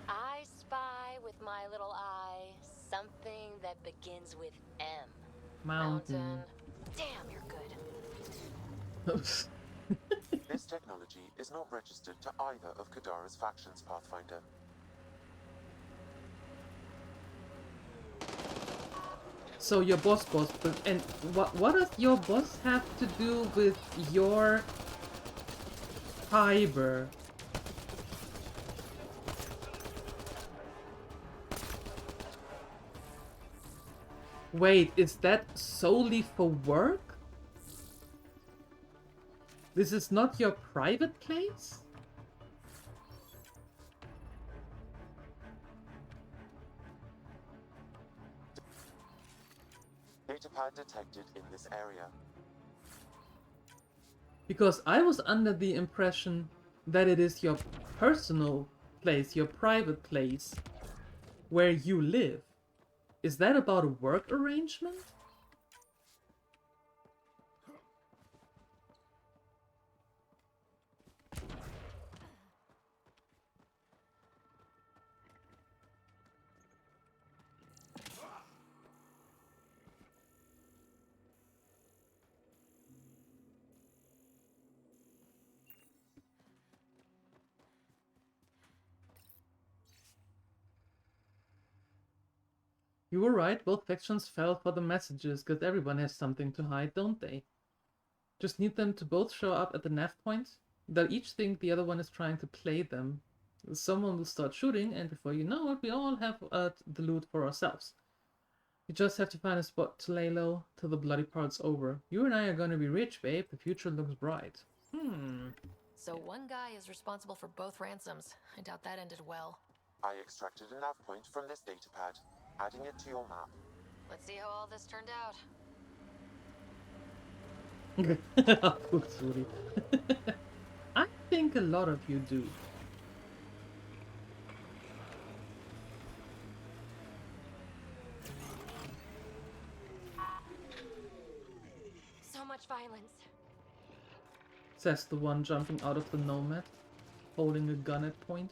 Speaker 14: I spy with my little eye something that begins with M.
Speaker 1: Mountain.
Speaker 14: Damn, you're good.
Speaker 2: This technology is not registered to either of Kadara's factions, Pathfinder.
Speaker 1: So your boss, but and what does your boss have to do with your fiber? Wait, is that solely for work? This is not your private place?
Speaker 2: Datapad detected in this area.
Speaker 1: Because I was under the impression that it is your personal place, your private place, where you live. Is that about a work arrangement? You were right, both factions fell for the messages, because everyone has something to hide, don't they? Just need them to both show up at the nav point. They'll each think the other one is trying to play them. Someone will start shooting, and before you know it, we all have the loot for ourselves. You just have to find a spot to lay low till the bloody part's over. You and I are gonna be rich, babe. The future looks bright.
Speaker 10: So one guy is responsible for both ransoms. I doubt that ended well.
Speaker 2: I extracted a nav point from this datapad, adding it to your map.
Speaker 3: Let's see how all this turned out.
Speaker 1: Poor Suri. I think a lot of you do.
Speaker 14: So much violence.
Speaker 1: Says the one jumping out of the Nomad, holding a gun at point.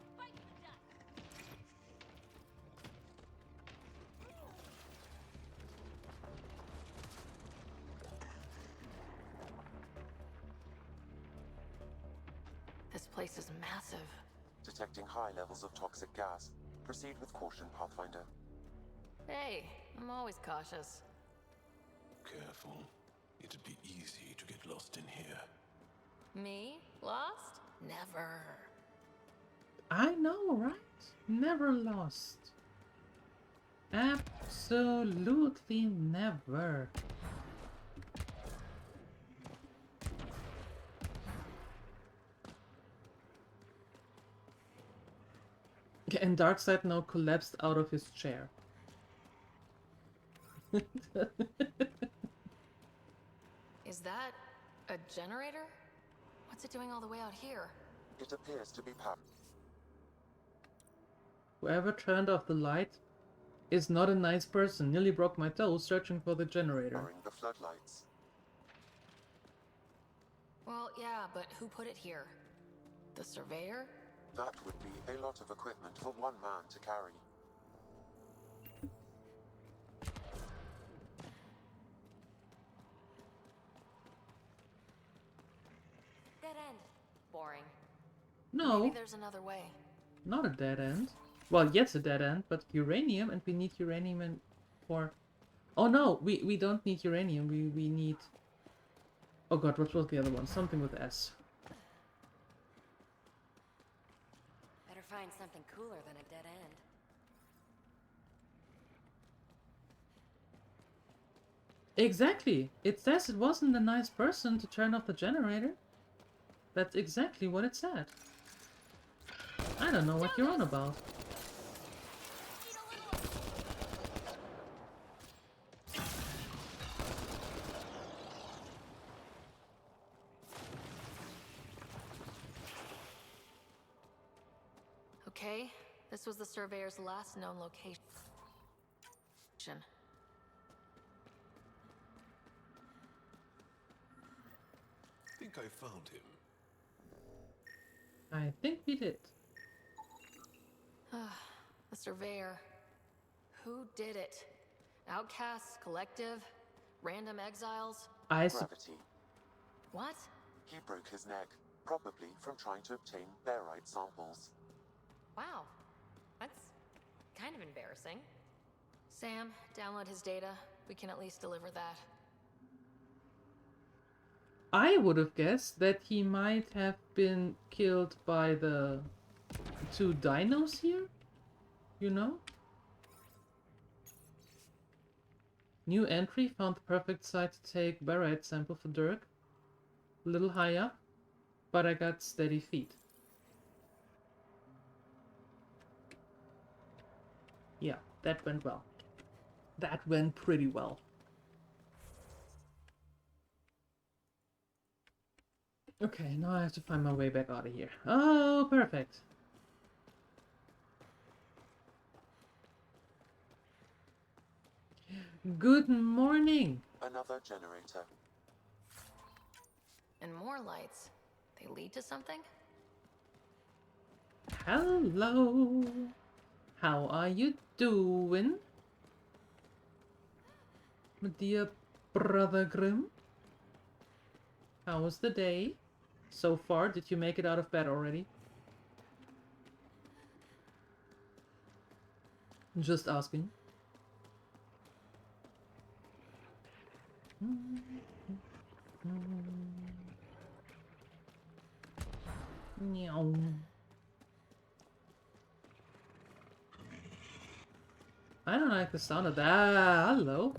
Speaker 10: This place is massive.
Speaker 2: Detecting high levels of toxic gas. Proceed with caution, Pathfinder.
Speaker 10: Hey, I'm always cautious.
Speaker 4: Careful. It'd be easy to get lost in here.
Speaker 10: Me? Lost? Never.
Speaker 1: I know, right? Never lost. Absolutely never. And Darkseid now collapsed out of his chair.
Speaker 10: Is that a generator? What's it doing all the way out here?
Speaker 2: It appears to be powered.
Speaker 1: Whoever turned off the light is not a nice person. Nearly broke my toe searching for the generator.
Speaker 2: Powering the floodlights.
Speaker 10: Well, yeah, but who put it here? The surveyor?
Speaker 2: That would be a lot of equipment for one man to carry.
Speaker 14: Dead end.
Speaker 10: Boring.
Speaker 1: No.
Speaker 10: Maybe there's another way.
Speaker 1: Not a dead end. Well, yes, a dead end, but uranium, and we need uranium and for... Oh no, we don't need uranium, we need... Oh god, what was the other one? Something with S.
Speaker 14: Better find something cooler than a dead end.
Speaker 1: Exactly! It says it wasn't a nice person to turn off the generator. That's exactly what it said. I don't know what you're on about.
Speaker 10: Okay, this was the surveyor's last known location.
Speaker 4: Think I found him.
Speaker 1: I think we did.
Speaker 10: The surveyor. Who did it? Outcasts, collective, random exiles?
Speaker 2: Gravity.
Speaker 10: What?
Speaker 2: He broke his neck, probably from trying to obtain barite samples.
Speaker 10: Wow, that's kind of embarrassing. Sam, download his data. We can at least deliver that.
Speaker 1: I would have guessed that he might have been killed by the two dinos here, you know? New entry, found the perfect site to take barite sample for Dirk. A little high up, but I got steady feet. Yeah, that went well. That went pretty well. Okay, now I have to find my way back out of here. Oh, perfect. Good morning.
Speaker 2: Another generator.
Speaker 10: And more lights. They lead to something?
Speaker 1: Hello. How are you doing? My dear brother Grimm? How was the day? So far, did you make it out of bed already? Just asking. Meow. I don't like the sound of that. Hello.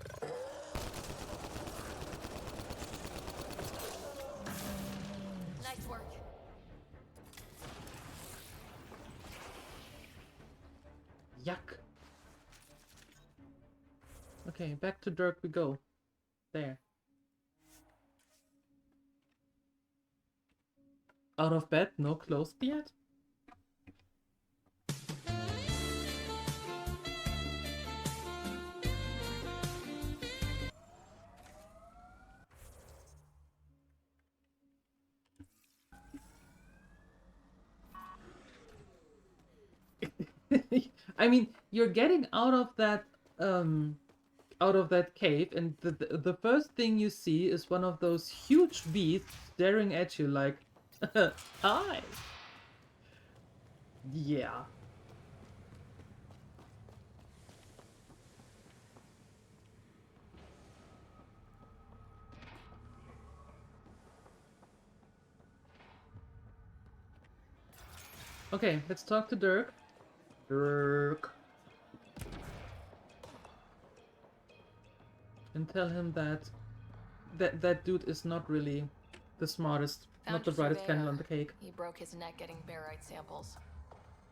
Speaker 10: Nice work.
Speaker 1: Yuck. Okay, back to Dirk we go. There. Out of bed, no clothes yet? I mean, you're getting out of that cave, and the first thing you see is one of those huge beasts staring at you like, hi. Yeah. Okay, let's talk to Dirk. Dirk. And tell him that that dude is not really the smartest, not the brightest candle on the cake.
Speaker 10: He broke his neck getting barite samples.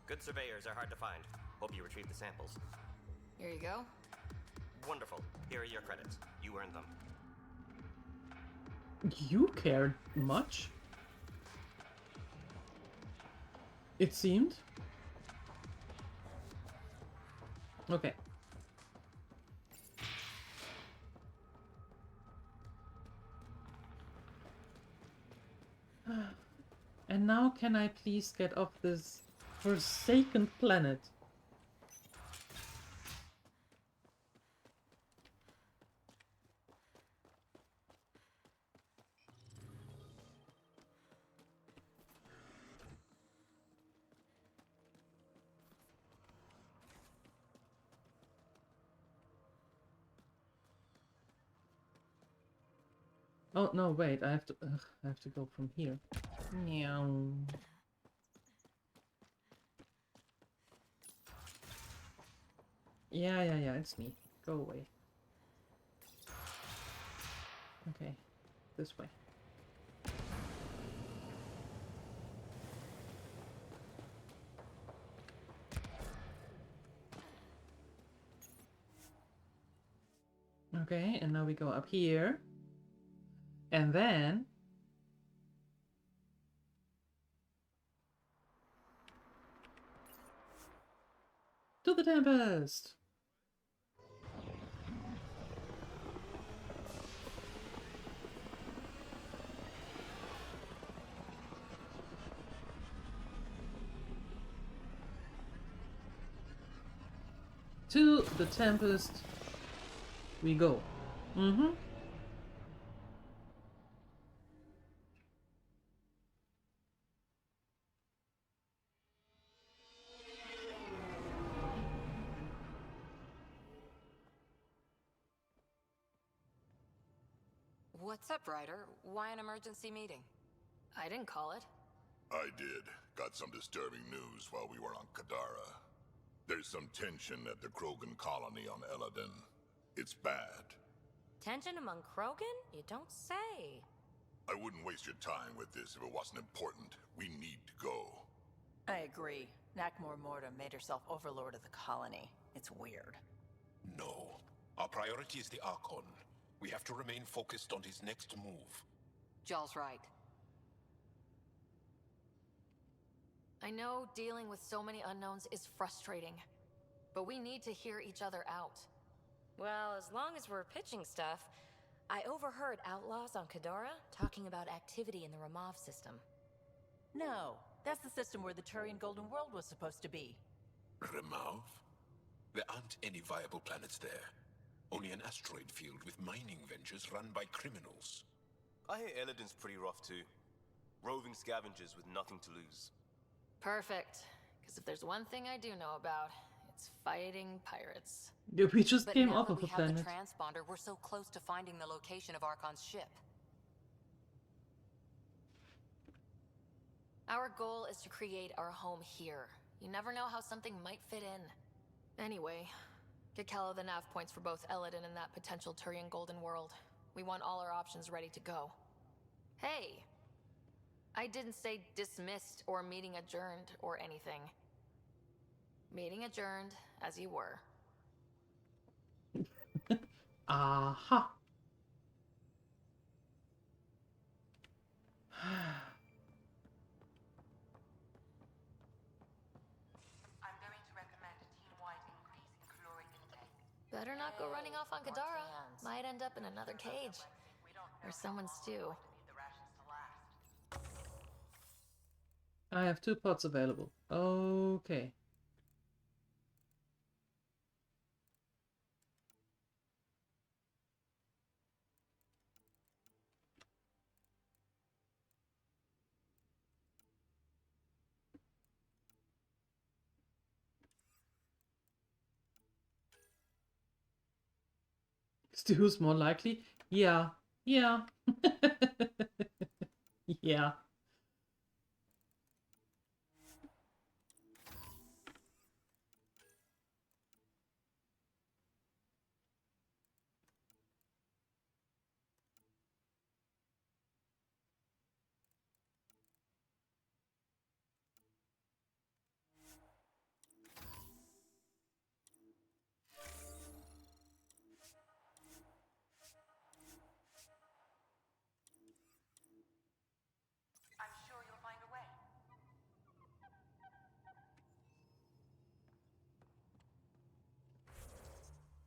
Speaker 18: Good surveyors are hard to find. Hope you retrieve the samples.
Speaker 10: Here you go.
Speaker 18: Wonderful. Here are your credits. You earned them.
Speaker 1: You cared much? It seemed. Okay. And now can I please get off this forsaken planet? Oh no, wait, I have to go from here. Meow. Yeah, it's me. Go away. Okay, this way. Okay, and now we go up here. And then... to the Tempest! To the Tempest we go.
Speaker 3: What's up, Ryder? Why an emergency meeting?
Speaker 10: I didn't call it.
Speaker 9: I did. Got some disturbing news while we were on Kadara. There's some tension at the Krogan colony on Eladin. It's bad.
Speaker 14: Tension among Krogan? You don't say.
Speaker 9: I wouldn't waste your time with this if it wasn't important. We need to go.
Speaker 13: I agree. Nakmor Morta made herself overlord of the colony. It's weird.
Speaker 4: No. Our priority is the Archon. We have to remain focused on his next move.
Speaker 3: Jall's right.
Speaker 10: I know dealing with so many unknowns is frustrating, but we need to hear each other out.
Speaker 14: Well, as long as we're pitching stuff, I overheard outlaws on Kadara talking about activity in the Ramov system.
Speaker 13: No, that's the system where the Turian Golden World was supposed to be.
Speaker 4: Ramov? There aren't any viable planets there. Only an asteroid field with mining ventures run by criminals.
Speaker 5: I hear Eladin's pretty rough too. Roving scavengers with nothing to lose.
Speaker 10: Perfect. Because if there's one thing I do know about, it's fighting pirates.
Speaker 1: Yeah, we just
Speaker 3: But
Speaker 1: came
Speaker 3: now
Speaker 1: off
Speaker 3: that
Speaker 1: of a
Speaker 3: we have
Speaker 1: planet.
Speaker 3: the transponder, we're so close to finding the location of Archon's ship.
Speaker 10: Our goal is to create our home here. You never know how something might fit in. Anyway, get Kello the nav points for both Eladin and that potential Turian Golden World. We want all our options ready to go. Hey! I didn't say dismissed or meeting adjourned or anything. Meeting adjourned, as you were.
Speaker 1: Aha!
Speaker 10: Better not go running off on Kadara. Might end up in another cage. Or someone's stew.
Speaker 1: I have 2 pots available. Okay. Stew's more likely? Yeah. Yeah. Yeah.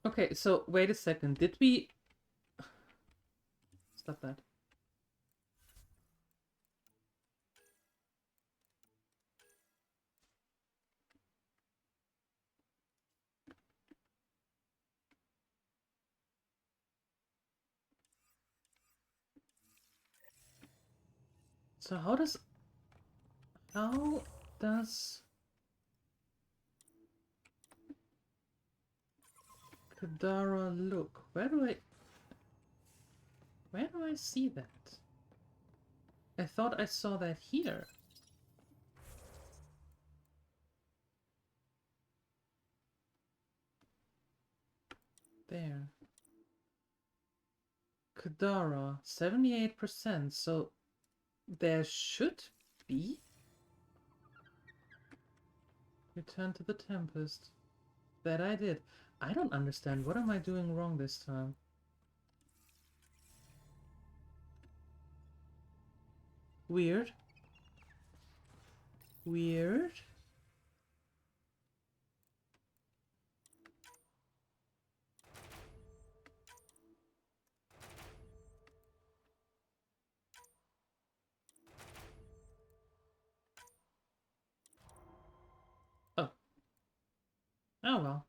Speaker 1: Okay, so wait a second. Did we... Stop that. So how does Kadara look? Where do I see that? I thought I saw that here. There. Kadara, 78%, so there should be. Return to the Tempest. That I did. I don't understand. What am I doing wrong this time? Weird. Weird. Oh. Oh well.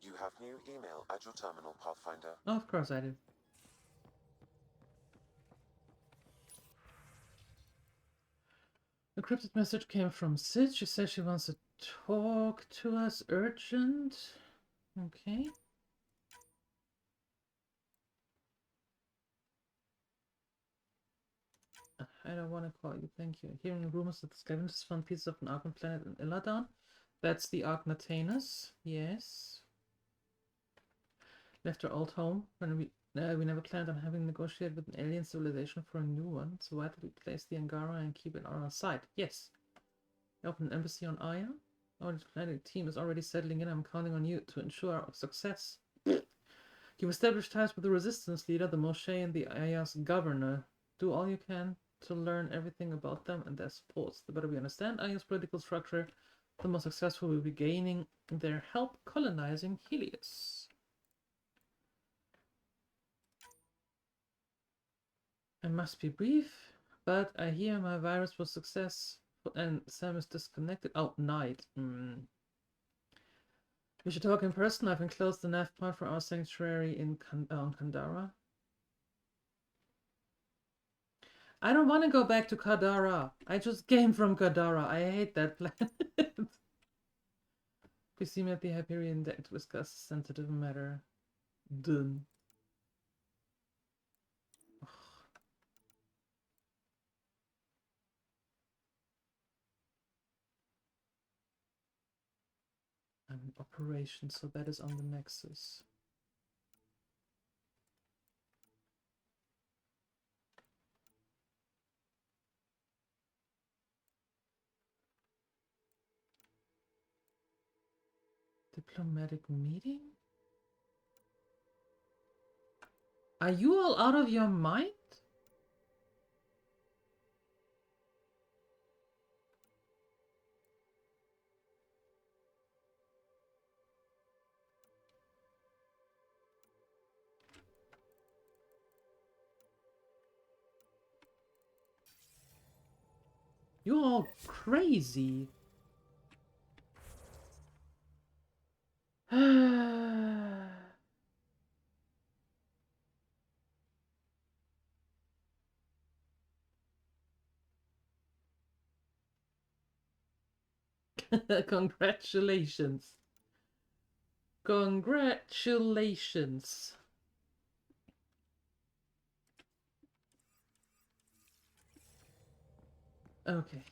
Speaker 2: You have new email at your terminal, Pathfinder.
Speaker 1: Oh, of course I do. A cryptic message came from Sid. She says she wants to talk to us urgent. Okay. I don't want to call you, thank you. Hearing rumors that the scavengers found pieces of an Argon planet in Illadon. That's the Argnatanus, yes. Left our old home when we never planned on having negotiated with an alien civilization for a new one. So why did we place the Angara and keep it on our side? Yes. Open an embassy on Aya. Our diplomatic team is already settling in. I'm counting on you to ensure our success. You've established ties with the resistance leader, the Moshe, and the Aya's governor. Do all you can to learn everything about them and their supports. The better we understand Aya's political structure, the more successful we'll be gaining their help colonizing Helios. I must be brief, but I hear my virus was success and Sam is disconnected. Oh, night. We should talk in person. I've enclosed the nav point for our sanctuary in Kandara. I don't want to go back to Kadara. I just came from Kadara. I hate that planet. We see me at the Hyperion deck to discuss a sensitive matter. Done. I'm in operation, so that is on the Nexus. Diplomatic meeting? Are you all out of your mind? You're all crazy. Congratulations. Congratulations. Okay.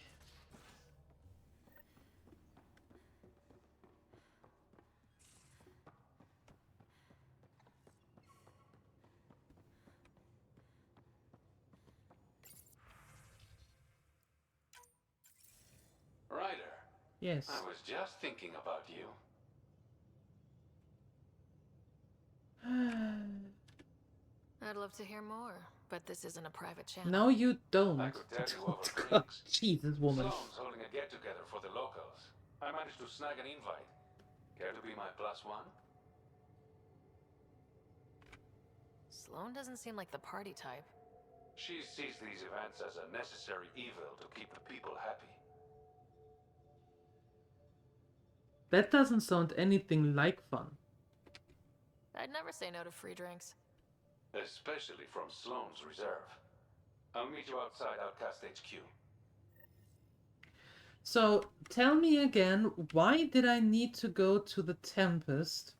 Speaker 11: Ryder.
Speaker 1: Yes.
Speaker 11: I was just thinking about you.
Speaker 10: I'd love to hear more. but this isn't a private channel.
Speaker 1: No, you don't.
Speaker 11: I could tell you over
Speaker 1: God,
Speaker 11: drinks.
Speaker 1: Jesus, woman.
Speaker 11: Sloane's holding a get-together for the locals. I managed to snag an invite. Care to be my +1?
Speaker 10: Sloane doesn't seem like the party type.
Speaker 11: She sees these events as a necessary evil to keep the people happy.
Speaker 1: That doesn't sound anything like fun.
Speaker 10: I'd never say no to free drinks.
Speaker 11: Especially from Sloane's reserve. I'll meet you outside Outcast HQ.
Speaker 1: So, tell me again, why did I need to go to the Tempest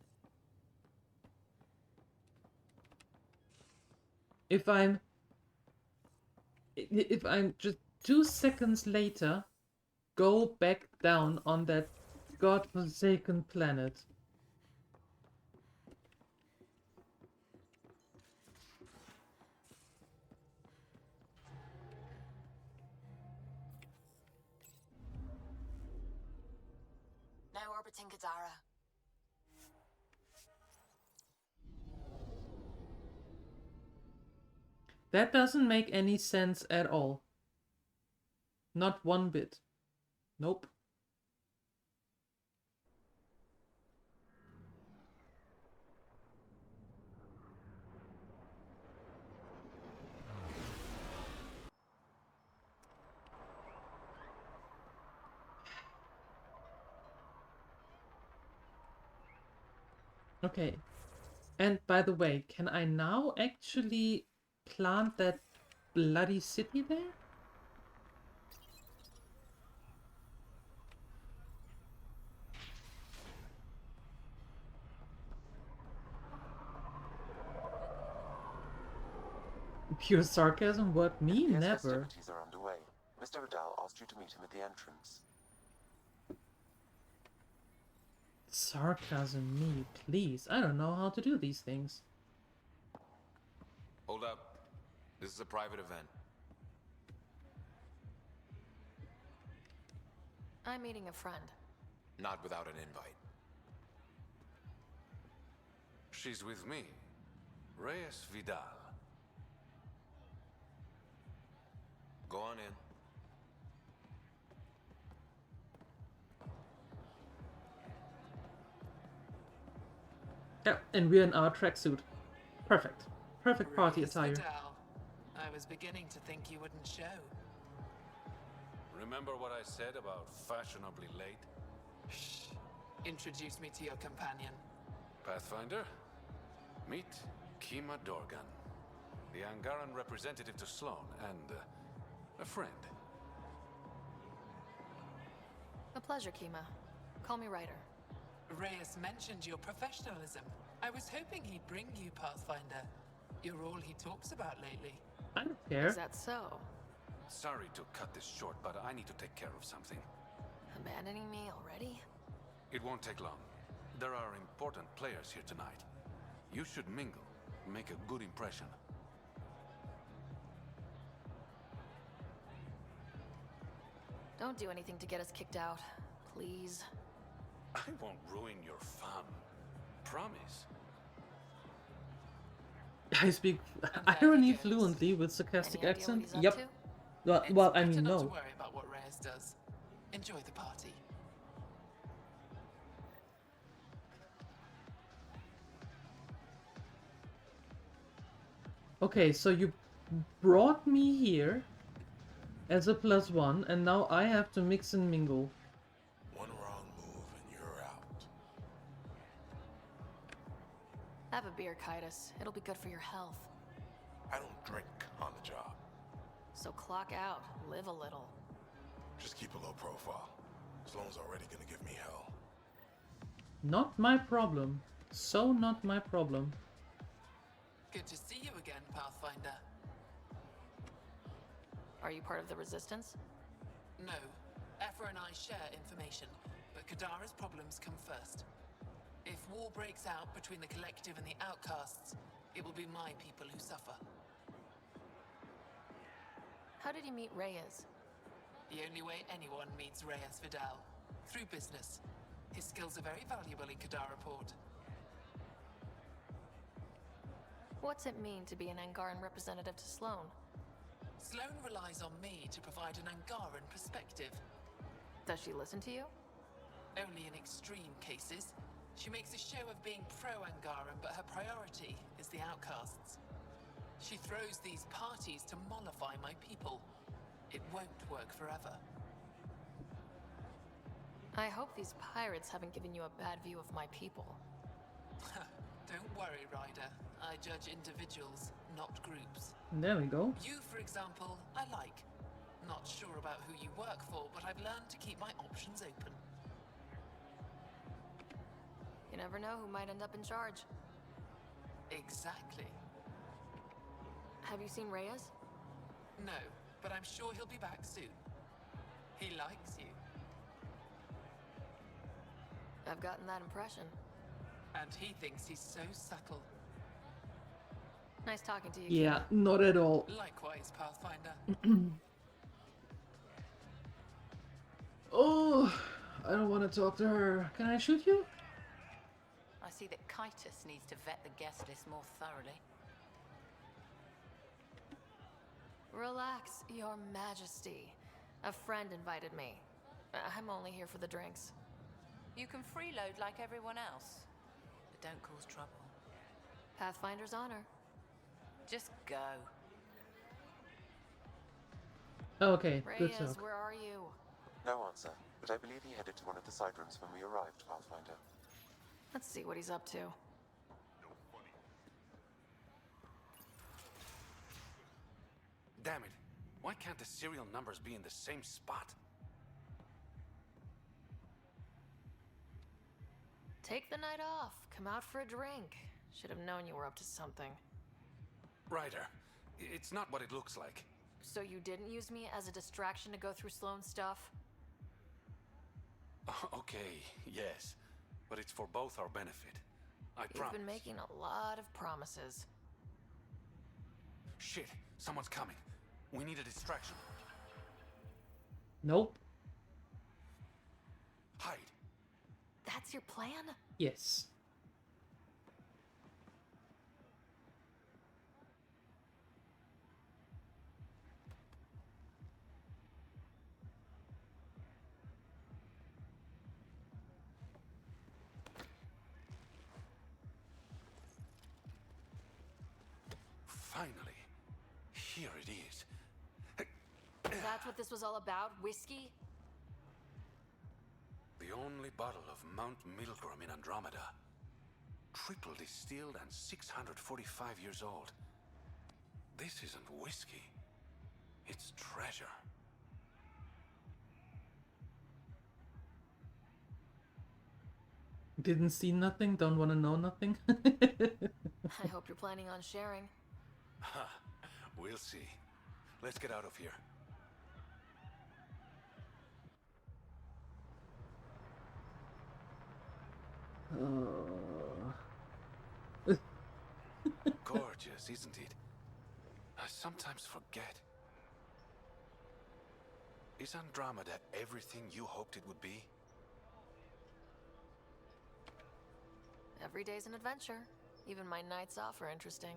Speaker 1: if I'm just 2 seconds later go back down on that godforsaken planet?
Speaker 3: Now orbiting Kadara.
Speaker 1: That doesn't make any sense at all. Not one bit. Nope. Okay. And by the way, can I now actually plant that bloody city there? Pure sarcasm? What? Me?
Speaker 2: Yes,
Speaker 1: Never.
Speaker 2: festivities are underway. Mr. Vidal asked you to meet him at the entrance.
Speaker 1: Sarcasm, me, please. I don't know how to do these things.
Speaker 15: Hold up. This is a private event.
Speaker 10: I'm meeting a friend.
Speaker 15: Not without an invite.
Speaker 11: She's with me. Reyes Vidal.
Speaker 15: Go on in.
Speaker 1: Yeah, and we're in our tracksuit. Perfect. Perfect party attire.
Speaker 13: Vidal. I was beginning to think you wouldn't show.
Speaker 11: Remember what I said about fashionably late?
Speaker 13: Shh. Introduce me to your companion.
Speaker 11: Pathfinder? Meet Kima Dorgan, the Angaran representative to Sloane, and a friend.
Speaker 10: A pleasure, Kima. Call me Ryder.
Speaker 13: Reyes mentioned your professionalism. I was hoping he'd bring you, Pathfinder. You're all he talks about lately.
Speaker 1: I don't care.
Speaker 10: Is that so?
Speaker 11: Sorry to cut this short, but I need to take care of something.
Speaker 10: Abandoning me already?
Speaker 11: It won't take long. There are important players here tonight. You should mingle, make a good impression.
Speaker 10: Don't do anything to get us kicked out, please.
Speaker 11: I won't ruin your fun. Promise.
Speaker 1: I speak irony fluently with sarcastic
Speaker 10: Any idea what
Speaker 1: accent.
Speaker 10: he's up
Speaker 1: Yep.
Speaker 10: to?
Speaker 1: Well, I
Speaker 13: Better
Speaker 1: mean,
Speaker 13: not to
Speaker 1: no.
Speaker 13: worry about what Reyes does. Enjoy the party.
Speaker 1: Okay, so you brought me here as a +1, and now I have to mix and mingle.
Speaker 20: One wrong move and you're out.
Speaker 10: Have a beer, Kitus. It'll be good for your health.
Speaker 20: I don't drink on the job.
Speaker 10: So clock out. Live a little.
Speaker 20: Just keep a low profile. Sloane's already gonna give me hell.
Speaker 1: Not my problem. So not my problem.
Speaker 13: Good to see you again, Pathfinder.
Speaker 10: Are you part of the Resistance?
Speaker 13: No. Aphra and I share information, but Kadara's problems come first. If war breaks out between the Collective and the Outcasts, it will be my people who suffer.
Speaker 10: How did you meet Reyes?
Speaker 13: The only way anyone meets Reyes Vidal. Through business. His skills are very valuable in Kadara Port.
Speaker 10: What's it mean to be an Angaran representative to Sloan?
Speaker 13: Sloan relies on me to provide an Angaran perspective.
Speaker 10: Does she listen to you?
Speaker 13: Only in extreme cases. She makes a show of being pro-Angaran, but her priority is the outcasts. She throws these parties to mollify my people. It won't work forever.
Speaker 10: I hope these pirates haven't given you a bad view of my people.
Speaker 13: Don't worry, Ryder. I judge individuals, not groups.
Speaker 1: There we go.
Speaker 13: You, for example, I like. Not sure about who you work for, but I've learned to keep my options open.
Speaker 10: You never know who might end up in charge.
Speaker 13: Exactly.
Speaker 10: Have you seen Reyes?
Speaker 13: No, but I'm sure he'll be back soon. He likes you.
Speaker 10: I've gotten that impression.
Speaker 13: And he thinks he's so subtle.
Speaker 10: Nice talking to you.
Speaker 1: Yeah, not at all.
Speaker 13: Likewise, Pathfinder.
Speaker 1: Oh, I don't want to talk to her. Can I shoot you?
Speaker 3: I see that Kitus needs to vet the guest list more thoroughly.
Speaker 10: Relax, Your Majesty. A friend invited me. I'm only here for the drinks.
Speaker 3: You can freeload like everyone else, but don't cause trouble.
Speaker 10: Pathfinder's honor.
Speaker 3: Just go.
Speaker 1: Okay, good
Speaker 10: Reyes,
Speaker 1: talk.
Speaker 10: where are you?
Speaker 2: No answer, but I believe he headed to one of the side rooms when we arrived, Pathfinder.
Speaker 10: Let's see what he's up to.
Speaker 11: Damn it. Why can't the serial numbers be in the same spot?
Speaker 10: Take the night off. Come out for a drink. Should have known you were up to something.
Speaker 11: Ryder, it's not what it looks like.
Speaker 10: So you didn't use me as a distraction to go through Sloan's stuff?
Speaker 11: Okay, yes. But it's for both our benefit. I promise.
Speaker 10: You've been making a lot of promises.
Speaker 11: Shit, someone's coming. We need a distraction.
Speaker 1: Nope.
Speaker 11: Hide.
Speaker 10: That's your plan?
Speaker 1: Yes.
Speaker 11: Finally. Here it is.
Speaker 10: That's what this was all about? Whiskey?
Speaker 11: The only bottle of Mount Milgram in Andromeda. Triple distilled and 645 years old. This isn't whiskey. It's treasure.
Speaker 1: Didn't see nothing, don't want to know nothing.
Speaker 10: I hope you're planning on sharing.
Speaker 11: We'll see. Let's get out of here. Gorgeous, isn't it? I sometimes forget. Is Andromeda everything you hoped it would be?
Speaker 10: Every day's an adventure. Even my nights off are interesting.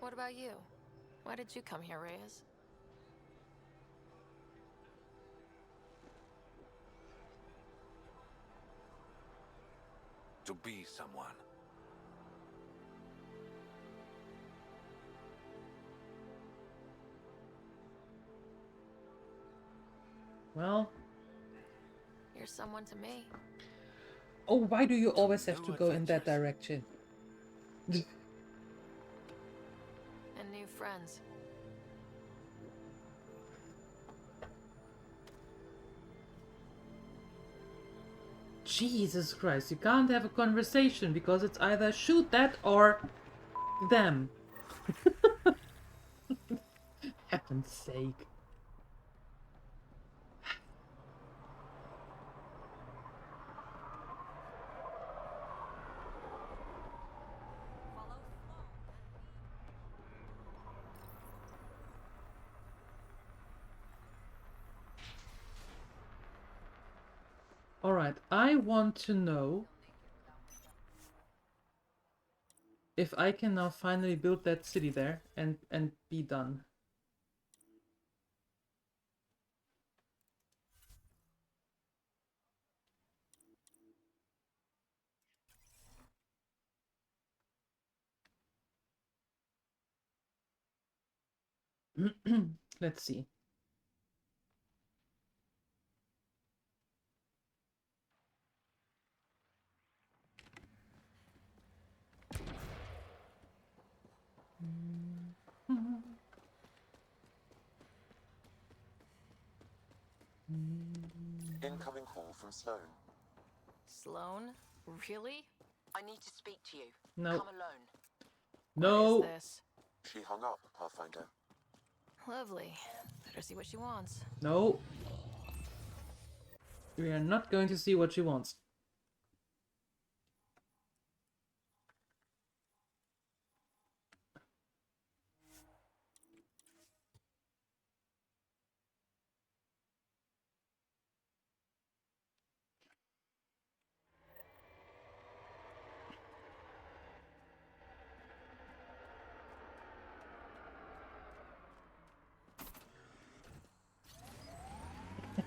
Speaker 10: What about you? Why did you come here, Reyes?
Speaker 11: To be someone.
Speaker 1: Well.
Speaker 10: You're someone to me.
Speaker 1: Oh, why do you always have to go in that direction?
Speaker 10: And new friends.
Speaker 1: Jesus Christ, you can't have a conversation because it's either shoot that or them. Heaven's sake. Alright, I want to know if I can now finally build that city there and be done. Let's see.
Speaker 2: Incoming call from Sloan.
Speaker 10: Sloan? Really?
Speaker 6: I need to speak to you.
Speaker 1: No.
Speaker 6: Come alone.
Speaker 1: No.
Speaker 10: What is this?
Speaker 2: She hung up, Pathfinder.
Speaker 10: Lovely. Better see what she wants.
Speaker 1: No. We are not going to see what she wants.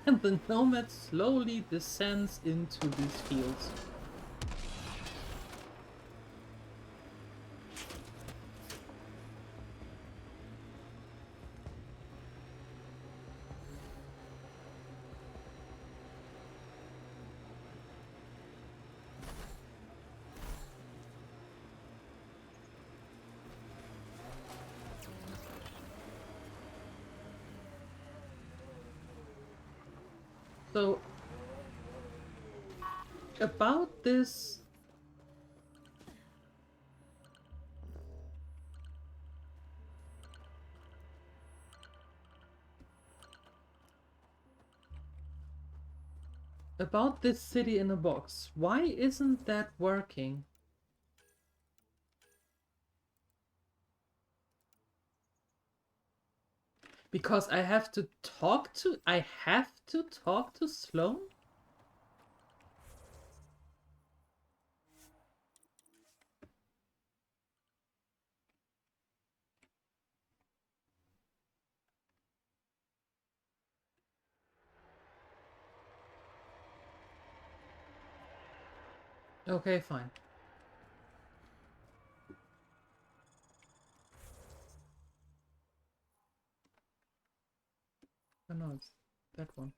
Speaker 1: And the nomad slowly descends into these fields. So, about this... About this city in a box, why isn't that working? Because I have to talk to Sloan? Okay, fine. Oh no, it's that one.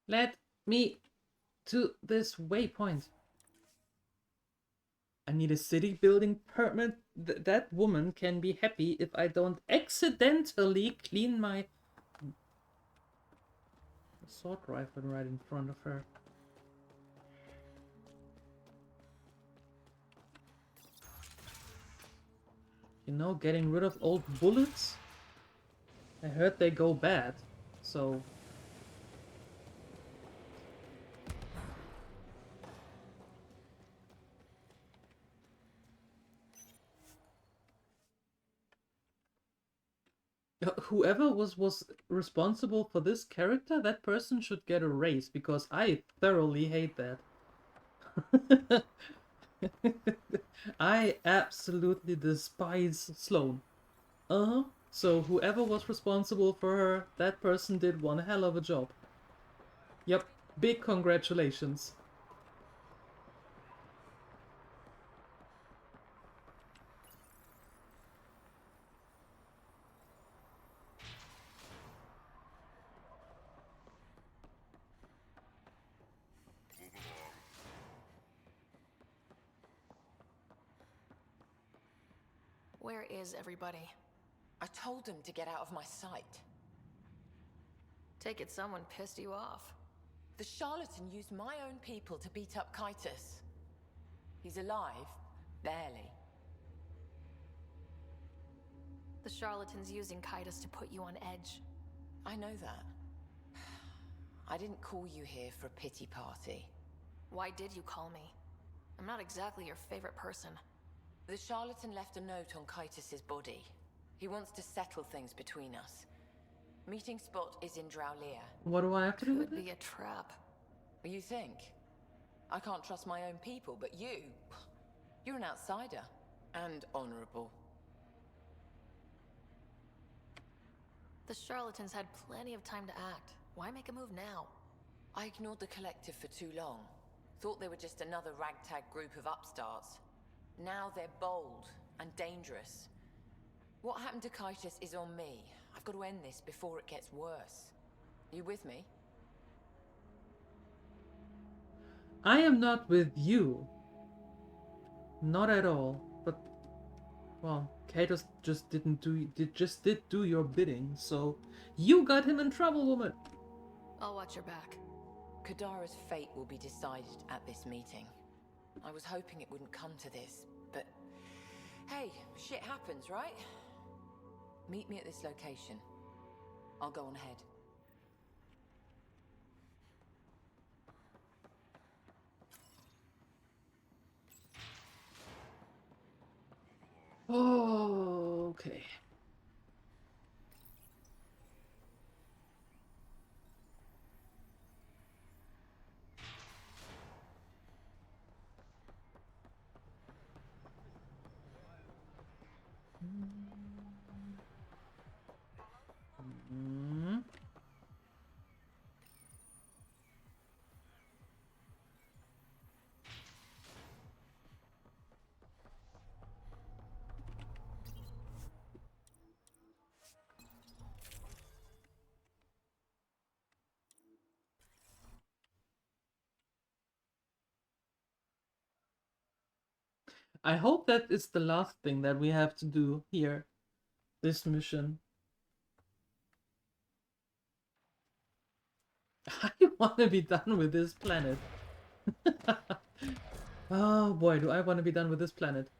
Speaker 1: Let me to this waypoint. I need a city building permit. That woman can be happy if I don't accidentally clean my assault rifle right in front of her. You know, getting rid of old bullets? I heard they go bad, so... Whoever was responsible for this character, that person should get a raise, because I thoroughly hate that. I absolutely despise Sloan. So whoever was responsible for her, that person did one hell of a job. Yep, big congratulations.
Speaker 10: Where is everybody?
Speaker 6: I told them to get out of my sight.
Speaker 10: Take it someone pissed you off.
Speaker 6: The charlatan used my own people to beat up Kitus. He's alive, barely.
Speaker 10: The charlatan's using Kitus to put you on edge.
Speaker 6: I know that. I didn't call you here for a pity party.
Speaker 10: Why did you call me? I'm not exactly your favorite person.
Speaker 6: The charlatan left a note on Kitus's body. He wants to settle things between us. Meeting spot is in Drowlear.
Speaker 1: What do I have to do with
Speaker 10: Could
Speaker 1: it?
Speaker 10: be a trap.
Speaker 8: You think? I can't trust my own people, but you're an outsider. And honorable.
Speaker 10: The charlatans had plenty of time to act. Why make a move now?
Speaker 8: I ignored the collective for too long. Thought they were just another ragtag group of upstarts. Now they're bold and dangerous. What happened to Kaitis is on me. I've got to end this before it gets worse. You with me?
Speaker 1: I am not with you. Not at all. But, well, Kaitos just did do your bidding, so you got him in trouble, woman.
Speaker 10: I'll watch your back.
Speaker 8: Kadara's fate will be decided at this meeting. I was hoping it wouldn't come to this, but hey, shit happens, right? Meet me at this location. I'll go on ahead.
Speaker 1: Oh, okay. I hope that is the last thing that we have to do here. This mission. I want to be done with this planet. Oh boy, do I want to be done with this planet.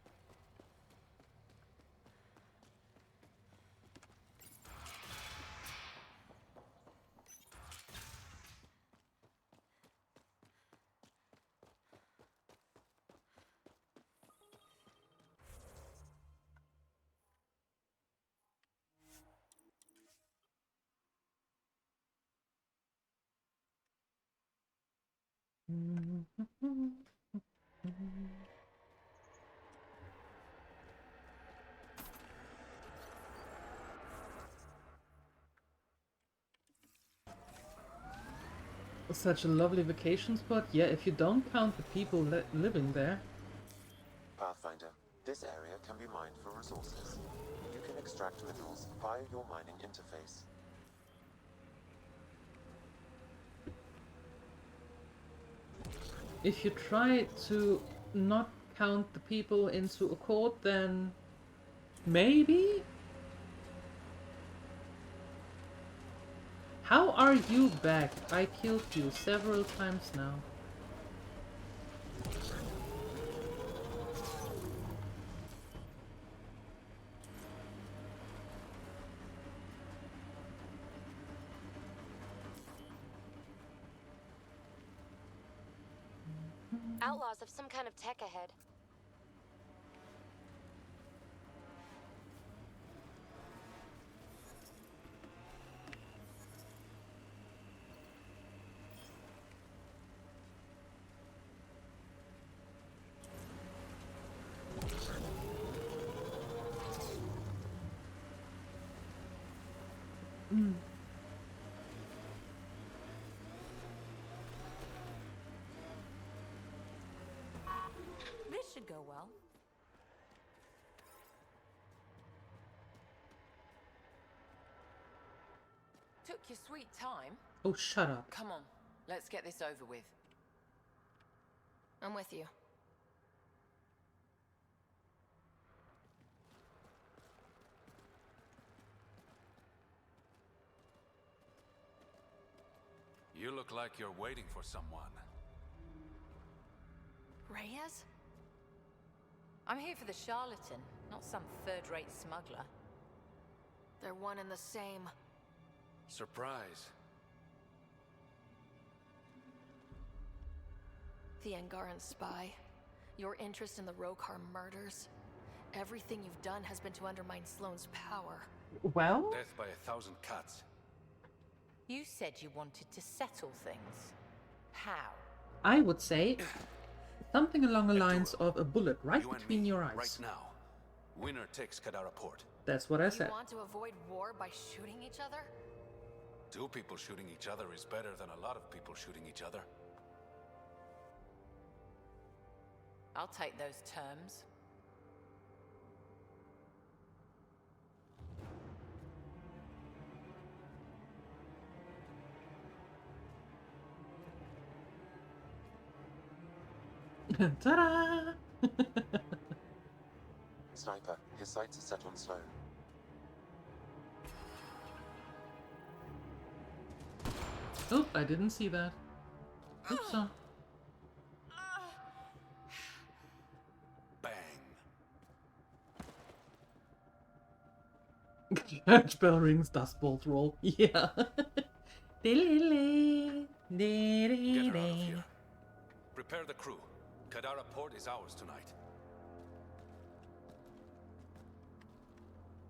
Speaker 1: Such a lovely vacation spot. Yeah, if you don't count the people living there.
Speaker 2: Pathfinder, this area can be mined for resources. You can extract minerals via your mining interface.
Speaker 1: If you try to not count the people into a court, then maybe? How are you back? I killed you several times now.
Speaker 14: Outlaws have some kind of tech ahead. This should go well.
Speaker 8: Took your sweet time.
Speaker 1: Oh, shut up.
Speaker 8: Come on, let's get this over with.
Speaker 10: I'm with you.
Speaker 11: You look like you're waiting for someone.
Speaker 10: Reyes?
Speaker 14: I'm here for the charlatan, not some third-rate smuggler.
Speaker 10: They're one and the same.
Speaker 11: Surprise.
Speaker 10: The Angaran spy. Your interest in the Rokar murders. Everything you've done has been to undermine Sloane's power.
Speaker 1: Well?
Speaker 11: Death by 1,000 cuts.
Speaker 14: You said you wanted to settle things.
Speaker 8: How?
Speaker 1: I would say something along the lines of a bullet right between your eyes.
Speaker 11: Right now. Winner takes Kadara Port.
Speaker 1: That's what I said.
Speaker 10: You want to avoid war by shooting each other?
Speaker 11: 2 people shooting each other is better than a lot of people shooting each other.
Speaker 8: I'll take those terms.
Speaker 1: Ta-da!
Speaker 2: Sniper, his sights are set on Sloan.
Speaker 1: Oop, I didn't see that. Oops, so. Church bell rings, dust bolt roll. Yeah.
Speaker 11: Get her out of here. Prepare the crew. Kadara Port is ours tonight.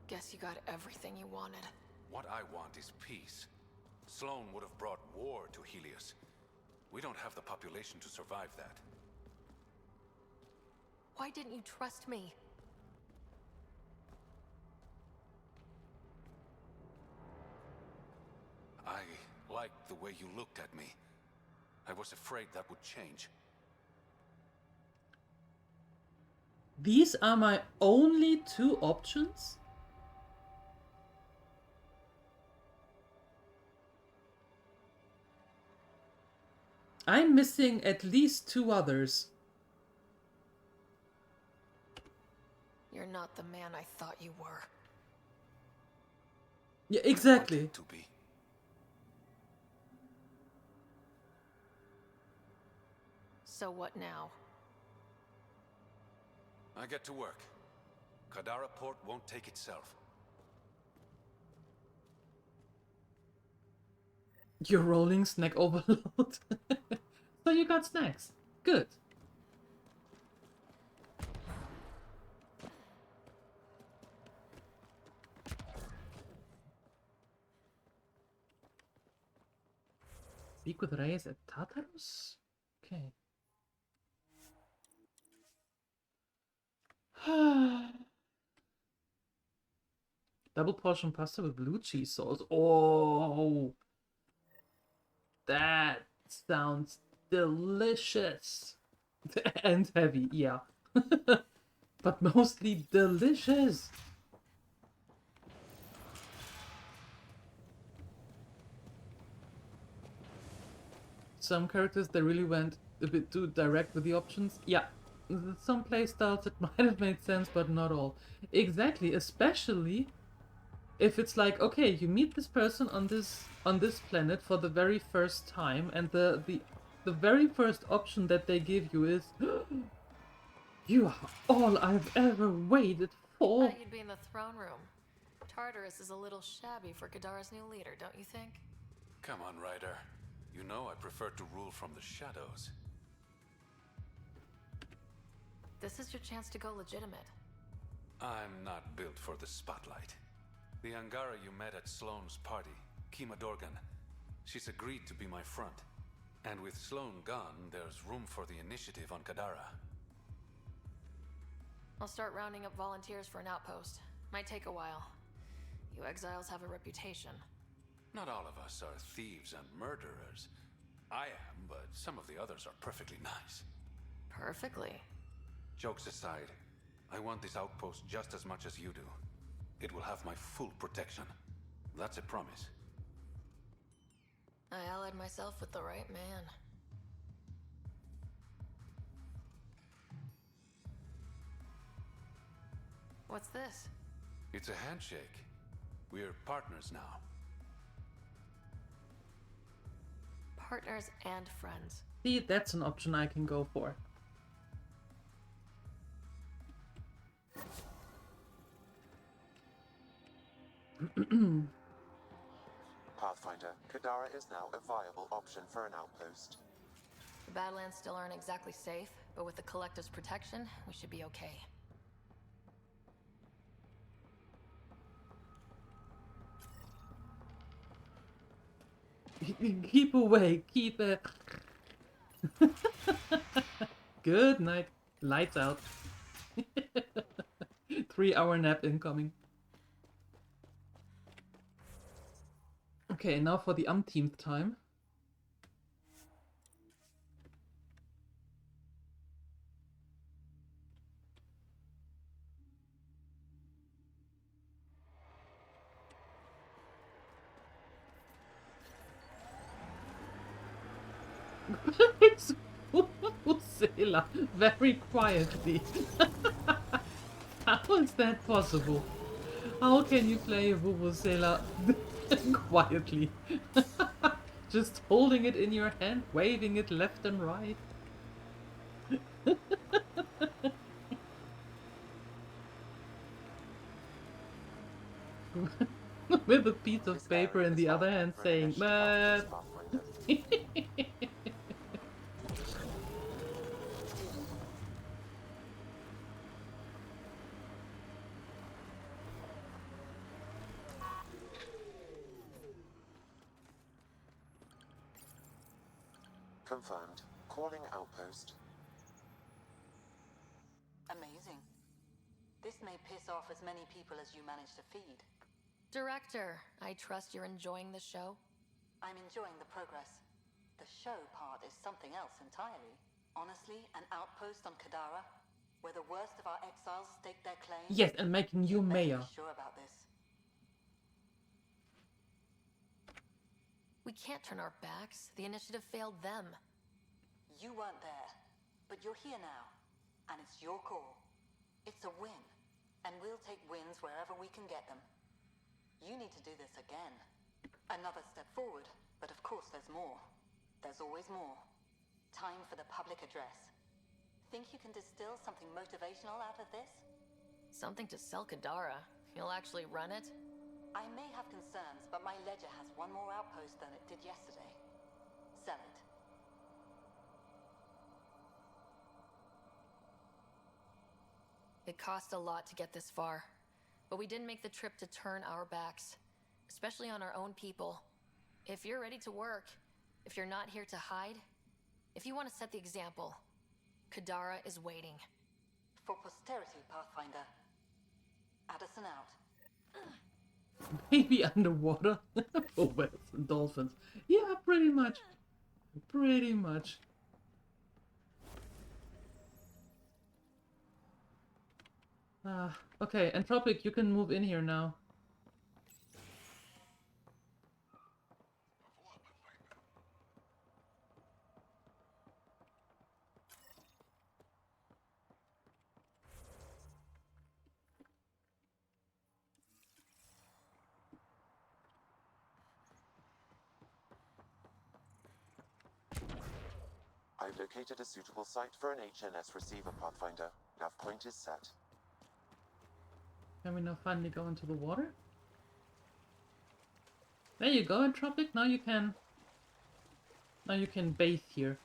Speaker 10: Guess you got everything you wanted.
Speaker 11: What I want is peace. Sloan would have brought war to Helios. We don't have the population to survive that.
Speaker 10: Why didn't you trust me?
Speaker 11: I liked the way you looked at me. I was afraid that would change.
Speaker 1: These are my only 2 options? I'm missing at least 2 others.
Speaker 10: You're not the man I thought you were.
Speaker 1: Yeah, exactly.
Speaker 11: To be.
Speaker 10: So what now?
Speaker 11: I get to work. Kadara Port won't take itself.
Speaker 1: You're rolling snack overload. So you got snacks. Good. Speak with Reyes at Tartarus? Okay. Double portion pasta with blue cheese sauce. Oh, that sounds delicious. And heavy, yeah. But mostly delicious. Some characters, they really went a bit too direct with the options. Yeah. Some playstyles it might have made sense, but not all. Exactly, especially if it's like, okay, you meet this person on this planet for the very first time, and the very first option that they give you is, you are all I've ever waited for.
Speaker 10: Thought you'd be in the throne room. Tartarus is a little shabby for Kadara's new leader, don't you think?
Speaker 11: Come on, Ryder. You know I prefer to rule from the shadows.
Speaker 10: This is your chance to go legitimate.
Speaker 11: I'm not built for the spotlight. The Angara you met at Sloane's party, Kima Dorgan, she's agreed to be my front. And with Sloane gone, there's room for the initiative on Kadara.
Speaker 10: I'll start rounding up volunteers for an outpost. Might take a while. You exiles have a reputation.
Speaker 11: Not all of us are thieves and murderers. I am, but some of the others are perfectly nice.
Speaker 10: Perfectly.
Speaker 11: Jokes aside, I want this outpost just as much as you do. It will have my full protection. That's a promise.
Speaker 10: I allied myself with the right man. What's this?
Speaker 11: It's a handshake. We're partners now.
Speaker 10: Partners and friends.
Speaker 1: See, that's an option I can go for.
Speaker 2: Pathfinder, Kadara is now a viable option for an outpost.
Speaker 10: The Badlands still aren't exactly safe, but with the Collective's protection, we should be okay.
Speaker 1: Keep away, keep it. Good night. Lights out. 3-hour nap incoming. Okay, now for the umpteenth time. Sailor, very quietly. How is that possible? How can you play a Vuvuzela quietly? Just holding it in your hand, waving it left and right. With a piece of paper in the other hand saying, but...
Speaker 2: Confirmed. Calling outpost.
Speaker 3: Amazing. This may piss off as many people as you manage to feed.
Speaker 10: Director, I trust you're enjoying the show?
Speaker 3: I'm enjoying the progress. The show part is something else entirely. Honestly, an outpost on Kadara, where the worst of our exiles stake their claim.
Speaker 1: Yes, and making you mayor.
Speaker 3: Be sure about this.
Speaker 10: We can't turn our backs. The initiative failed them.
Speaker 3: You weren't there, but you're here now, and it's your call. It's a win, and we'll take wins wherever we can get them. You need to do this again. Another step forward, but of course there's more. There's always more. Time for the public address. Think you can distill something motivational out of this?
Speaker 10: Something to sell Kadara. You'll actually run it?
Speaker 3: I may have concerns, but my ledger has one more outpost than it did yesterday. Sell it.
Speaker 10: It cost a lot to get this far, but we didn't make the trip to turn our backs, especially on our own people. If you're ready to work, if you're not here to hide, if you want to set the example, Kadara is waiting.
Speaker 3: For posterity, Pathfinder. Addison out.
Speaker 1: Maybe underwater? For whales and dolphins. Yeah, pretty much. Pretty much. Okay, Entropic, you can move in here now.
Speaker 2: I've located a suitable site for an HNS receiver, Pathfinder. Nav point is set.
Speaker 1: Can we now finally go into the water? There you go, Entropic. Now you can bathe here.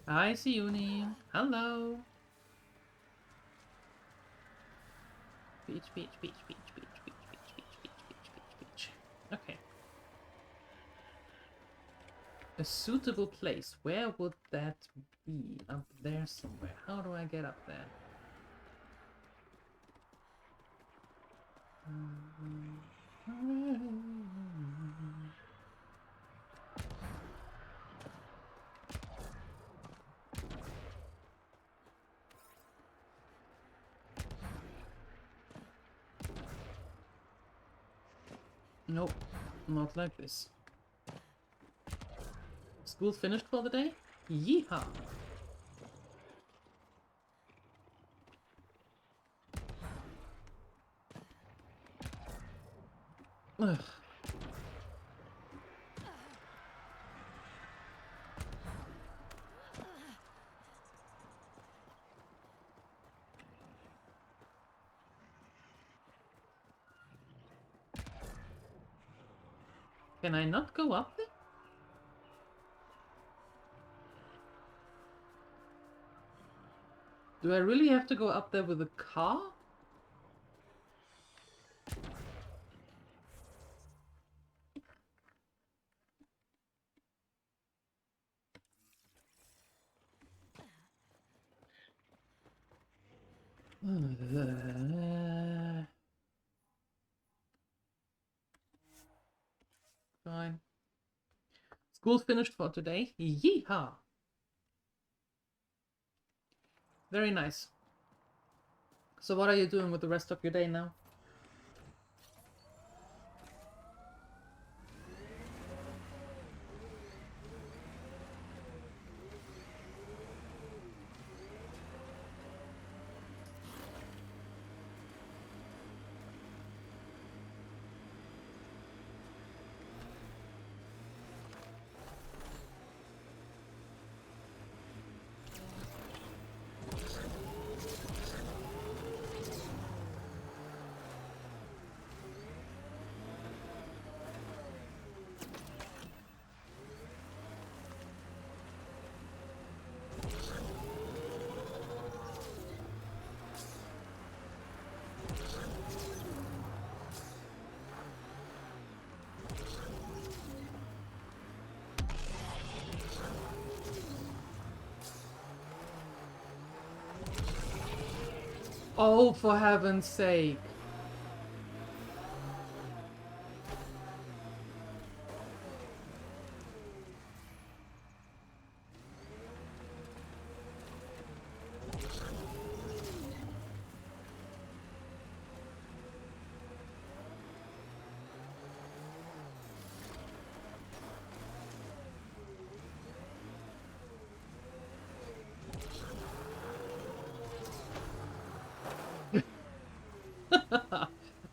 Speaker 1: Hi, Siuni. Hello. Beach, beach, beach, beach, beach, beach, beach, beach, beach, beach, beach, beach. Okay. A suitable place. Where would that be? Up there somewhere. How do I get up there? Nope, not like this. School finished for the day? Yeehaw! Ugh. Can I not go up there? Do I really have to go up there with a car? Fine. School's finished for today. Yeehaw! Very nice. So what are you doing with the rest of your day now? Oh, for heaven's sake.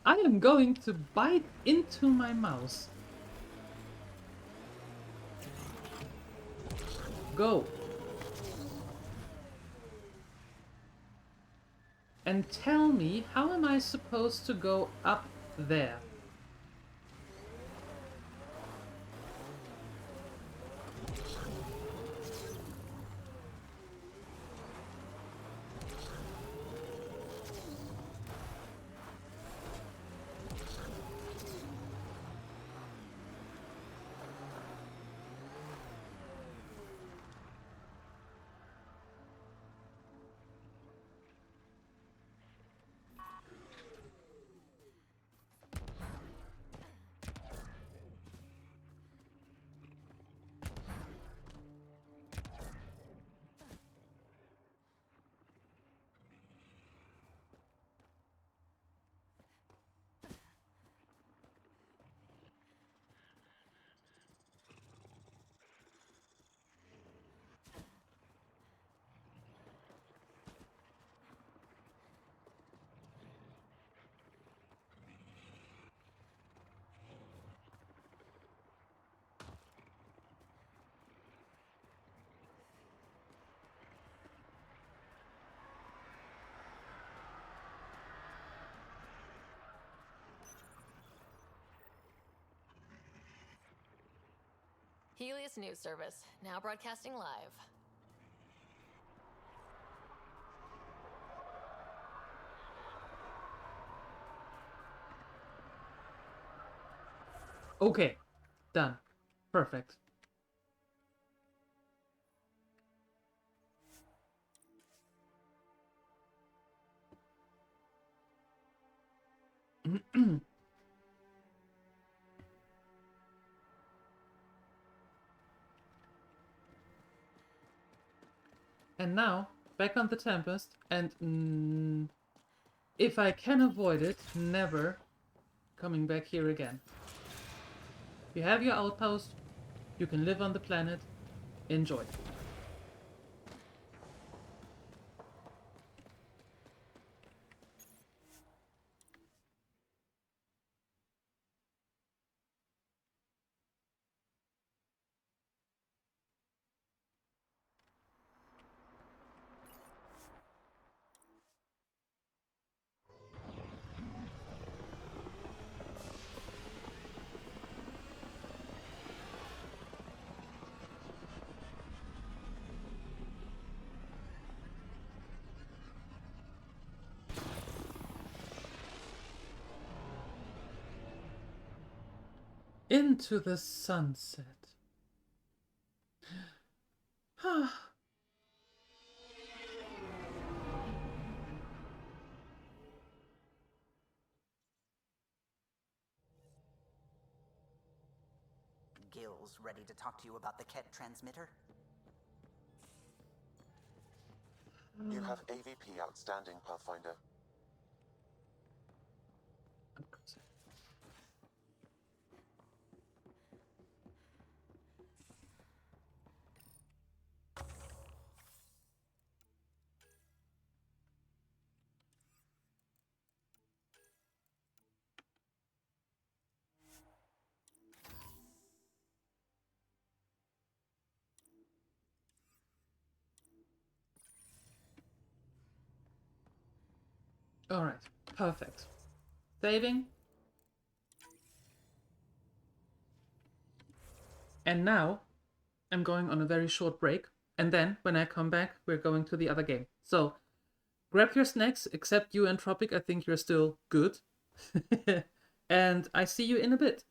Speaker 1: I am going to bite into my mouse. Go. And tell me, how am I supposed to go up there?
Speaker 10: Helios News Service, now broadcasting live.
Speaker 1: Okay, done. Perfect. And now, back on the Tempest, and if I can avoid it, never coming back here again. You have your outpost, you can live on the planet, enjoy. Into the sunset.
Speaker 17: Gil's ready to talk to you about the Kett transmitter?
Speaker 2: You have AVP outstanding, Pathfinder.
Speaker 1: Alright, perfect. Saving. And now I'm going on a very short break. And then when I come back, we're going to the other game. So grab your snacks, except you, Entropic. I think you're still good. And I see you in a bit.